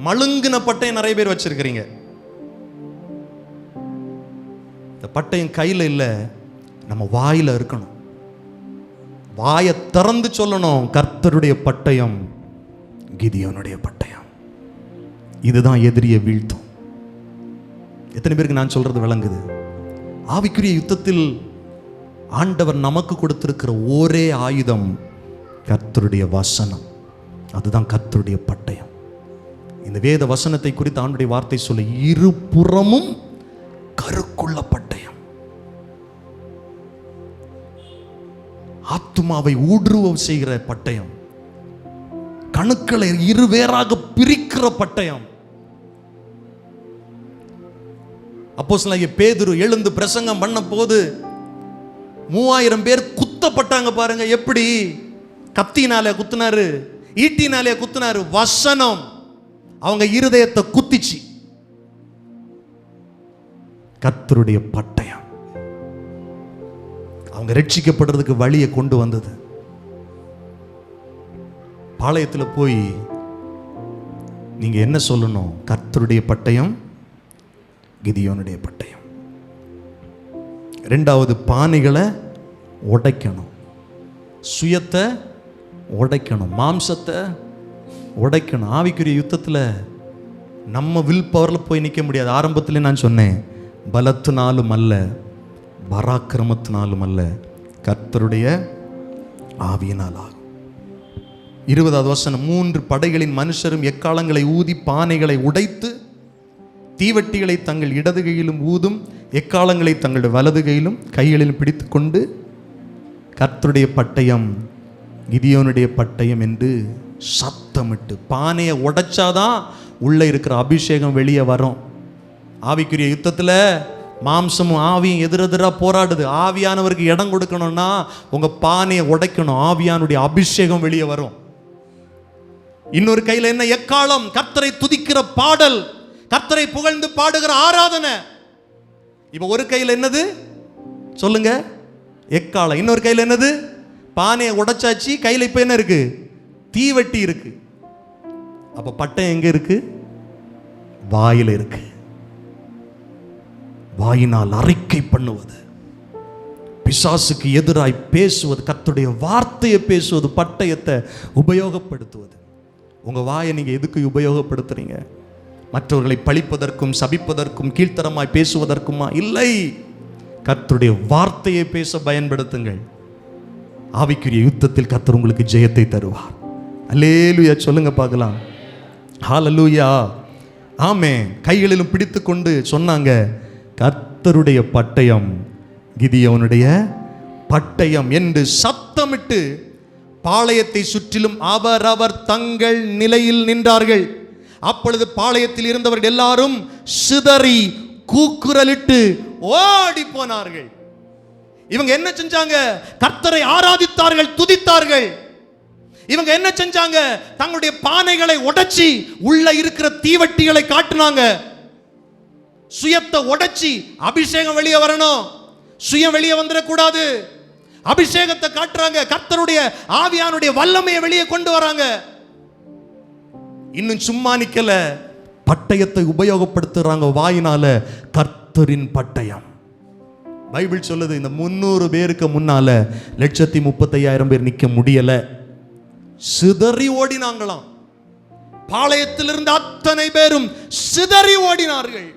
மழுங்கின பட்டயம் நிறைய பேர் வச்சிருக்கிறீங்க. இந்த பட்டயம் கையில் இல்லை, நம்ம வாயில இருக்கணும். வாயை திறந்து சொல்லணும், கர்த்தருடைய பட்டயம், கிதியோனுடைய பட்டயம். இதுதான் எதிரியை வீழ்த்தும். எத்தனை பேருக்கு நான் சொல்றது விளங்குது? ஆவிக்குரிய யுத்தத்தில் ஆண்டவர் நமக்கு கொடுத்திருக்கிற ஒரே ஆயுதம் கர்த்தருடைய வசனம். அதுதான் கர்த்தருடைய பட்டயம். இந்த வேத வசனத்தை குறித்து ஆண்டவருடைய வார்த்தை சொல்ல, இருபுறமும் கருக்குள்ள பட்டயம், ஆத்துமாவை ஊடுருவ செய்கிற பட்டயம், கணுக்களை இருவேறாக பிரிக்கிற பட்டயம். அப்போஸ்தலனாகிய பேதுரு எழுந்து பிரசங்கம் பண்ண போது 3000 பேர் குத்தப்பட்டாங்க பாருங்க. எப்படி? கத்தினாலே குத்துனாரு, ஈட்டினாலே குத்துனாரு. வசனம் அவங்க இருதயத்தை குத்திச்சு. கர்த்தருடைய பட்டயம் அவங்க ரட்சிக்கப்படுறதுக்கு வழியை கொண்டு வந்தது. பாளையத்தில் போய் நீங்க என்ன சொல்லணும்? கர்த்தருடைய பட்டயம், கிதியோனுடைய பட்டயம். 2வது, பானைகளை உடைக்கணும், சுயத்தை உடைக்கணும், மாம்சத்தை உடைக்கணும். ஆவிக்குரிய யுத்தத்தில் நம்ம வில் பவரில் போய் நிற்க முடியாது. ஆரம்பத்தில் நான் சொன்னேன், பலத்தினாலும் அல்ல, பராக்கிரமத்தினாலும் அல்ல, கர்த்தருடைய ஆவியினால் ஆகும். 20வது வசனம், 3 படைகளின் மனுஷரும் எக்காலங்களை ஊதி பானைகளை உடைத்து தீவட்டிகளை தங்கள் இடது கையிலும் ஊதும், எக்காலங்களை தங்களுடைய வலது கையிலும் கைகளிலும் பிடித்து கொண்டு கர்த்தருடைய பட்டயம், கிதியோனுடைய பட்டயம் என்று சத்தமிட்டு. பானையை உடைச்சாதான் உள்ள இருக்கிற அபிஷேகம் வெளியே வரும். ஆவிக்குரிய யுத்தத்தில் மாம்சமும் ஆவியும் எதிரெதிராக போராடுது. ஆவியானவருக்கு இடம் கொடுக்கணும்னா உங்க பானையை உடைக்கணும், ஆவியானுடைய அபிஷேகம் வெளியே வரும். இன்னொரு கையில் என்ன? எக்காலம், கர்த்தரை துதிக்கிற பாடல், கர்த்தரை புகழ்ந்து பாடுகிற ஆராதனை. இப்ப ஒரு கையில் என்னது சொல்லுங்க? எக்காலம். இன்னொரு கையில் என்னது? பானையை உடைச்சாச்சு, கையில் இப்ப என்ன இருக்கு? தீவட்டி இருக்கு. அப்ப பட்டயம் எங்க இருக்கு? வாயில இருக்கு. வாயினால் அறிக்கை பண்ணுவது, பிசாசுக்கு எதிராய் பேசுவது, கர்த்தருடைய வார்த்தையை பேசுவது, பட்டயத்தை உபயோகப்படுத்துவது. உங்க வாயை நீங்க எதுக்கு உபயோகப்படுத்துறீங்க? மற்றவர்களை பழிப்பதற்கும் சபிப்பதற்கும் கீழ்த்தரமாய் பேசுவதற்குமா? இல்லை, கர்த்தருடைய வார்த்தையை பேச பயன்படுத்துங்கள். ஆவிக்குரிய யுத்தத்தில் கர்த்தர் உங்களுக்கு ஜெயத்தை தருவார். அல்லேலூயா சொல்லுங்க பார்க்கலாம். ஹல்லேலூயா, ஆமென். கைகளிலும் பிடித்து கொண்டு சொன்னாங்க, கர்த்தருடைய பட்டயம், கிதியோனுடைய பட்டயம் என்று சத்தமிட்டு பாளையத்தை சுற்றிலும் அவரவர் தங்கள் நிலையில் நின்றார்கள். அப்பொழுது பாளையத்தில் இருந்தவர்கள் எல்லாரும் சிதறி கூக்குரலிட்டு ஓடி போனார்கள். இவங்க என்ன செஞ்சாங்க? கர்த்தரை ஆராதித்தார்கள், துதித்தார்கள். இவங்க என்ன செஞ்சாங்க? தங்களுடைய பானைகளை உடைச்சி உள்ள இருக்கிற தீவட்டிகளை காட்டினாங்க. சுயத்தை உடைச்சி அபிஷேகம் வெளியே வரணும், சுயம் வெளியே வந்துடக்கூடாது. அபிஷேகத்தை காட்டுறாங்க, கர்த்தருடைய ஆவியானுடைய வல்லமையை வெளியே கொண்டு வராங்க. இன்னும் சும்மா நிக்கல, பட்டயத்தை உபயோகப்படுத்துறாங்க. வாயினால கர்த்தரின் பட்டயம். பைபிள் சொல்லுது, இந்த 300 பேருக்கு முன்னால 135,000 பேர் நிக்க முடியல, சிதறி ஓடினாங்களாம். பாளையத்தில் இருந்த அத்தனை பேரும் சிதறி ஓடினார்கள்,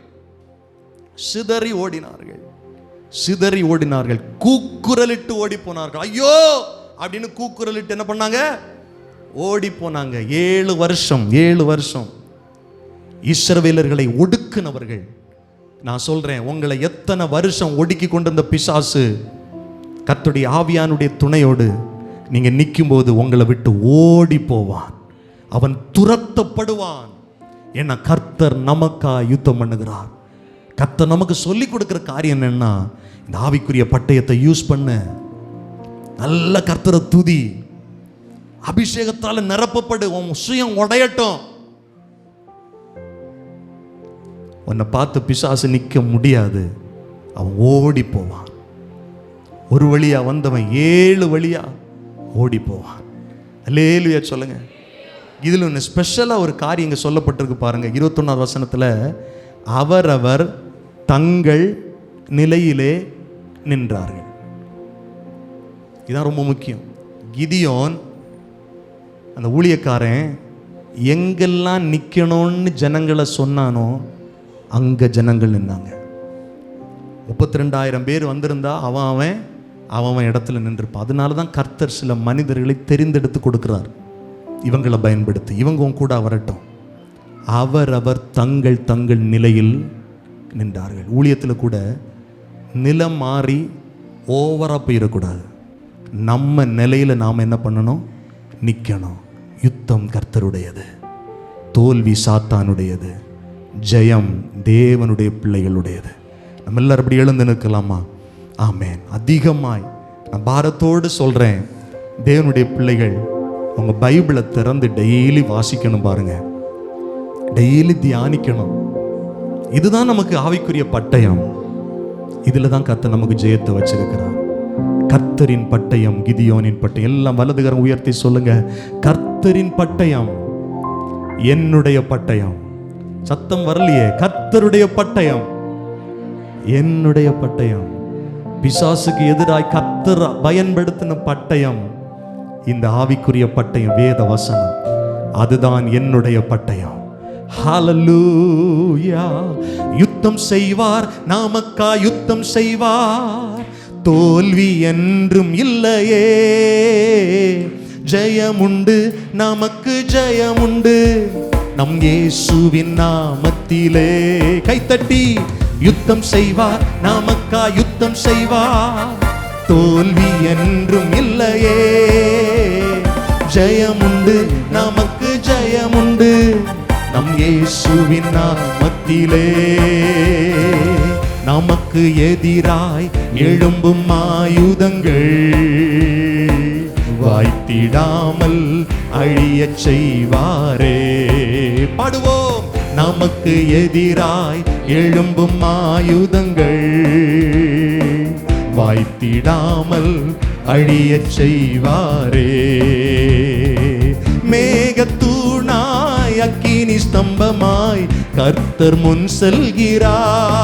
சிதறி ஓடினார்கள், சிதறி ஓடினார்கள். கூக்குரலிட்டு ஓடி போனார்கள். ஐயோ அப்படின்னு கூக்குரலிட்டு என்ன பண்ணாங்க? ஓடி போனாங்க. 7 வருஷம் இஸ்ரவேலர்களை ஒடுக்குனவர்கள். நான் சொல்றேன், உங்களை எத்தனை வருஷம் ஒடுக்கி கொண்டிருந்த பிசாசு கர்த்தருடைய ஆவியானுடைய துணையோடு நீங்க நிற்கும்போது உங்களை விட்டு ஓடி போவான், அவன் துரத்தப்படுவான். ஏன்னா கர்த்தர் நமக்கா யுத்தம் பண்ணுகிறார். கர்த்தர் நமக்கு சொல்லி கொடுக்கிற காரியம் என்னன்னா, இந்த ஆவிக்குரிய பட்டயத்தை யூஸ் பண்ண, நல்ல கர்த்தரை துதி, அபிஷேகத்தால நிரப்பப்படு, உன் சுயம் உடையட்டும். உன்னை பார்த்து பிசாசு நிற்க முடியாது, அவன் ஓடி போவான். ஒரு வழியா வந்தவன் 7 வழியா ஓடி போவான். அல்லேலூயா சொல்லுங்க. இதில் ஒன்று ஸ்பெஷலாக ஒரு காரியம் இங்கே சொல்லப்பட்டிருக்கு பாருங்க. 21வது வசனத்தில், அவரவர் தங்கள் நிலையிலே நின்றார்கள். இதுதான் ரொம்ப முக்கியம். கிதியோன் அந்த ஊழியக்காரன் எங்கெல்லாம் நிற்கணும்னு ஜனங்களை சொன்னானோ அங்கே ஜனங்கள் நின்னாங்க. 32,000 பேர் வந்திருந்தா அவன் இடத்துல நின்றுப்பான். அதனால தான் கர்த்தர் சில மனிதர்களை தெரிந்தெடுத்து கொடுக்கிறார். இவங்களை பயன்படுத்தி இவங்க கூட வரட்டும். அவரவர் தங்கள் நிலையில் நின்றார்கள். ஊழியத்தில் கூட நிலம் மாறி ஓவராக போயிடக்கூடாது. நம்ம நிலையில் நாம் என்ன பண்ணணும்? நிற்கணும். யுத்தம் கர்த்தருடையது, தோல்வி சாத்தானுடையது, ஜெயம் தேவனுடைய பிள்ளைகளுடையது. நம்ம எல்லாரும் அப்படி எழுந்து நிற்கலாமா? ஆமென். அதிகமாய் நான் பாரத்தோடு சொல்றேன், தேவனுடைய பிள்ளைகள் உங்க பைபிளை திறந்து டெய்லி வாசிக்கணும் பாருங்க, டெய்லி தியானிக்கணும். இதுதான் நமக்கு ஆவிக்குரிய பட்டயம். இதுல தான் கர்த்தர் நமக்கு ஜெயத்தை வச்சிருக்கிறார். கர்த்தரின் பட்டயம், கிதியோனின் பட்டயம். எல்லாம் வலதுகரம் உயர்த்தி சொல்லுங்க, கர்த்தரின் பட்டயம் என்னுடைய பட்டயம். சத்தம் வரலையே. கர்த்தருடைய பட்டயம் என்னுடைய பட்டயம். பிசாசுக்கு எதிராய் கர்த்தர் பயன்படுத்தின பட்டயம் இந்த ஆவிக்குரிய பட்டயம், வேத வசனம். அதுதான் என்னுடைய பட்டயம். ஹல்லேலூயா. யுத்தம் செய்வார், நமக்கா யுத்தம் செய்வார். தோல்வி என்றும் இல்லையே, ஜெயமுண்டு, நமக்கு ஜெயமுண்டு. நம் இயேசுவின் நாமத்திலே கைத்தட்டி, யுத்தம் செய்வார், நமக்கா யுத்தம் செய்வார். தோல்வி என்றும் இல்லையே, ஜெயமுண்டு, நமக்கு ஜெயமுண்டு. நம் இயேசுவின் நாமத்திலே. நமக்கு எதிராய் எழும்பும் ஆயுதங்கள் வாய்த்திடாமல் அழியச் செய்வாரே. பாடுவோம். நமக்கு எதிராய் எழும்பும் ஆயுதங்கள் வாய்த்திடாமல் அழியச் செய்வாரே. மேகத்தூணாய் அக்கினி ஸ்தம்பமாய் கர்த்தர் முன் செல்கிறார்.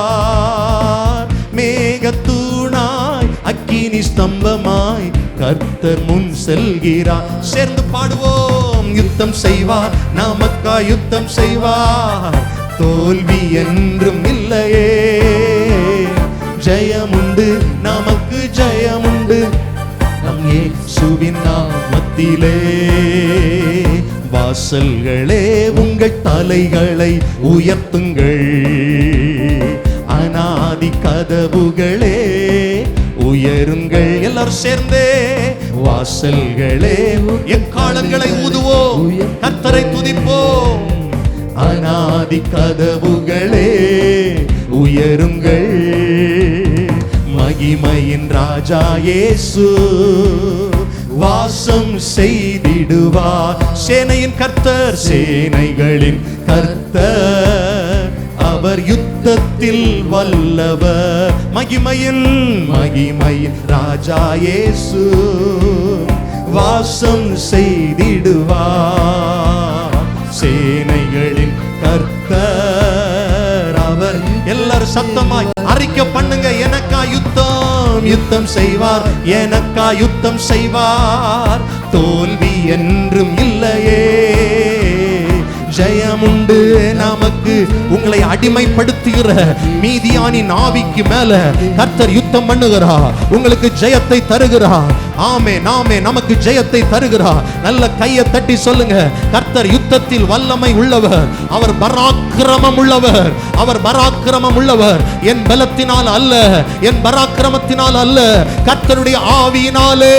மேகத்தூணாய் அக்கினி ஸ்தம்பமாய் கர்த்தர் முன் செல்கிறார். சேர்ந்து பாடுவோம். யுத்தம் செய்வார், நமக்கா யுத்தம் செய்வார். தோல்வி என்றும் இல்லையே, ஜெயமுண்டு, நமக்கு ஜெயமுண்டு. நம் இயேசுவின் நாமத்திலே. வாசல்களே உங்கள் தலைகளை உயர்த்துங்கள், அநாதி கதவுகளே உயருங்கள். எல்லாரும் சேர்ந்தே. வாசல்களே, எக்காலங்களை ஊதுவோம், கர்த்தரை துதிப்போம். அநாதி கதவுகளே உயருங்கள், மகிமையின் ராஜா இயேசு வாசம் செய்திடுவார். சேனையின் கர்த்தர், சேனைகளின் கர்த்தர், அவர் யுத்தத்தில் வல்லவர். மகிமையின் ராஜா இயேசு வாசம் செய்திடுவார். சேனைகளின் கர்த்தர் அவர். எல்லாரும் சத்தமாய் அறிக்கை பண்ணுங்க. எனக்கா யுத்தம் செய்வார், எனக்கா யுத்தம் செய்வார். தோல்வி என்றும் இல்லையே, ஜெயமுண்டு நமக்கு. உங்களை அடிமைப்படுத்துகிற மீதியானின் ஆவிக்கு மேல கர்த்தர் யுத்தம் பண்ணுகிறார், உங்களுக்கு ஜெயத்தை தருகிறார். ஆமென், ஆமென். நமக்கு ஜெயத்தை தருகிறார். நல்ல கையை தட்டி சொல்லுங்க, கர்த்தர் யுத்தத்தில் வல்லமை உள்ளவர், அவர் பராக்கிரமம் உள்ளவர், அவர் பராக்கிரமம் உள்ளவர். என் பலத்தினால் அல்ல, என் பராக்கிரமத்தினால் அல்ல, கர்த்தருடைய ஆவியினாலே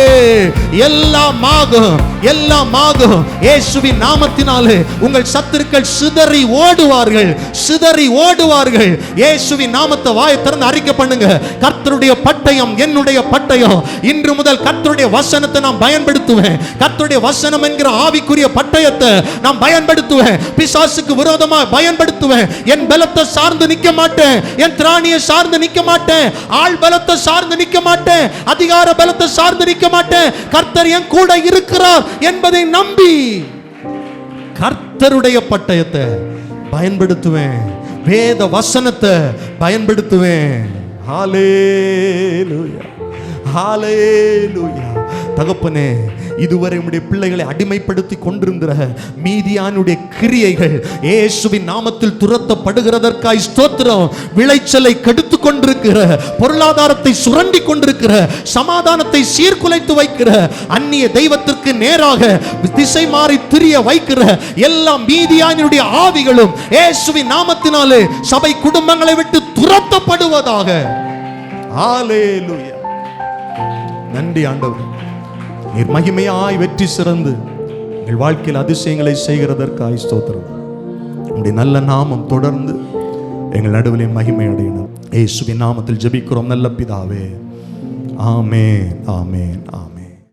எல்லாம் ஆகும், எல்லாம் ஆகும். இயேசுவின் நாமத்தினாலே உங்கள் சத்துருக்கள் சிதறி ஓடுவார்கள், சிதறி ஓடுவார்கள். இயேசுவின் நாமத்தை வாயை திறந்து அறிக்கை பண்ணுங்க. கர்த்தருடைய பட்டயம் என்னுடைய பட்டயம். இன்று முதல் கர்த்தருடைய வசனத்தை நான் பயன்படுத்துவேன். கர்த்தருடைய வசனம் என்கிற ஆவிக்குரிய பட்டயத்தை நான் பயன்படுத்துவேன். பிசாசுக்கு விரோதமாக பயன்படுத்துவேன். என் பலத்தை சார்ந்து நிற்க மாட்டேன், என் திராணியை சார்ந்து நிற்க மாட்டேன், ஆள் பலத்தை சார்ந்து நிற்க மாட்டேன், அதிகார பலத்தை சார்ந்து நிற்க மாட்டேன். கர்த்தர் என் கூட இருக்கிறார் என்பதை நம்பி கர்த்தருடைய பட்டயத்தை பயன்படுத்துவேன், வேத வசனத்தை பயன்படுத்துவேன். ஹல்லேலூயா, ஹல்லேலூயா. தகப்பனே, இதுவரை உம்முடைய பிள்ளைகளை அடிமைப்படுத்தி கொண்டிருக்கிற மீதியானுடைய கிரியைகள் இயேசுவின் நாமத்தில் துரத்தப்படுகிறதற்காய் ஸ்தோத்திரம். விளைச்சலை கெடுத்து கொண்டிருக்கிற, பொருளாதாரத்தை சுரண்டி கொண்டிருக்கிற, சமாதானத்தை சீர்குலைத்து வைக்கிற, அந்நிய தெய்வத்திற்கு நேராக திசை மாறி திரிய வைக்கிற எல்லா மீதியானுடைய ஆவிகளும் இயேசுவின் நாமத்தினாலே சபை குடும்பங்களை விட்டு துரத்தப்படுவதாக. ஹல்லேலூயா. நன்றி ஆண்டவர், நீர் மகிமையாய் வெற்றி சிறந்து எங்கள் வாழ்க்கையில் அதிசயங்களை செய்கிறதற்காய் ஸ்தோத்திரம். உம்முடைய நல்ல நாமம் தொடர்ந்து எங்கள் நடுவிலே மகிமை அடையணும். இயேசுவின் நாமத்தில் ஜெபிக்கிறோம் நல்ல பிதாவே. ஆமென், ஆமென், ஆமென்.